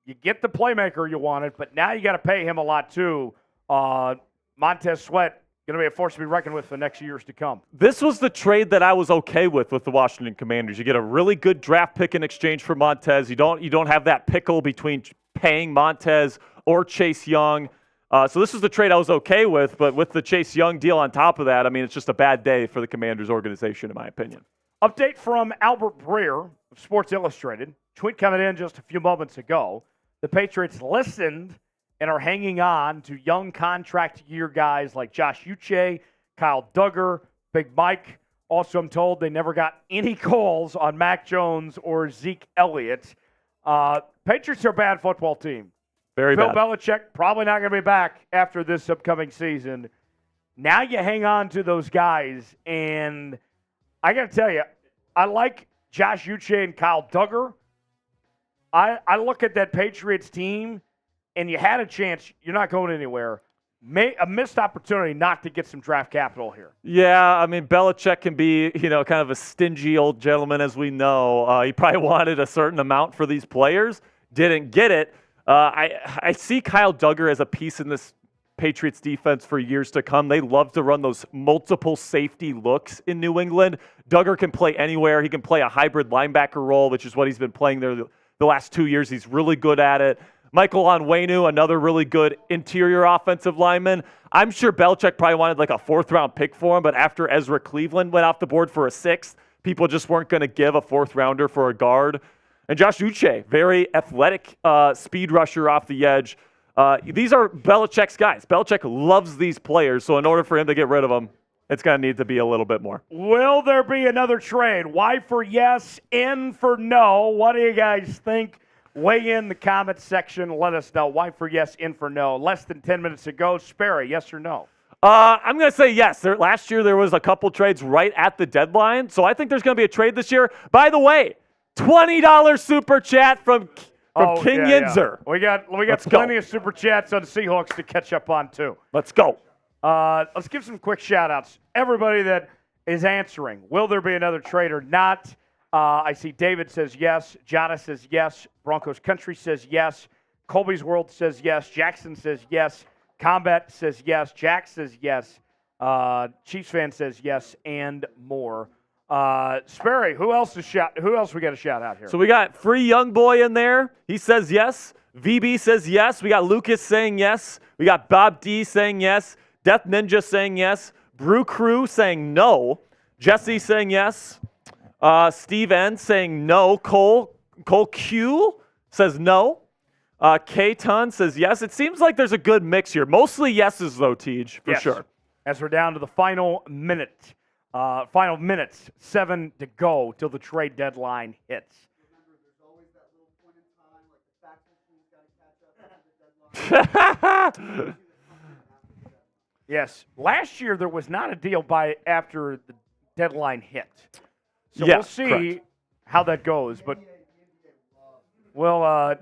you get the playmaker you wanted, but now you got to pay him a lot too. Montez Sweat, going to be a force to be reckoned with for the next years to come. This was the trade that I was okay with the Washington Commanders. You get a really good draft pick in exchange for Montez. You don't have that pickle between paying Montez or Chase Young. So this was the trade I was okay with, but with the Chase Young deal on top of that, I mean, it's just a bad day for the Commanders organization, in my opinion. Update from Albert Breer of Sports Illustrated. Tweet coming in just a few moments ago. The Patriots listened and are hanging on to young contract year guys like Josh Uche, Kyle Duggar, Big Mike. Also, I'm told they never got any calls on Mac Jones or Zeke Elliott. Patriots are a bad football team. Very Bill bad. Belichick probably not going to be back after this upcoming season. Now you hang on to those guys, and I got to tell you, I like Josh Uche and Kyle Duggar. I look at that Patriots team, and you had a chance. You're not going anywhere. A missed opportunity not to get some draft capital here. Yeah, I mean, Belichick can be, kind of a stingy old gentleman, as we know. He probably wanted a certain amount for these players, didn't get it. I see Kyle Duggar as a piece in this Patriots defense for years to come. They love to run those multiple safety looks in New England. Duggar can play anywhere. He can play a hybrid linebacker role, which is what he's been playing there the last 2 years. He's really good at it. Michael Onwenu, another really good interior offensive lineman. I'm sure Belichick probably wanted like a 4th-round pick for him, but after Ezra Cleveland went off the board for a 6th, people just weren't going to give a 4th-rounder for a guard. And Josh Uche, very athletic speed rusher off the edge. These are Belichick's guys. Belichick loves these players, so in order for him to get rid of them, it's going to need to be a little bit more. Will there be another trade? Y for yes, N for no. What do you guys think? Weigh in the comments section. Let us know. Y for yes, N for no. Less than 10 minutes ago. Sperry, yes or no? I'm going to say yes. Last year there was a couple trades right at the deadline, so I think there's going to be a trade this year. By the way, $20 super chat from King Yinzer. Yeah. We got plenty of super chats on the Seahawks to catch up on too. Let's go. Let's give some quick shout-outs. Everybody that is answering, will there be another trade or not? I see David says yes. Jana says yes. Broncos Country says yes. Colby's World says yes. Jackson says yes. Combat says yes. Jack says yes. Chiefs fan says yes, and more. Sperry, who else we got to shout out here? So we got Free Young Boy in there. He says yes. VB says yes. We got Lucas saying yes. We got Bob D saying yes. Death Ninja saying yes. Brew Crew saying no. Jesse saying yes. Steve N saying no. Cole Q says no. K-Ton says yes. It seems like there's a good mix here. Mostly yeses, though, Tej, for sure. As we're down to the final minutes, 7 to go till the trade deadline hits. Remember, there's always that little point in time, like the fax machine's got to catch up after the deadline. Yes. Last year, there was not a deal after the deadline hit. So yeah, we'll see correct. how that goes. But we'll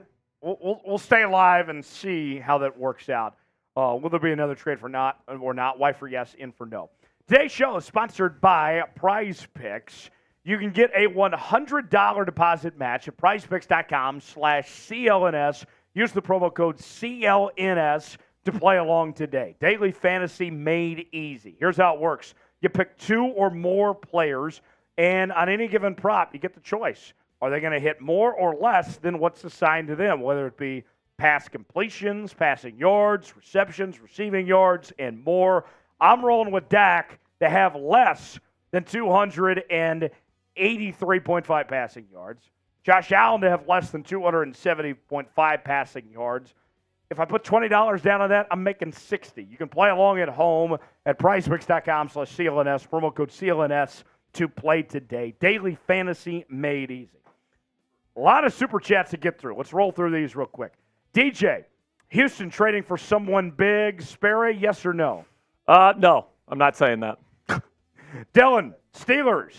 stay alive and see how that works out. Will there be another trade or not? Y for yes, N for no. Today's show is sponsored by Prize Picks. You can get a $100 deposit match at prizepicks.com/CLNS. Use the promo code CLNS to play along today. Daily fantasy made easy. Here's how it works. You pick 2 or more players. And on any given prop, you get the choice. Are they going to hit more or less than what's assigned to them, whether it be pass completions, passing yards, receptions, receiving yards, and more? I'm rolling with Dak to have less than 283.5 passing yards. Josh Allen to have less than 270.5 passing yards. If I put $20 down on that, I'm making $60. You can play along at home at PrizePicks.com/CLNS, promo code CLNS to play today. Daily fantasy made easy. A lot of super chats to get through. Let's roll through these real quick. DJ, Houston trading for someone big. Sperry, yes or no? No, I'm not saying that. Dylan, Steelers.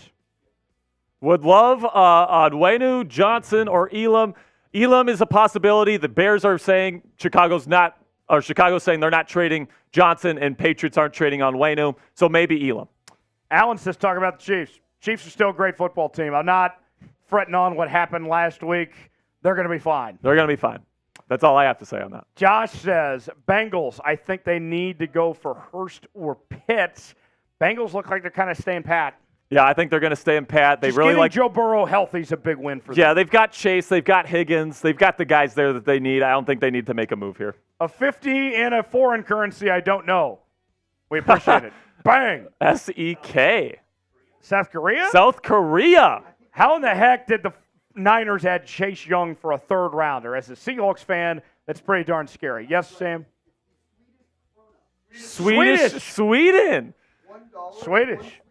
Would love Onwenu, Johnson, or Elam. Elam is a possibility. The Bears are saying Chicago's saying they're not trading Johnson, and Patriots aren't trading Onwenu. So maybe Elam. Alan says talk about the Chiefs. Chiefs are still a great football team. I'm not fretting on what happened last week. They're going to be fine. They're going to be fine. That's all I have to say on that. Josh says Bengals. I think they need to go for Hurst or Pitts. Bengals look like they're kind of staying pat. Yeah, I think they're going to stay in pat. They really like Joe Burrow healthy is a big win for them. Yeah, they've got Chase, they've got Higgins, they've got the guys there that they need. I don't think they need to make a move here. A 50 in a foreign currency, I don't know. We appreciate it. Bang. SEK. South Korea? South Korea. How in the heck did the Niners add Chase Young for a third rounder? As a Seahawks fan, that's pretty darn scary. Yes, Sam? Sweden. Swedish.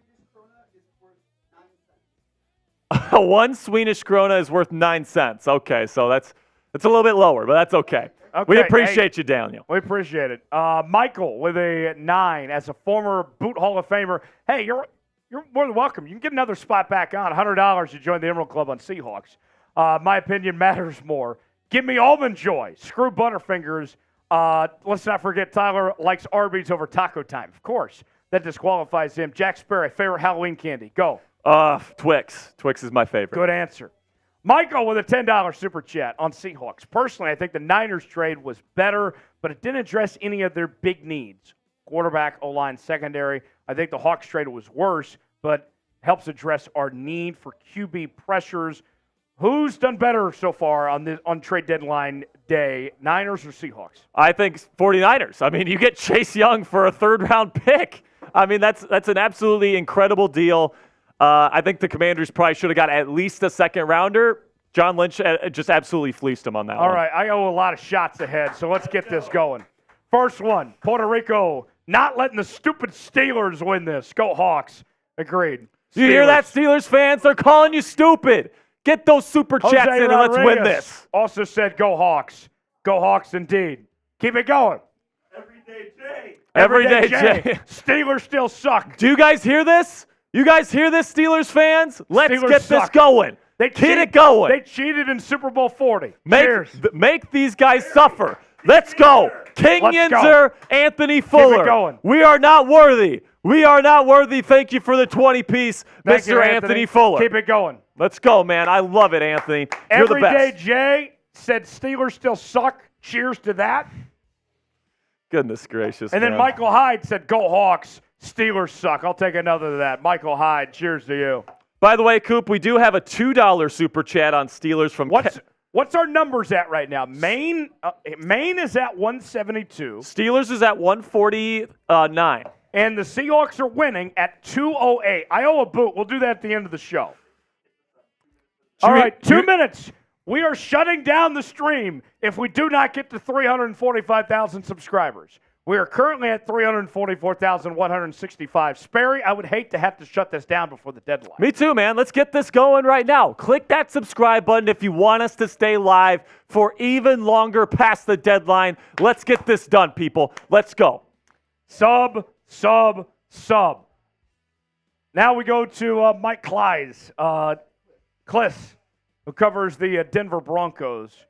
One Swedish krona is worth 9 cents. Okay, so that's a little bit lower, but that's okay. We appreciate you, Daniel. We appreciate it. Michael with a 9 as a former Boot Hall of Famer. Hey, you're more than welcome. You can get another spot back on. $100 to join the Emerald Club on Seahawks. My opinion matters more. Give me Almond Joy. Screw Butterfingers. Let's not forget Tyler likes Arby's over Taco Time. Of course, that disqualifies him. Jack Sperry, favorite Halloween candy. Go. Twix. Twix is my favorite. Good answer. Michael with a $10 super chat on Seahawks. Personally, I think the Niners trade was better, but it didn't address any of their big needs. Quarterback, O-line, secondary. I think the Hawks trade was worse, but helps address our need for QB pressures. Who's done better so far on trade deadline day, Niners or Seahawks? I think 49ers. I mean, you get Chase Young for a third-round pick. I mean, that's an absolutely incredible deal. I think the Commanders probably should have got at least a second-rounder. John Lynch just absolutely fleeced him on that one. All right, I owe a lot of shots ahead, so let's get this going. First one, Puerto Rico not letting the stupid Steelers win this. Go Hawks. Agreed. You hear that, Steelers fans? They're calling you stupid. Get those super chats in and let's win this. Also said go Hawks. Go Hawks indeed. Keep it going. Everyday J. Everyday J. Steelers still suck. Do you guys hear this? You guys hear this, Steelers fans? Let's get this going. Get it going. They cheated in Super Bowl 40. Make these guys suffer. Let's go. King Yinzer, Anthony Fuller. Keep it going. We are not worthy. We are not worthy. Thank you for the 20-piece, Mr. Anthony Fuller. Keep it going. Let's go, man. I love it, Anthony. You're the best. Everyday Jay said Steelers still suck. Cheers to that. Goodness gracious. And then Michael Hyde said, go Hawks. Steelers suck. I'll take another of that. Michael Hyde, cheers to you. By the way, Coop, we do have a $2 super chat on Steelers from What's our numbers at right now? Maine is at 172. Steelers is at 149. And the Seahawks are winning at 208. I owe a boot. We'll do that at the end of the show. All right, 2 minutes. We are shutting down the stream if we do not get to 345,000 subscribers. We are currently at 344,165. Sperry, I would hate to have to shut this down before the deadline. Me too, man. Let's get this going right now. Click that subscribe button if you want us to stay live for even longer past the deadline. Let's get this done, people. Let's go. Sub. Now we go to Mike Kleiss, who covers the Denver Broncos.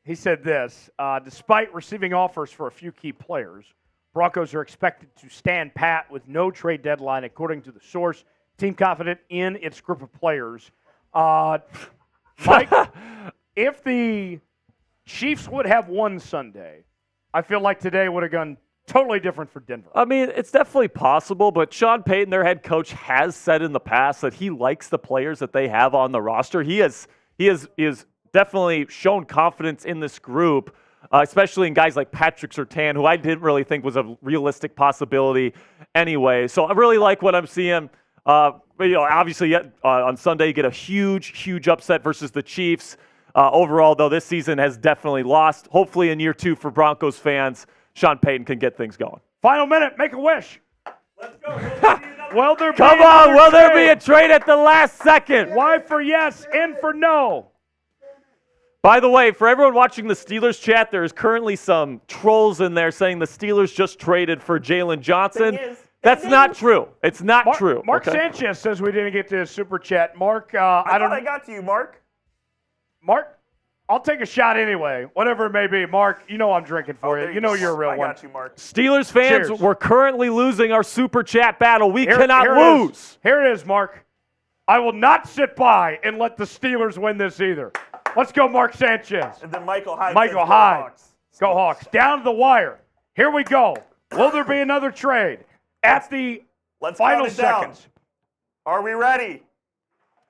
He said this, despite receiving offers for a few key players, Broncos are expected to stand pat with no trade deadline, according to the source. Team confident in its group of players. Mike, if the Chiefs would have won Sunday, I feel like today would have gone totally different for Denver. I mean, it's definitely possible, but Sean Payton, their head coach, has said in the past that he likes the players that they have on the roster. He has definitely shown confidence in this group, especially in guys like Patrick Surtain, who I didn't really think was a realistic possibility anyway. So I really like what I'm seeing. Obviously, on Sunday, you get a huge upset versus the Chiefs. Overall, though, this season has definitely lost. Hopefully, in year 2 for Broncos fans, Sean Payton can get things going. Final minute, make a wish. Let's go. Will there be Come on, will there be a trade? trade at the last second? Y for yes, N for no. By the way, for everyone watching the Steelers chat, there is currently some trolls in there saying the Steelers just traded for Jalen Johnson. That's not true. It's not true. Mark okay? Sanchez says we didn't get to his super chat. Mark, I got to you, Mark. Mark, I'll take a shot anyway, whatever it may be. Mark, you know I'm drinking for you. You know you're a real one. I got you, Mark. Steelers fans, Cheers. we're currently losing our super chat battle. We cannot here lose. Here it is, Mark. I will not sit by and let the Steelers win this either. Let's go, Mark Sanchez. And then Michael Hyde. Michael Hyde. Go Hawks. Down to the wire. Here we go. Will there be another trade at the final seconds? Are we ready?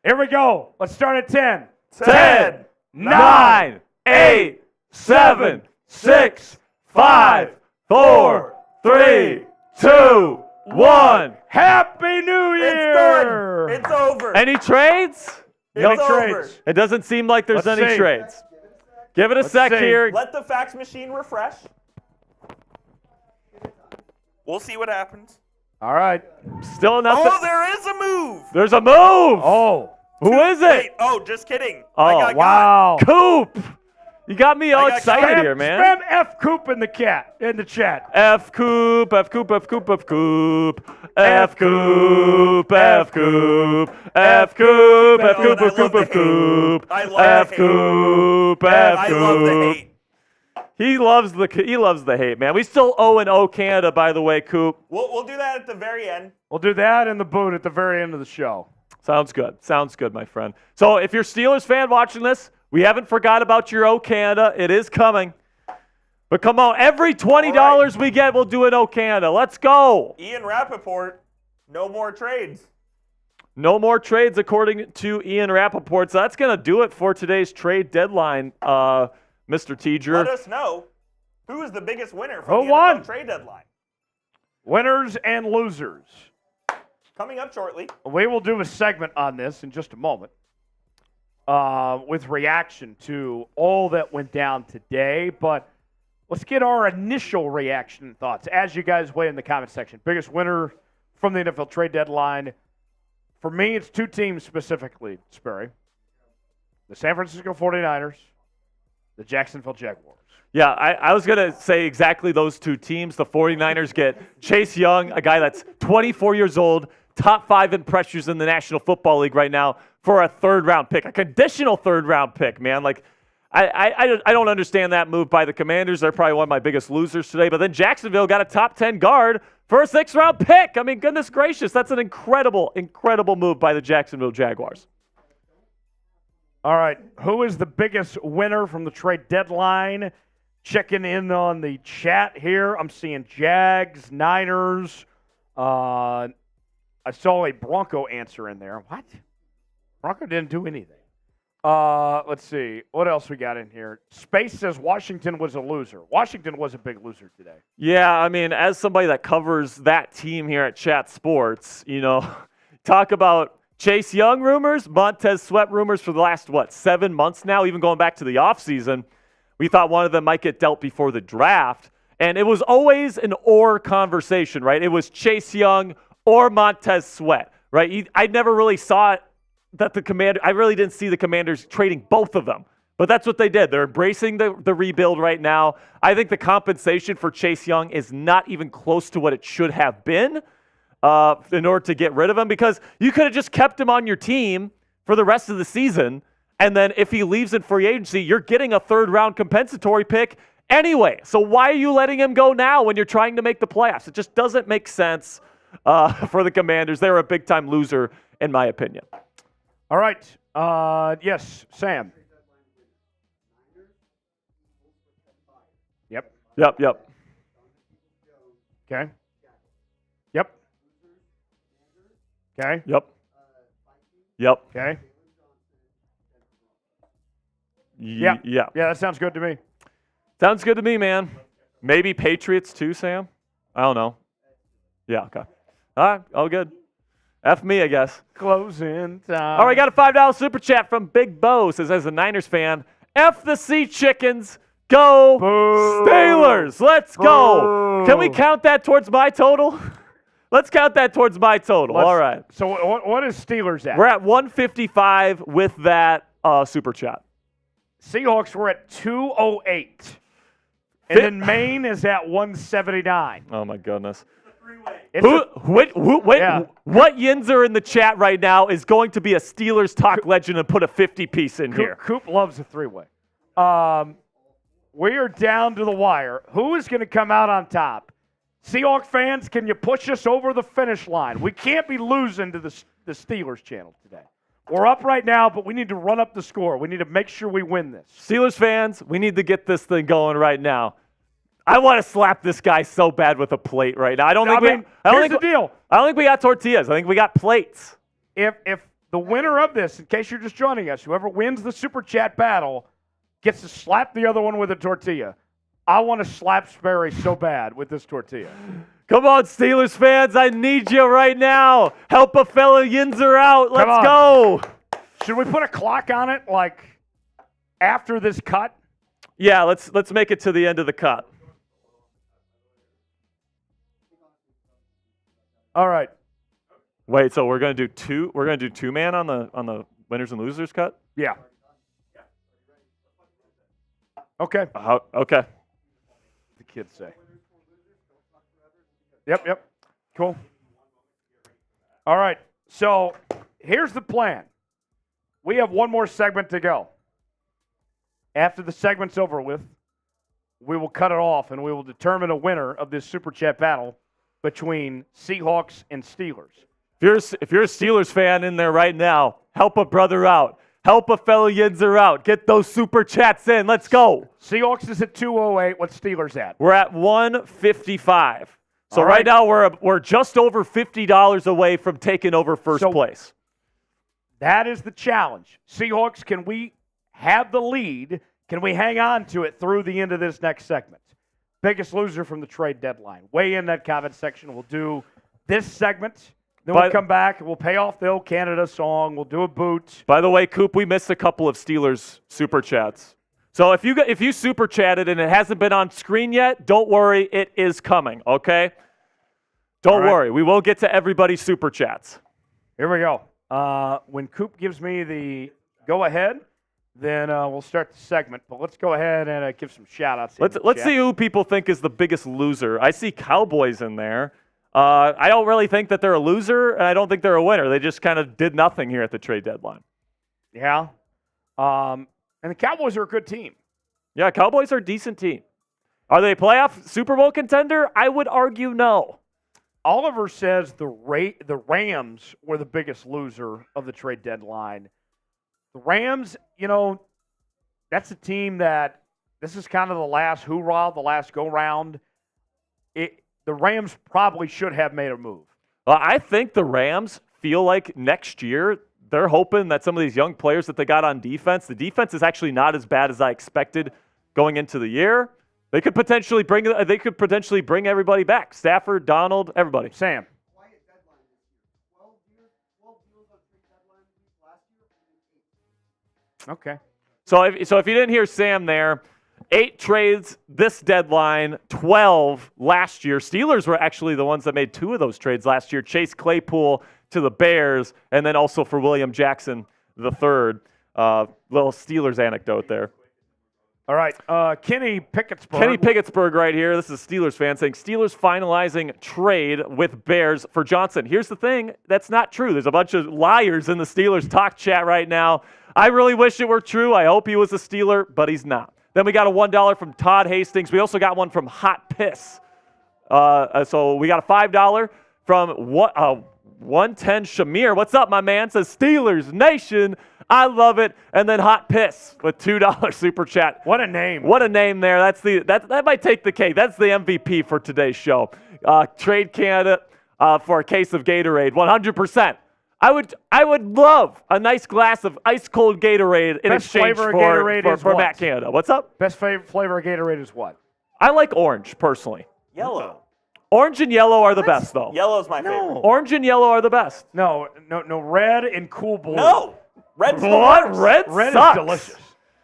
Here we go. Let's start at 10. 10, 9, 8, 7, 6, 5, 4, 3, 2, 1. Happy New Year! It's done. It's over. Any trades? It's over. trades. It doesn't seem like there's Let's any see. trades. Give it a sec see. here. Let the fax machine refresh. We'll see what happens. All right. Still nothing. Oh, there is a move. There's a move. Oh. Who is it? Wait, just kidding. Oh, I got Wow. Coop. You got me all I got excited Spam- here, man. Spam F Coop in the chat. F Coop, F Coop, F Coop, F Coop, F Coop, F Coop, F Coop, F Coop, F Coop, F Coop, I love F the hate. Coop, Man, F I love the Coop. hate. He loves the hate, man. We still 0-0 Canada, by the way, Coop. We'll do that at the very end. We'll do that in the boot at the very end of the show. Sounds good. Sounds good, my friend. So if you're a Steelers fan watching this, we haven't forgot about your O Canada. It is coming. But come on, every $20 we get, we'll do an O Canada. Let's go. Ian Rappaport, no more trades. No more trades, according to Ian Rappaport. So that's going to do it for today's trade deadline, Mr. Teager. Let us know who is the biggest winner from Who the won? NFL trade deadline. Winners and losers. Coming up shortly. We will do a segment on this in just a moment with reaction to all that went down today. But let's get our initial reaction and thoughts as you guys weigh in the comment section. Biggest winner from the NFL trade deadline. For me, it's two teams specifically, Sperry. The San Francisco 49ers, the Jacksonville Jaguars. Yeah, I was going to say exactly those two teams. The 49ers get Chase Young, a guy that's 24 years old, top 5 in pressures in the National Football League right now for a third-round pick, a conditional third-round pick, man. Like, I don't understand that move by the Commanders. They're probably one of my biggest losers today. But then Jacksonville got a top 10 guard for a 6th-round pick. I mean, goodness gracious, that's an incredible, incredible move by the Jacksonville Jaguars. All right, who is the biggest winner from the trade deadline? Checking in on the chat here. I'm seeing Jags, Niners. I saw a Bronco answer in there. What? Bronco didn't do anything. Let's see. What else we got in here? Space says Washington was a loser. Washington was a big loser today. Yeah, I mean, as somebody that covers that team here at Chat Sports, you know, talk about Chase Young rumors, Montez Sweat rumors for the last, 7 months now, even going back to the offseason. We thought one of them might get dealt before the draft. And it was always an or conversation, right? It was Chase Young or Montez Sweat, right? I never really saw it that I really didn't see the Commanders trading both of them. But that's what they did. They're embracing the rebuild right now. I think the compensation for Chase Young is not even close to what it should have been in order to get rid of him, because you could have just kept him on your team for the rest of the season. And then if he leaves in free agency, you're getting a 3rd-round compensatory pick anyway. So why are you letting him go now when you're trying to make the playoffs? It just doesn't make sense for the Commanders. They're a big-time loser, in my opinion. All right. Yes, Sam. Yep. Okay. Yep. Okay. Yep. Yep. Okay. Yeah. Yeah, that sounds good to me. Sounds good to me, man. Maybe Patriots too, Sam? I don't know. Yeah, okay. All right, all good. F me, I guess. Closing time. All right, got a $5 super chat from Big Bo. Says, as a Niners fan, F the Sea Chickens. Go Boo. Steelers. Let's go. Boo. Can we count that towards my total? Let's count that towards my total. All right. So what is Steelers at? We're at 155 with that super chat. Seahawks were at 208. And then Maine is at 179. Oh, my goodness. It's Wait, Yeah. what Yinzer in the chat right now is going to be a Steelers talk legend and put a 50-piece in here? Coop loves a three-way. We are down to the wire. Who is going to come out on top? Seahawks fans, can you push us over the finish line? We can't be losing to the Steelers channel today. We're up right now, but we need to run up the score. We need to make sure we win this. Steelers fans, we need to get this thing going right now. I want to slap this guy so bad with a plate right now. Here's the deal. I don't think we got tortillas. I think we got plates. If the winner of this, in case you're just joining us, whoever wins the Super Chat battle gets to slap the other one with a tortilla. I want to slap Sperry so bad with this tortilla. Come on, Steelers fans. I need you right now. Help a fellow Yinzer out. Let's go. Should we put a clock on it, like, after this cut? Yeah, let's make it to the end of the cut. All right. Wait, so we're gonna do two? We're gonna do two-man on the winners and losers cut? Yeah. Okay. Okay. The kids say. Yep. Cool. All right. So here's the plan. We have one more segment to go. After the segment's over with, we will cut it off and we will determine a winner of this Super Chat battle between Seahawks and Steelers. If you're a Steelers fan in there right now, help a brother out. Help a fellow Yinzer out. Get those super chats in. Let's go. Seahawks is at 208. What's Steelers at? We're at 155. So All right right. now we're just over $50 away from taking over first place. That is the challenge. Seahawks, can we have the lead? Can we hang on to it through the end of this next segment? Biggest loser from the trade deadline. Weigh in that comment section. We'll do this segment. Then we'll come back and we'll pay off the old Canada song. We'll do a boot. By the way, Coop, we missed a couple of Steelers super chats. So if you super chatted and it hasn't been on screen yet, don't worry, it is coming, okay? Don't worry. We will get to everybody's super chats. Here we go. When Coop gives me the go-ahead, then we'll start the segment. But let's go ahead and give some shout-outs. Let's see who people think is the biggest loser. I see Cowboys in there. I don't really think that they're a loser, and I don't think they're a winner. They just kind of did nothing here at the trade deadline. Yeah. And the Cowboys are a good team. Yeah, Cowboys are a decent team. Are they a playoff Super Bowl contender? I would argue no. Oliver says the Rams were the biggest loser of the trade deadline. The Rams, that's a team that this is kind of the last hoorah, the last go-round. The Rams probably should have made a move. I think the Rams feel like next year they're hoping that some of these young players that they got on defense, the defense is actually not as bad as I expected going into the year. They could potentially bring everybody back. Stafford, Donald, everybody. Sam. Quiet deadline this year. 12 deals on trade deadline last year. Okay. So if you didn't hear Sam there, 8 trades this deadline, 12 last year. Steelers were actually the ones that made 2 of those trades last year. Chase Claypool to the Bears, and then also for William Jackson the third. Little Steelers anecdote there. All right. Kenny Pickettsburg. Kenny Pickettsburg right here. This is a Steelers fan saying, Steelers finalizing trade with Bears for Johnson. Here's the thing. That's not true. There's a bunch of liars in the Steelers talk chat right now. I really wish it were true. I hope he was a Steeler, but he's not. Then we got a $1 from Todd Hastings. We also got one from Hot Piss. So we got a $5 from 110 Shamir. What's up, my man? Says Steelers Nation. I love it. And then Hot Piss with $2 super chat. What a name. What a name there. That might take the cake. That's the MVP for today's show. trade candidate for a case of Gatorade. 100%. I would love a nice glass of ice cold Gatorade in Best exchange flavor of Gatorade is for what? Matt Canada. What's up? Best flavor of Gatorade is what? I like orange personally. Yellow. Orange and yellow are the best though. Yellow's my favorite. Orange and yellow are the best. No, red and cool blue. No. Red's the What? worst. Red is sucks. delicious.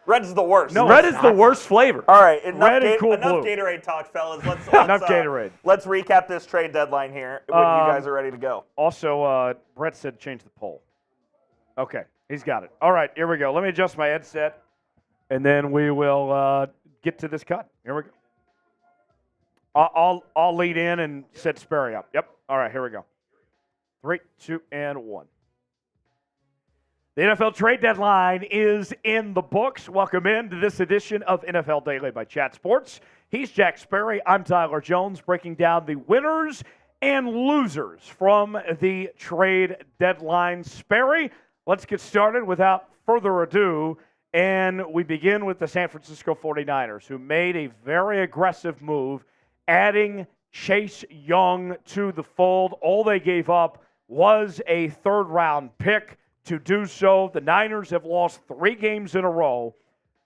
Red's the worst. No, Red it's is the not. worst flavor. All right, enough, Red and cool enough blue. Gatorade talk, fellas. Let's Enough Gatorade. Let's recap this trade deadline here when you guys are ready to go. Also, Brett said change the poll. Okay, he's got it. All right, here we go. Let me adjust my headset, and then we will get to this cut. Here we go. I'll lead in and set Sperry up. Yep. All right, here we go. 3, 2, and 1. The NFL trade deadline is in the books. Welcome in to this edition of NFL Daily by Chat Sports. He's Jack Sperry. I'm Tyler Jones, breaking down the winners and losers from the trade deadline. Sperry, let's get started without further ado. And we begin with the San Francisco 49ers, who made a very aggressive move, adding Chase Young to the fold. All they gave up was a third-round pick to do so. The Niners have lost 3 games in a row.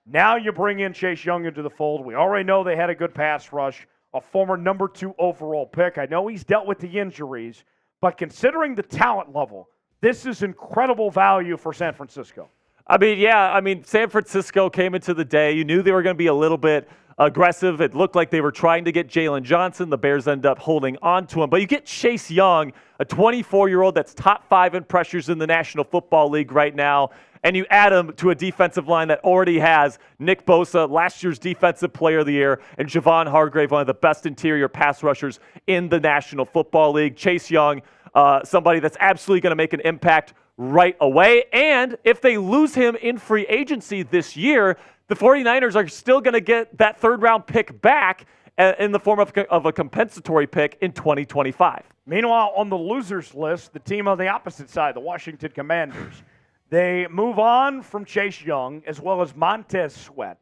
Now you bring in Chase Young into the fold. We already know they had a good pass rush, a former number 2 overall pick. I know he's dealt with the injuries, but considering the talent level, this is incredible value for San Francisco. San Francisco came into the day. You knew they were going to be a little bit aggressive. It looked like they were trying to get Jalen Johnson. The Bears end up holding on to him. But you get Chase Young, a 24-year-old that's top 5 in pressures in the National Football League right now, and you add him to a defensive line that already has Nick Bosa, last year's Defensive Player of the Year, and Javon Hargrave, one of the best interior pass rushers in the National Football League. Chase Young, somebody that's absolutely going to make an impact right away. And if they lose him in free agency this year, the 49ers are still going to get that third-round pick back in the form of a compensatory pick in 2025. Meanwhile, on the losers list, the team on the opposite side, the Washington Commanders, they move on from Chase Young as well as Montez Sweat,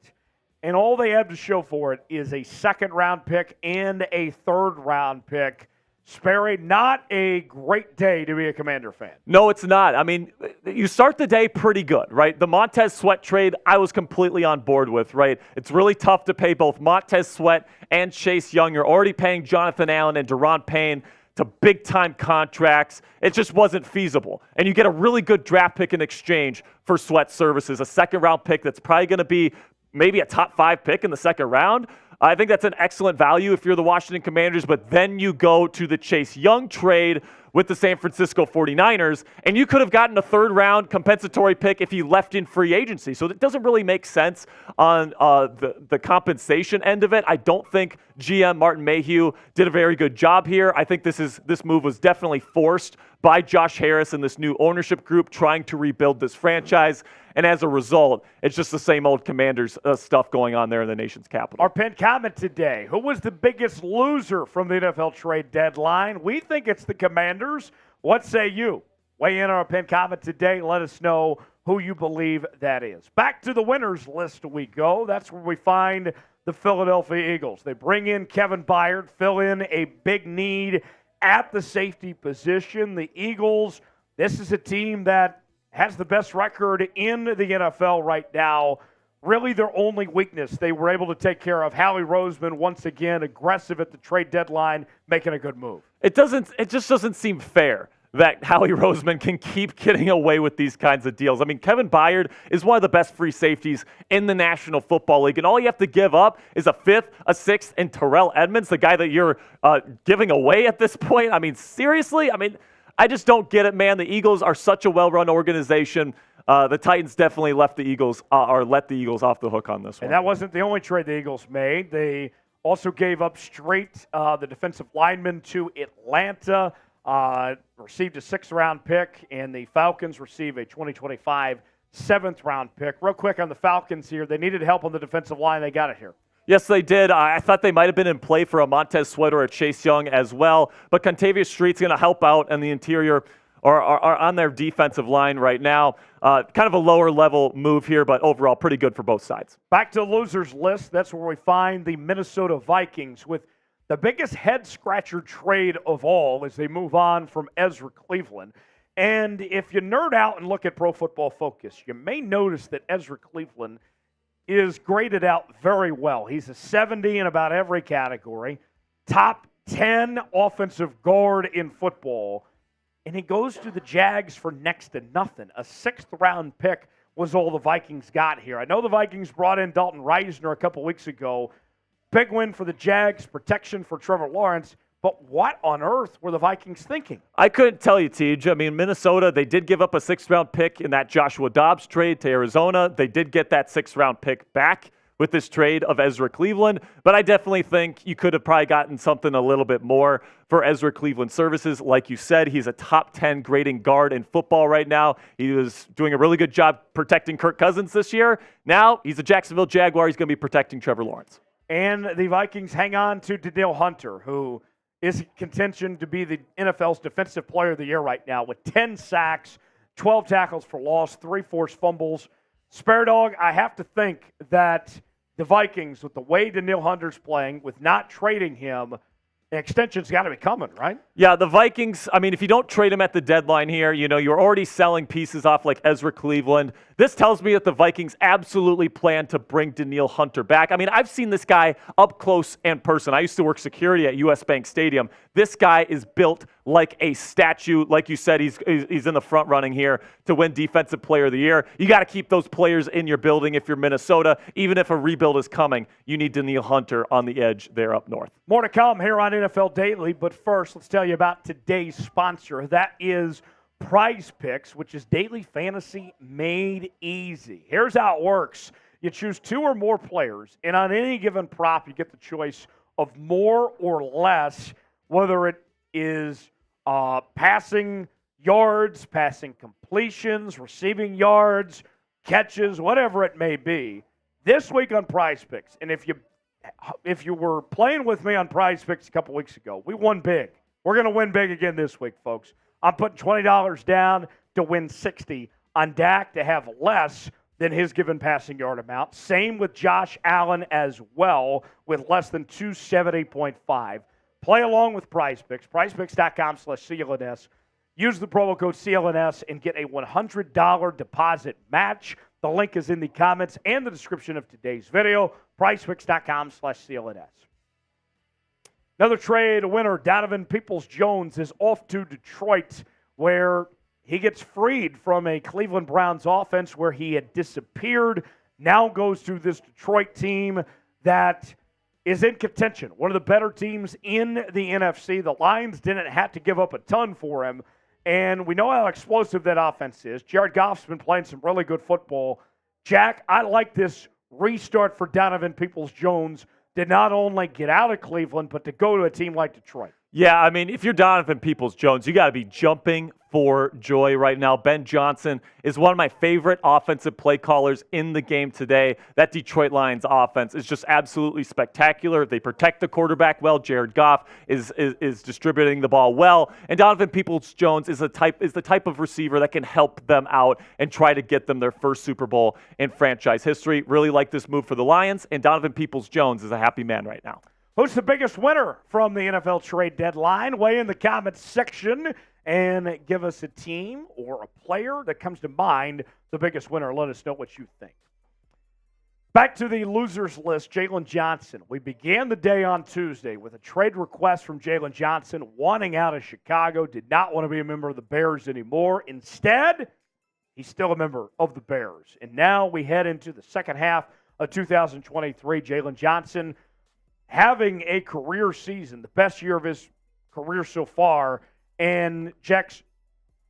and all they have to show for it is a second-round pick and a third-round pick. Sperry, not a great day to be a Commander fan. No, it's not. I mean, you start the day pretty good, right? The Montez Sweat trade, I was completely on board with, right? It's really tough to pay both Montez Sweat and Chase Young. You're already paying Jonathan Allen and Daron Payne to big-time contracts. It just wasn't feasible. And you get a really good draft pick in exchange for Sweat services, a second-round pick that's probably going to be maybe a top 5 pick in the second round. I think that's an excellent value if you're the Washington Commanders, but then you go to the Chase Young trade with the San Francisco 49ers, and you could have gotten a third-round compensatory pick if he left in free agency. So it doesn't really make sense on the compensation end of it. I don't think GM Martin Mayhew did a very good job here. I think this move was definitely forced by Josh Harris and this new ownership group trying to rebuild this franchise. And as a result, it's just the same old Commanders stuff going on there in the nation's capital. Our pinned comment today, who was the biggest loser from the NFL trade deadline? We think it's the Commanders. What say you? Weigh in on our pinned comment today. Let us know who you believe that is. Back to the winners list we go. That's where we find the Philadelphia Eagles. They bring in Kevin Byard, fill in a big need at the safety position. The Eagles, this is a team that has the best record in the NFL right now. Really their only weakness, they were able to take care of. Howie Roseman, once again, aggressive at the trade deadline, making a good move. It just doesn't seem fair that Howie Roseman can keep getting away with these kinds of deals. I mean, Kevin Byard is one of the best free safeties in the National Football League, and all you have to give up is a 5th, a 6th, and Terrell Edmonds, the guy that you're giving away at this point. I mean, seriously? I just don't get it, man. The Eagles are such a well-run organization. The Titans definitely let the Eagles off the hook on this one. And that wasn't the only trade the Eagles made. They also gave up straight the defensive lineman to Atlanta, received a 6th-round pick, and the Falcons receive a 2025 7th-round pick. Real quick on the Falcons here, they needed help on the defensive line. They got it here. Yes, they did. I thought they might have been in play for a Montez Sweat or a Chase Young as well, but Contavious Street's going to help out in the interior or on their defensive line right now. Kind of a lower-level move here, but overall pretty good for both sides. Back to the losers list. That's where we find the Minnesota Vikings with The biggest head-scratcher trade of all as they move on from Ezra Cleveland. And if you nerd out and look at Pro Football Focus, you may notice that Ezra Cleveland is graded out very well. He's a 70 in about every category, top 10 offensive guard in football, and he goes to the Jags for next to nothing. A 6th-round pick was all the Vikings got here. I know the Vikings brought in Dalton Reisner a couple weeks ago. Big win for the Jags, protection for Trevor Lawrence. But what on earth were the Vikings thinking? I couldn't tell you, Tej. I mean, Minnesota, they did give up a 6th-round pick in that Joshua Dobbs trade to Arizona. They did get that 6th-round pick back with this trade of Ezra Cleveland. But I definitely think you could have probably gotten something a little bit more for Ezra Cleveland's services. Like you said, he's a top 10 grading guard in football right now. He was doing a really good job protecting Kirk Cousins this year. Now he's a Jacksonville Jaguar. He's going to be protecting Trevor Lawrence. And the Vikings hang on to Danielle Hunter, who is contention to be the NFL's Defensive Player of the Year right now with 10 sacks, 12 tackles for loss, 3 forced fumbles. Spare Dog, I have to think that the Vikings, with the way Danielle Hunter's playing, with not trading him, an extension's got to be coming, right? Yeah, the Vikings, I mean, if you don't trade him at the deadline here, you know, you're already selling pieces off like Ezra Cleveland. This tells me that the Vikings absolutely plan to bring Danielle Hunter back. I mean, I've seen this guy up close and personal. I used to work security at US Bank Stadium. This guy is built like a statue. Like you said, he's in the front running here to win Defensive Player of the Year. You got to keep those players in your building if you're Minnesota. Even if a rebuild is coming, you need Danielle Hunter on the edge there up north. More to come here on NFL Daily, but first, let's tell you about today's sponsor. That is Prize Picks, which is daily fantasy made easy. Here's how it works. You choose 2 or more players, and on any given prop, you get the choice of more or less, whether it is passing yards, passing completions, receiving yards, catches, whatever it may be. This week on Prize Picks, and if you were playing with me on Prize Picks a couple weeks ago, we won big. We're going to win big again this week, folks. I'm putting $20 down to win $60 on Dak to have less than his given passing yard amount. Same with Josh Allen as well with less than 270.5. Play along with Prize Picks. PrizePicks.com/CLNS. Use the promo code CLNS and get a $100 deposit match. The link is in the comments and the description of today's video. PrizePicks.com/CLNS. Another trade winner, Donovan Peoples-Jones, is off to Detroit, where he gets freed from a Cleveland Browns offense where he had disappeared. Now goes to this Detroit team that is in contention, one of the better teams in the NFC. The Lions didn't have to give up a ton for him, and we know how explosive that offense is. Jared Goff's been playing some really good football. Jack, I like this restart for Donovan Peoples-Jones to not only get out of Cleveland, but to go to a team like Detroit. Yeah, I mean, if you're Donovan Peoples-Jones, you got to be jumping for joy right now. Ben Johnson is one of my favorite offensive play callers in the game today. That Detroit Lions offense is just absolutely spectacular. They protect the quarterback well. Jared Goff is distributing the ball well, and Donovan Peoples-Jones is the type of receiver that can help them out and try to get them their first Super Bowl in franchise history. Really like this move for the Lions, and Donovan Peoples-Jones is a happy man right now. Who's the biggest winner from the NFL trade deadline? Weigh in the comments section and give us a team or a player that comes to mind, the biggest winner. Let us know what you think. Back to the losers list, Jalen Johnson. We began the day on Tuesday with a trade request from Jalen Johnson wanting out of Chicago, did not want to be a member of the Bears anymore. Instead, he's still a member of the Bears. And now we head into the second half of 2023. Jalen Johnson having a career season, the best year of his career so far. And Jax,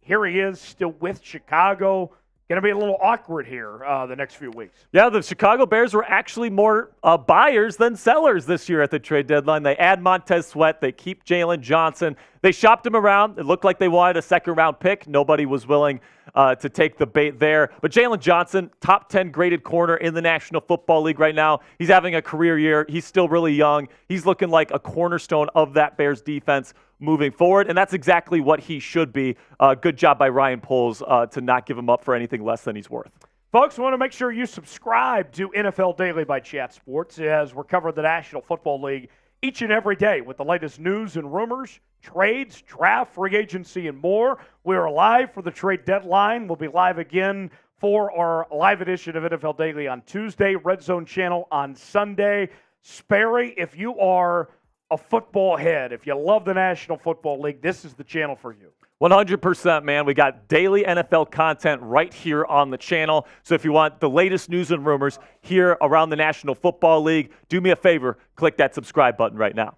here he is still with Chicago. Going to be a little awkward here the next few weeks. Yeah, the Chicago Bears were actually more buyers than sellers this year at the trade deadline. They add Montez Sweat. They keep Jalen Johnson. They shopped him around. It looked like they wanted a second-round pick. Nobody was willing to take the bait there. But Jalen Johnson, top 10 graded corner in the National Football League right now. He's having a career year. He's still really young. He's looking like a cornerstone of that Bears defense moving forward, and that's exactly what he should be. Good job by Ryan Poles to not give him up for anything less than he's worth. Folks, I want to make sure you subscribe to NFL Daily by Chat Sports as we're covering the National Football League each and every day with the latest news and rumors, trades, draft, free agency, and more. We are live for the trade deadline. We'll be live again for our live edition of NFL Daily on Tuesday, Red Zone Channel on Sunday. Sperry, if you are a football head, if you love the National Football League, this is the channel for you. 100%, man. We got daily NFL content right here on the channel. So if you want the latest news and rumors here around the National Football League, do me a favor, click that subscribe button right now.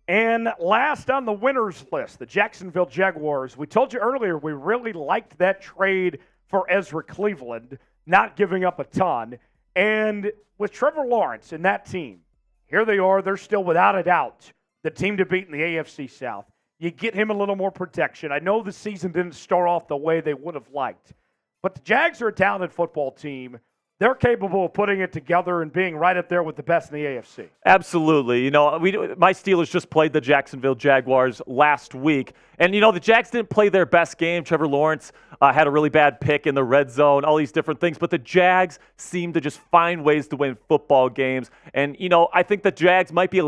And last on the winners list, the Jacksonville Jaguars. We told you earlier we really liked that trade for Ezra Cleveland, not giving up a ton. And with Trevor Lawrence and that team, here they are. They're still, without a doubt, the team to beat in the AFC South. You get him a little more protection. I know the season didn't start off the way they would have liked, but the Jags are a talented football team. They're capable of putting it together and being right up there with the best in the AFC. Absolutely. You know, my Steelers just played the Jacksonville Jaguars last week. And, you know, the Jags didn't play their best game. Trevor Lawrence had a really bad pick in the red zone, all these different things. But the Jags seem to just find ways to win football games. And, you know, I think the Jags might be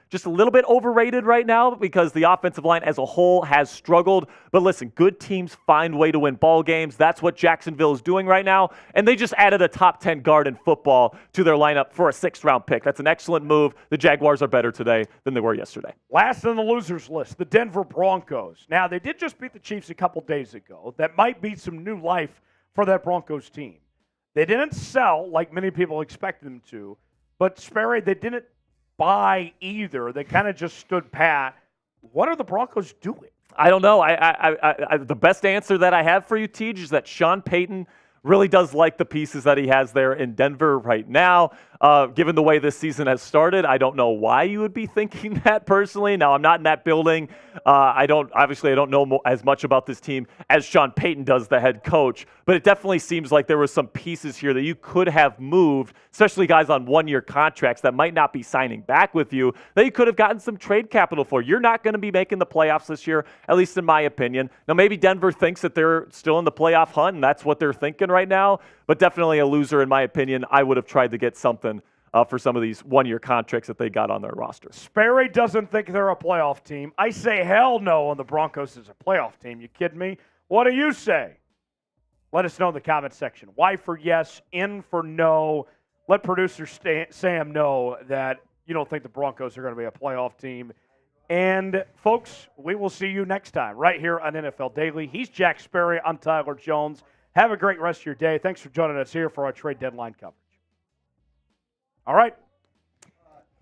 just a little bit overrated right now because the offensive line as a whole has struggled. But listen, good teams find way to win ball games. That's what Jacksonville is doing right now. And they just added a top 10 guard in football to their lineup for a 6th-round pick. That's an excellent move. The Jaguars are better today than they were yesterday. Last on the losers list, the Denver Broncos. Now, they did just beat the Chiefs a couple days ago. That might be some new life for that Broncos team. They didn't sell like many people expected them to, but Sperry, they didn't buy either. They kind of just stood pat. What are the Broncos doing? I don't know. The best answer that I have for you, Tej, is that Sean Payton really does like the pieces that he has there in Denver right now. Given the way this season has started, I don't know why you would be thinking that personally. Now, I'm not in that building. I don't know as much about this team as Sean Payton does, the head coach. But it definitely seems like there were some pieces here that you could have moved, especially guys on one-year contracts that might not be signing back with you, that you could have gotten some trade capital for. You're not going to be making the playoffs this year, at least in my opinion. Now, maybe Denver thinks that they're still in the playoff hunt, and that's what they're thinking right now. But definitely a loser, in my opinion. I would have tried to get something for some of these one-year contracts that they got on their roster. Sperry doesn't think they're a playoff team. I say hell no on the Broncos is a playoff team. You kidding me? What do you say? Let us know in the comment section. Y for yes, N for no. Let producer Sam know that you don't think the Broncos are going to be a playoff team. And, folks, we will see you next time right here on NFL Daily. He's Jack Sperry. I'm Tyler Jones. Have a great rest of your day. Thanks for joining us here for our trade deadline coverage. All right.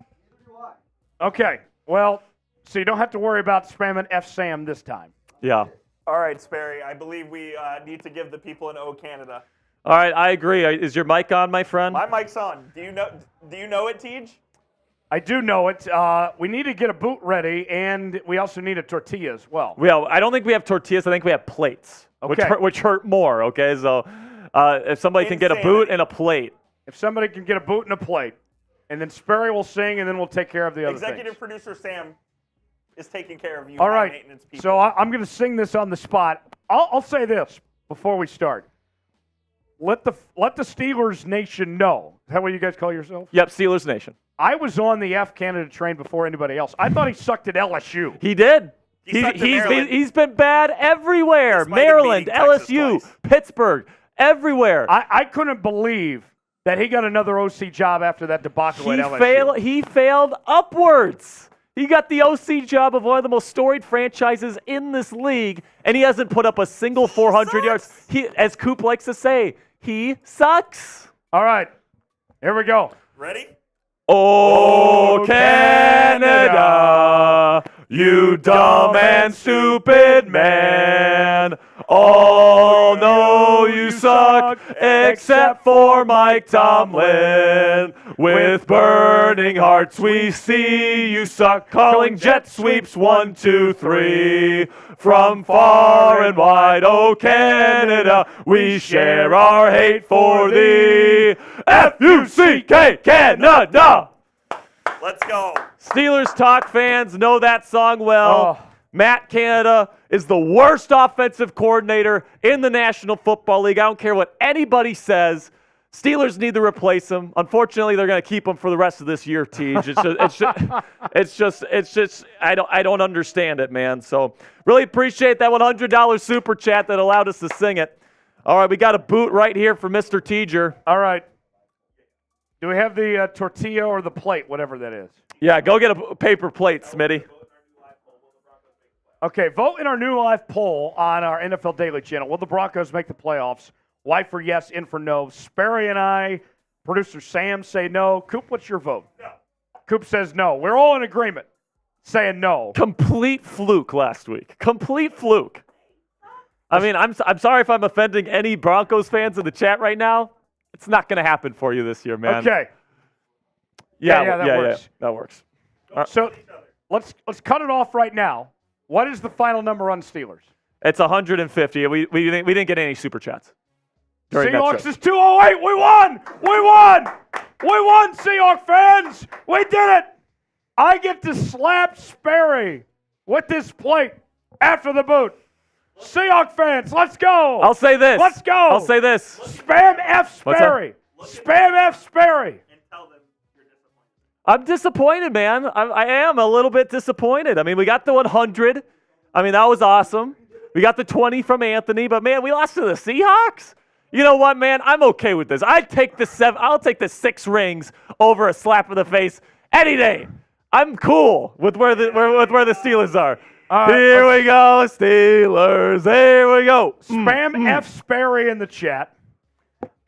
Neither do I. Okay. Well, so you don't have to worry about spamming F Sam this time. Yeah. All right, Sperry, I believe we need to give the people in O Canada. All right, I agree. Is your mic on, my friend? My mic's on. Do you know it, Tej? I do know it. We need to get a boot ready, and we also need a tortilla as well. Well, I don't think we have tortillas. I think we have plates, Okay. which hurt more, okay? So if somebody can get a boot and a plate. If somebody can get a boot and a plate, and then Sperry will sing, and then we'll take care of the other Executive things. producer Sam is taking care of you. All right. Maintenance people. So I'm going to sing this on the spot. I'll say this before we start. Let the Steelers Nation know. Is that what you guys call yourself? Yep, Steelers Nation. I was on the F Canada train before anybody else. I thought he sucked at LSU. He did. Sucked at Maryland. He's been bad everywhere. Despite him Maryland, beating Texas LSU, twice. Pittsburgh, everywhere. I couldn't believe that he got another OC job after that debacle at LSU. He failed upwards. He got the OC job of one of the most storied franchises in this league, and he hasn't put up a single 400 yards. As Coop likes to say, he sucks. All right. Here we go. Ready? Oh, Canada, you dumb and stupid man. All know you suck except for Mike Tomlin. With burning hearts we see you suck, calling jet sweeps 1, 2, 3. From far and wide, oh Canada, we share our hate for thee. F-U-C-K, Canada! Let's go. Steelers talk fans know that song well. Oh. Matt Canada is the worst offensive coordinator in the National Football League. I don't care what anybody says. Steelers need to replace him. Unfortunately, they're going to keep him for the rest of this year, Tej. It's just I don't understand it, man. So really appreciate that $100 super chat that allowed us to sing it. All right, we got a boot right here for Mr. Teager. All right. Do we have the tortilla or the plate, whatever that is? Yeah, go get a paper plate, Smitty. Okay, vote in our new live poll on our NFL Daily channel. Will the Broncos make the playoffs? Y for yes, in for no. Sperry and I, producer Sam, say no. Coop, what's your vote? No. Coop says no. We're all in agreement saying no. Complete fluke last week. Complete fluke. I mean, I'm sorry if I'm offending any Broncos fans in the chat right now. It's not going to happen for you this year, man. Okay. Yeah, that works. Yeah, that works. So let's cut it off right now. What is the final number on Steelers? It's 150. We didn't get any super chats. Seahawks is 208. We won! We won! We won, Seahawks fans! We did it! I get to slap Sperry with this plate after the boot. Seahawks fans, let's go! I'll say this. Let's go! I'll say this. Spam F Sperry. Spam F Sperry. And tell them you're disappointed. I'm disappointed, man. I am a little bit disappointed. I mean, we got the 100. I mean, that was awesome. We got the 20 from Anthony, but man, we lost to the Seahawks. You know what, man? I'm okay with this. I'll take the 6 rings over a slap in the face any day. I'm cool with where the Steelers are. Here we go, Steelers. Here we go. Spam F Sperry in the chat.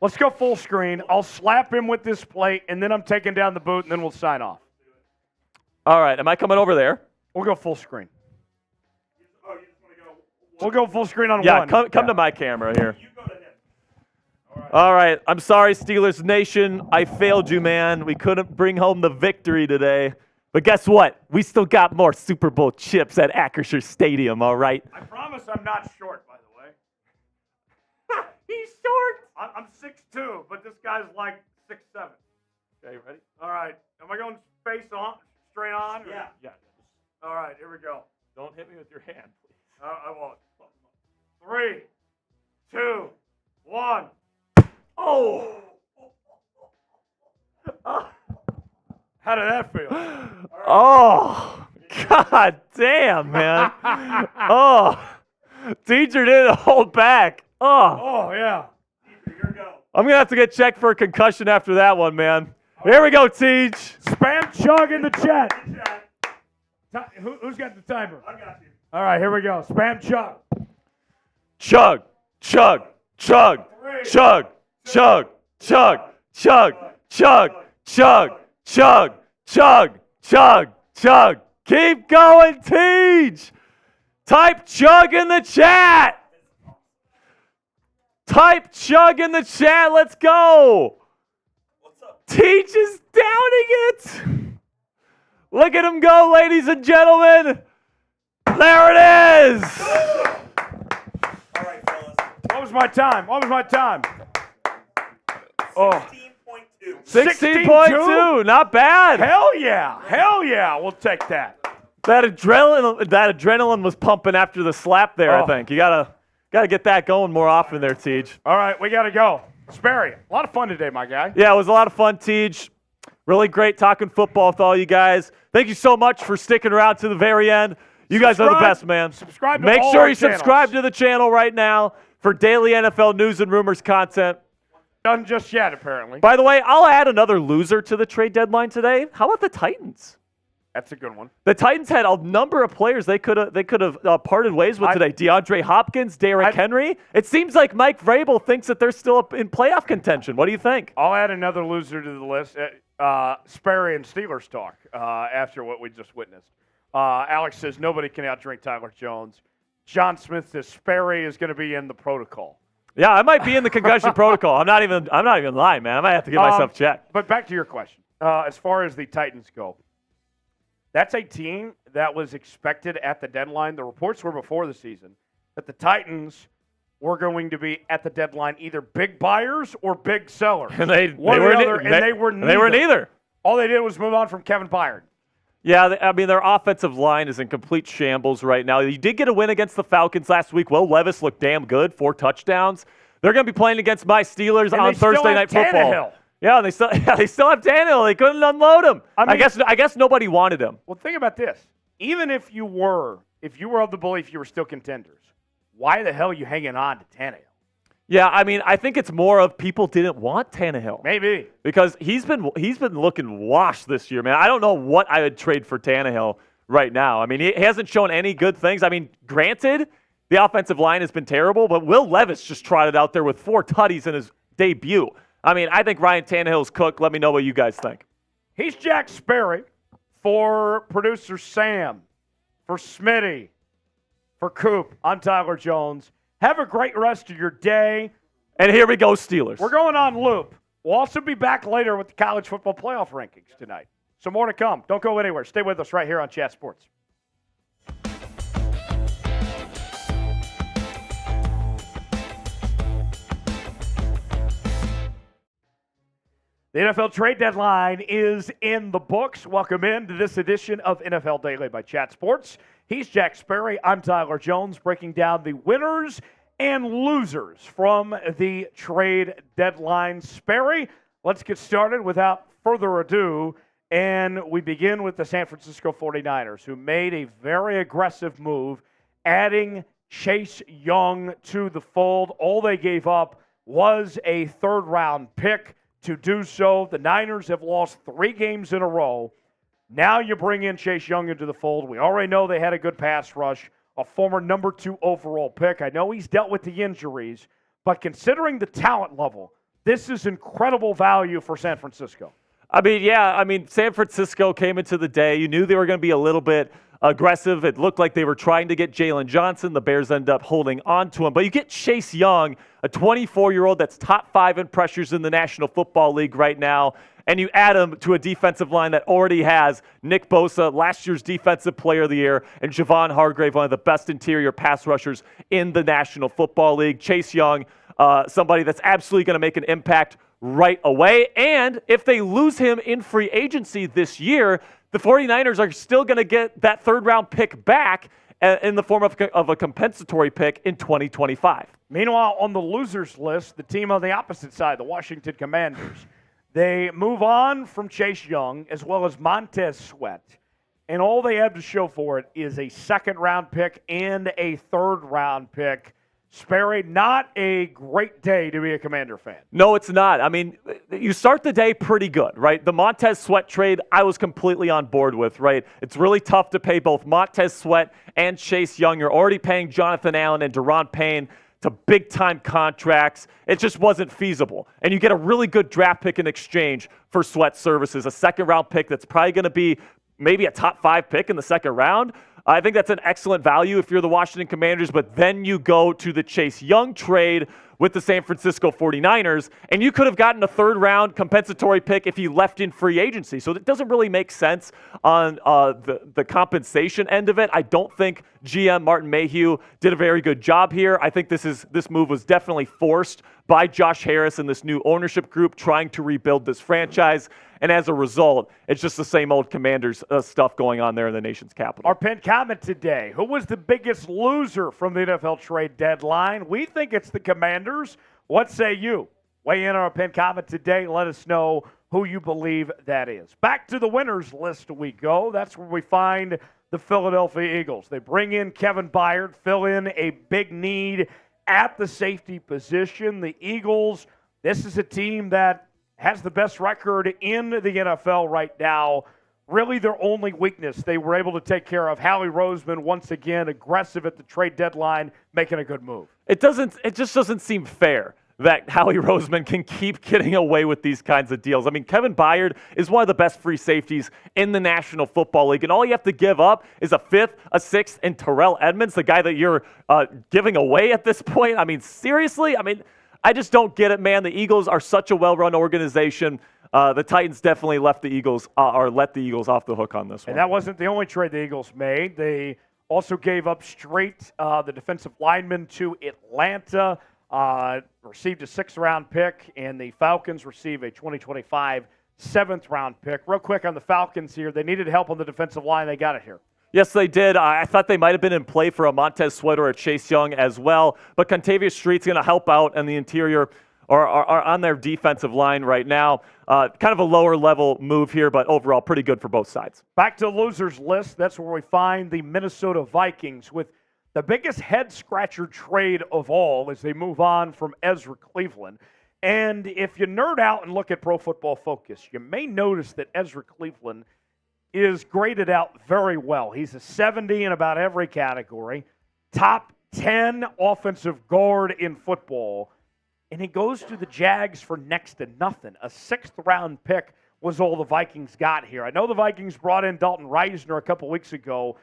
Let's go full screen. I'll slap him with this plate, and then I'm taking down the boot, and then we'll sign off. All right. Am I coming over there? We'll go full screen. Oh, you just want to go? We'll go full screen on one. Yeah, come to my camera here. You go to him. All right. I'm sorry, Steelers Nation. I failed you, man. We couldn't bring home the victory today. But guess what? We still got more Super Bowl chips at Acrisure Stadium, all right? I promise I'm not short, by the way. He's short. I'm 6'2", but this guy's like 6'7". Okay, ready? All right. Am I going face on, straight on? Yeah. Yeah. All right, here we go. Don't hit me with your hand, please. I won't. 3, 2, 1. Oh! How did that feel? Oh! God damn, man. Oh! Teacher didn't hold back. Oh! Oh, yeah. Here go. I'm going to have to get checked for a concussion after that one, man. Here we go, Teach. Spam Chug in the chat. Who's got the timer? I got you. All right, here we go. Spam Chug. Chug, chug, chug, chug, chug, chug, chug, chug, chug, chug, chug, chug, chug. Keep going, Teach. Type chug in the chat. Type chug in the chat. Let's go. What's up? Teach is downing it. Look at him go, ladies and gentlemen. There it is. All right, fellas. What was my time? Oh, 16.2. 16.2. Not bad. hell yeah. We'll take that. That adrenaline was pumping after the slap there, I Oh. think. You gotta get that going more often there, Teach. All right, we got to go. Sperry, a lot of fun today, my guy. Yeah, it was a lot of fun, Teach. Really great talking football with all you guys. Thank you so much for sticking around to the very end. You guys are the best, man. Subscribe to Make all sure our you channels. subscribe to the channel right now for daily NFL news and rumors content. Done just yet, apparently. By the way, I'll add another loser to the trade deadline today. How about the Titans? That's a good one. The Titans had a number of players they could have parted ways with today. DeAndre Hopkins, Derrick Henry. It seems like Mike Vrabel thinks that they're still in playoff contention. What do you think? I'll add another loser to the list. Sperry and Steelers talk after what we just witnessed. Alex says nobody can outdrink Tyler Jones. John Smith says Sperry is going to be in the protocol. Yeah, I might be in the concussion protocol. I'm not even lying, man. I might have to get myself checked. But back to your question. As far as the Titans go, that's a team that was expected at the deadline. The reports were before the season that the Titans were going to be at the deadline either big buyers or big sellers. And they were neither. All they did was move on from Kevin Byard. Yeah, I mean, their offensive line is in complete shambles right now. You did get a win against the Falcons last week. Will Levis looked damn good, 4 touchdowns. They're going to be playing against my Steelers And on they still Thursday have Night Football. Tannehill. Yeah, they still have Tannehill. They couldn't unload him. I mean- I guess nobody wanted him. Well, think about this. Even if you were of the belief you were still contenders, why the hell are you hanging on to Tannehill? Yeah, I mean, I think it's more of people didn't want Tannehill. Maybe. Because he's been looking washed this year, man. I don't know what I would trade for Tannehill right now. I mean, he hasn't shown any good things. I mean, granted, the offensive line has been terrible, but Will Levis just trotted out there with 4 tutties in his debut. I mean, I think Ryan Tannehill's cooked. Let me know what you guys think. He's Jack Sperry for producer Sam, for Smitty, for Coop. I'm Tyler Jones. Have a great rest of your day. And here we go, Steelers. We're going on loop. We'll also be back later with the college football playoff rankings tonight. So more to come. Don't go anywhere. Stay with us right here on Chat Sports. The NFL trade deadline is in the books. Welcome in to this edition of NFL Daily by Chat Sports. He's Jack Sperry. I'm Tyler Jones, breaking down the winners and losers from the trade deadline. Sperry, let's get started without further ado. And we begin with the San Francisco 49ers, who made a very aggressive move, adding Chase Young to the fold. All they gave up was a third-round pick. To do so, the Niners have lost 3 games in a row. Now you bring in Chase Young into the fold. We already know they had a good pass rush, a former number 2 overall pick. I know he's dealt with the injuries, but considering the talent level, this is incredible value for San Francisco. I mean, San Francisco came into the day. You knew they were going to be a little bit aggressive. It looked like they were trying to get Jalen Johnson. The Bears end up holding on to him. But you get Chase Young, a 24-year-old that's top 5 in pressures in the National Football League right now, and you add him to a defensive line that already has Nick Bosa, last year's Defensive Player of the Year, and Javon Hargrave, one of the best interior pass rushers in the National Football League. Chase Young, somebody that's absolutely going to make an impact right away. And if they lose him in free agency this year, the 49ers are still going to get that third-round pick back in the form of a compensatory pick in 2025. Meanwhile, on the losers list, the team on the opposite side, the Washington Commanders, they move on from Chase Young as well as Montez Sweat, and all they have to show for it is a second-round pick and a third-round pick. Sperry, not a great day to be a Commander fan. No, it's not. I mean, you start the day pretty good, right? The Montez Sweat trade, I was completely on board with, right? It's really tough to pay both Montez Sweat and Chase Young. You're already paying Jonathan Allen and Daron Payne to big-time contracts. It just wasn't feasible. And you get a really good draft pick in exchange for Sweat services, a second-round pick that's probably going to be maybe a top 5 pick in the second round. I think that's an excellent value if you're the Washington Commanders, but then you go to the Chase Young trade with the San Francisco 49ers, and you could have gotten a third-round compensatory pick if he left in free agency. So it doesn't really make sense on the compensation end of it. I don't think GM Martin Mayhew did a very good job here. I think this move was definitely forced by Josh Harris and this new ownership group trying to rebuild this franchise. And as a result, it's just the same old Commanders stuff going on there in the nation's capital. Our pinned comment today, who was the biggest loser from the NFL trade deadline? We think it's the Commanders. What say you? Weigh in on our pinned comment today. Let us know who you believe that is. Back to the winners list we go. That's where we find the Philadelphia Eagles. They bring in Kevin Byard, fill in a big need at the safety position. The Eagles, this is a team that has the best record in the NFL right now. Really their only weakness they were able to take care of. Howie Roseman, once again, aggressive at the trade deadline, making a good move. It just doesn't seem fair that Howie Roseman can keep getting away with these kinds of deals. I mean, Kevin Byard is one of the best free safeties in the National Football League, and all you have to give up is a 5th, a 6th, and Terrell Edmonds, the guy that you're giving away at this point. I mean, seriously? I mean, I just don't get it, man. The Eagles are such a well-run organization. The Titans definitely let the Eagles off the hook on this one. And that wasn't the only trade the Eagles made. They also gave up straight the defensive lineman to Atlanta, received a 6th-round pick, and the Falcons receive a 2025 7th-round pick. Real quick on the Falcons here, they needed help on the defensive line. They got it here. Yes, they did. I thought they might have been in play for a Montez Sweat or a Chase Young as well, but Contavious Street's going to help out in the interior or on their defensive line right now. Kind of a lower level move here, but overall pretty good for both sides. Back to the losers list. That's where we find the Minnesota Vikings with the biggest head-scratcher trade of all as they move on from Ezra Cleveland. And if you nerd out and look at Pro Football Focus, you may notice that Ezra Cleveland is graded out very well. He's a 70 in about every category, top 10 offensive guard in football, and he goes to the Jags for next to nothing. A 6th-round pick was all the Vikings got here. I know the Vikings brought in Dalton Reisner a couple weeks ago.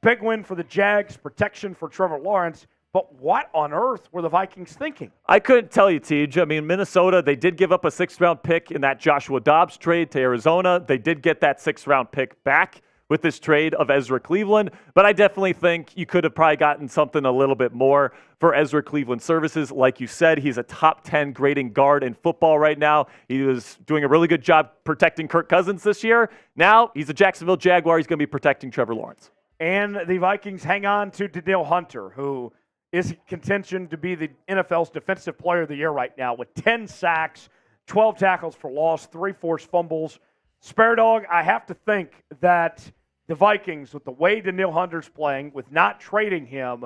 Big win for the Jags, protection for Trevor Lawrence. But what on earth were the Vikings thinking? I couldn't tell you, Tej. I mean, Minnesota, they did give up a 6th-round pick in that Joshua Dobbs trade to Arizona. They did get that 6th-round pick back with this trade of Ezra Cleveland. But I definitely think you could have probably gotten something a little bit more for Ezra Cleveland's services. Like you said, he's a top 10 grading guard in football right now. He was doing a really good job protecting Kirk Cousins this year. Now he's a Jacksonville Jaguar. He's going to be protecting Trevor Lawrence. And the Vikings hang on to Danielle Hunter, who is in contention to be the NFL's Defensive Player of the Year right now with 10 sacks, 12 tackles for loss, 3 forced fumbles. Spare dog, I have to think that the Vikings, with the way Danielle Hunter's playing, with not trading him,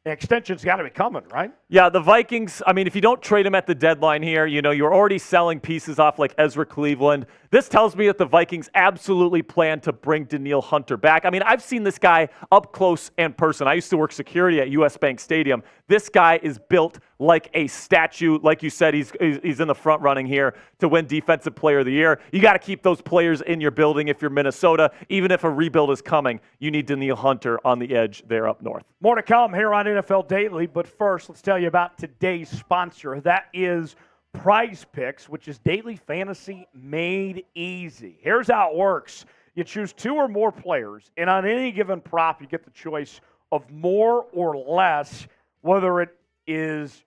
an extension's got to be coming, right? Yeah, the Vikings, I mean, if you don't trade him at the deadline here, you know, you're already selling pieces off like Ezra Cleveland. This tells me that the Vikings absolutely plan to bring Danielle Hunter back. I mean, I've seen this guy up close and person. I used to work security at US Bank Stadium. This guy is built like a statue. Like you said, he's in the front running here to win Defensive Player of the Year. You got to keep those players in your building if you're Minnesota. Even if a rebuild is coming, you need Danielle Hunter on the edge there up north. More to come here on NFL Daily, but first, let's tell you about today's sponsor. That is Prize Picks, which is daily fantasy made easy. Here's how it works. You choose 2 or more players, and on any given prop, you get the choice of more or less, whether it is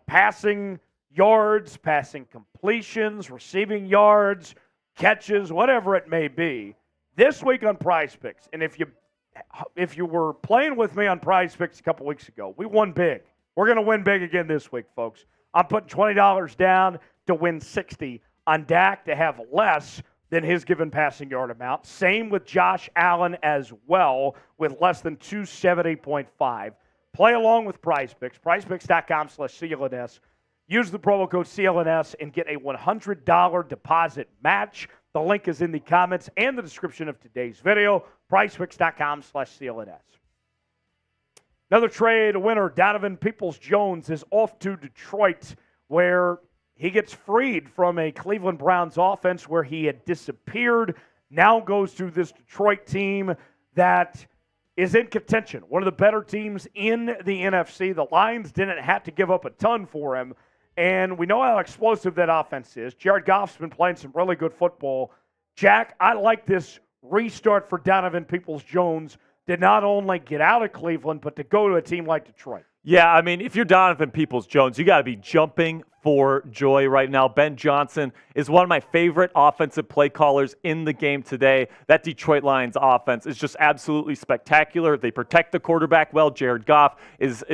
passing yards, passing completions, receiving yards, catches, whatever it may be. This week on Prize Picks, and if you were playing with me on Prize Picks a couple weeks ago, we won big. We're going to win big again this week, folks. I'm putting $20 down to win $60 on Dak to have less than his given passing yard amount. Same with Josh Allen as well with less than 270.5. Play along with Prize Picks. PrizePicks.com/CLNS. Use the promo code CLNS and get a $100 deposit match. The link is in the comments and the description of today's video. PrizePicks.com/CLNS. Another trade winner, Donovan Peoples-Jones, is off to Detroit, where he gets freed from a Cleveland Browns offense where he had disappeared. Now goes to this Detroit team that is in contention, one of the better teams in the NFC. The Lions didn't have to give up a ton for him, and we know how explosive that offense is. Jared Goff's been playing some really good football. Jack, I like this restart for Donovan Peoples-Jones to not only get out of Cleveland, but to go to a team like Detroit. Yeah, I mean, if you're Donovan Peoples-Jones, you got to be jumping for joy right now. Ben Johnson is one of my favorite offensive play callers in the game today. That Detroit Lions offense is just absolutely spectacular. They protect the quarterback well. Jared Goff is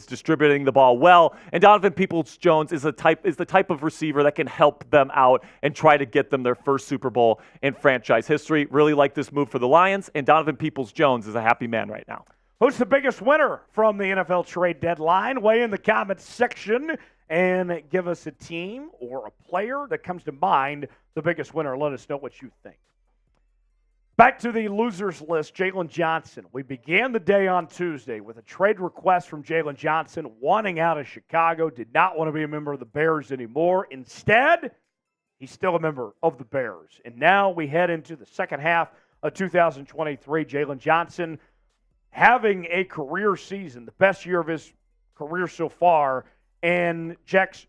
distributing the ball well. And Donovan Peoples-Jones is the type of receiver that can help them out and try to get them their first Super Bowl in franchise history. Really like this move for the Lions, and Donovan Peoples-Jones is a happy man right now. Who's the biggest winner from the NFL trade deadline? Weigh in the comments section and give us a team or a player that comes to mind, the biggest winner. Let us know what you think. Back to the losers list, Jalen Johnson. We began the day on Tuesday with a trade request from Jalen Johnson wanting out of Chicago, did not want to be a member of the Bears anymore. Instead, he's still a member of the Bears. And now we head into the second half of 2023. Jalen Johnson having a career season, the best year of his career so far. And Jax,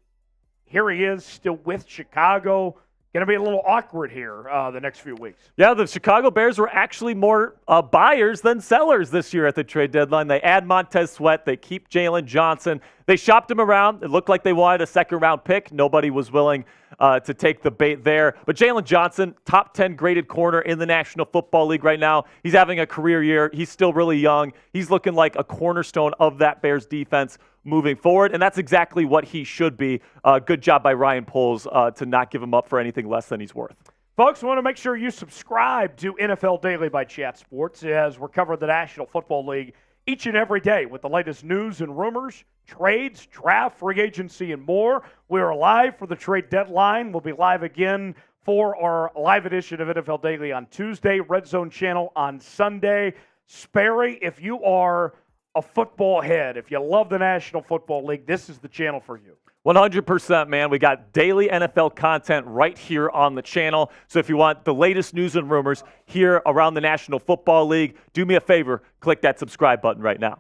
here he is still with Chicago. Going to be a little awkward here the next few weeks. Yeah, the Chicago Bears were actually more buyers than sellers this year at the trade deadline. They add Montez Sweat. They keep Jalen Johnson. They shopped him around. It looked like they wanted a second-round pick. Nobody was willing to take the bait there. But Jalen Johnson, top 10 graded corner in the National Football League right now. He's having a career year. He's still really young. He's looking like a cornerstone of that Bears defense moving forward, and that's exactly what he should be. Good job by Ryan Poles to not give him up for anything less than he's worth. Folks, I want to make sure you subscribe to NFL Daily by Chat Sports as we're covering the National Football League each and every day with the latest news and rumors, trades, draft, free agency, and more. We are live for the trade deadline. We'll be live again for our live edition of NFL Daily on Tuesday, Red Zone Channel on Sunday. Sperry, if you are a football head, if you love the National Football League, this is the channel for you. 100%, man. We got daily NFL content right here on the channel. So if you want the latest news and rumors here around the National Football League, do me a favor, click that subscribe button right now.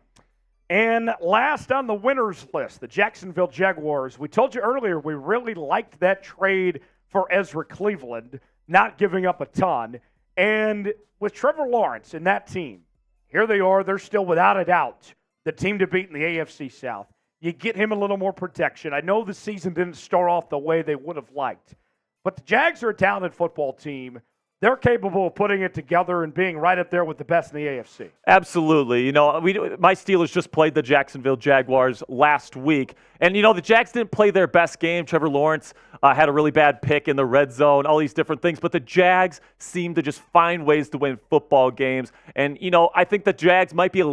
And last on the winners list, the Jacksonville Jaguars. We told you earlier we really liked that trade for Ezra Cleveland, not giving up a ton. And with Trevor Lawrence and that team, here they are. They're still, without a doubt, the team to beat in the AFC South. You get him a little more protection. I know the season didn't start off the way they would have liked, but the Jags are a talented football team. They're capable of putting it together and being right up there with the best in the AFC. Absolutely. You know, my Steelers just played the Jacksonville Jaguars last week. And, you know, the Jags didn't play their best game. Trevor Lawrence had a really bad pick in the red zone, all these different things. But the Jags seem to just find ways to win football games. And, you know, I think the Jags might be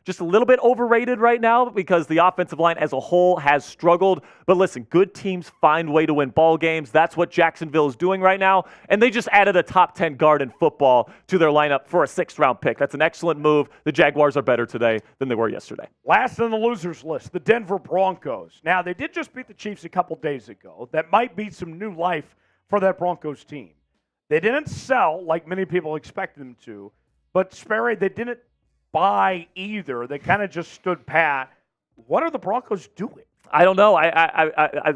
just a little bit overrated right now because the offensive line as a whole has struggled. But listen, good teams find a way to win ball games. That's what Jacksonville is doing right now. And they just added a top 10 guard in football to their lineup for a 6th-round pick. That's an excellent move. The Jaguars are better today than they were yesterday. Last on the losers list, the Denver Broncos. Now, they did just beat the Chiefs a couple days ago. That might be some new life for that Broncos team. They didn't sell like many people expected them to, but Sperry, they didn't buy either. They kind of just stood pat. What are the Broncos doing? I don't know.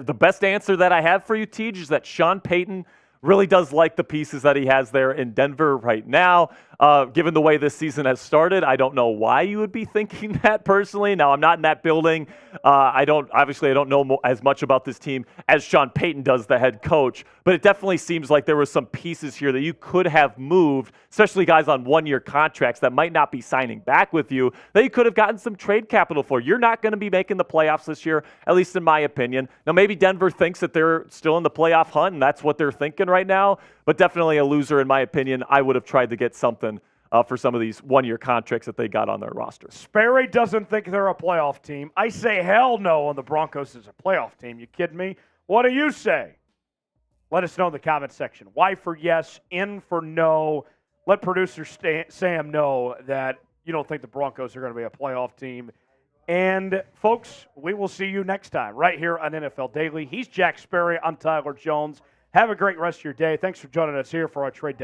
The best answer that I have for you, Tej, is that Sean Payton really does like the pieces that he has there in Denver right now. Given the way this season has started, I don't know why you would be thinking that personally. Now, I'm not in that building. I don't know as much about this team as Sean Payton does, the head coach. But it definitely seems like there were some pieces here that you could have moved, especially guys on one-year contracts that might not be signing back with you, that you could have gotten some trade capital for. You're not going to be making the playoffs this year, at least in my opinion. Now, maybe Denver thinks that they're still in the playoff hunt, and that's what they're thinking right now. But definitely a loser, in my opinion. I would have tried to get something for some of these one-year contracts that they got on their roster. Sperry doesn't think they're a playoff team. I say hell no on the Broncos as a playoff team. You kidding me? What do you say? Let us know in the comment section. Y for yes, N for no. Let producer Sam know that you don't think the Broncos are going to be a playoff team. And, folks, we will see you next time right here on NFL Daily. He's Jack Sperry. I'm Tyler Jones. Have a great rest of your day. Thanks for joining us here for our trade.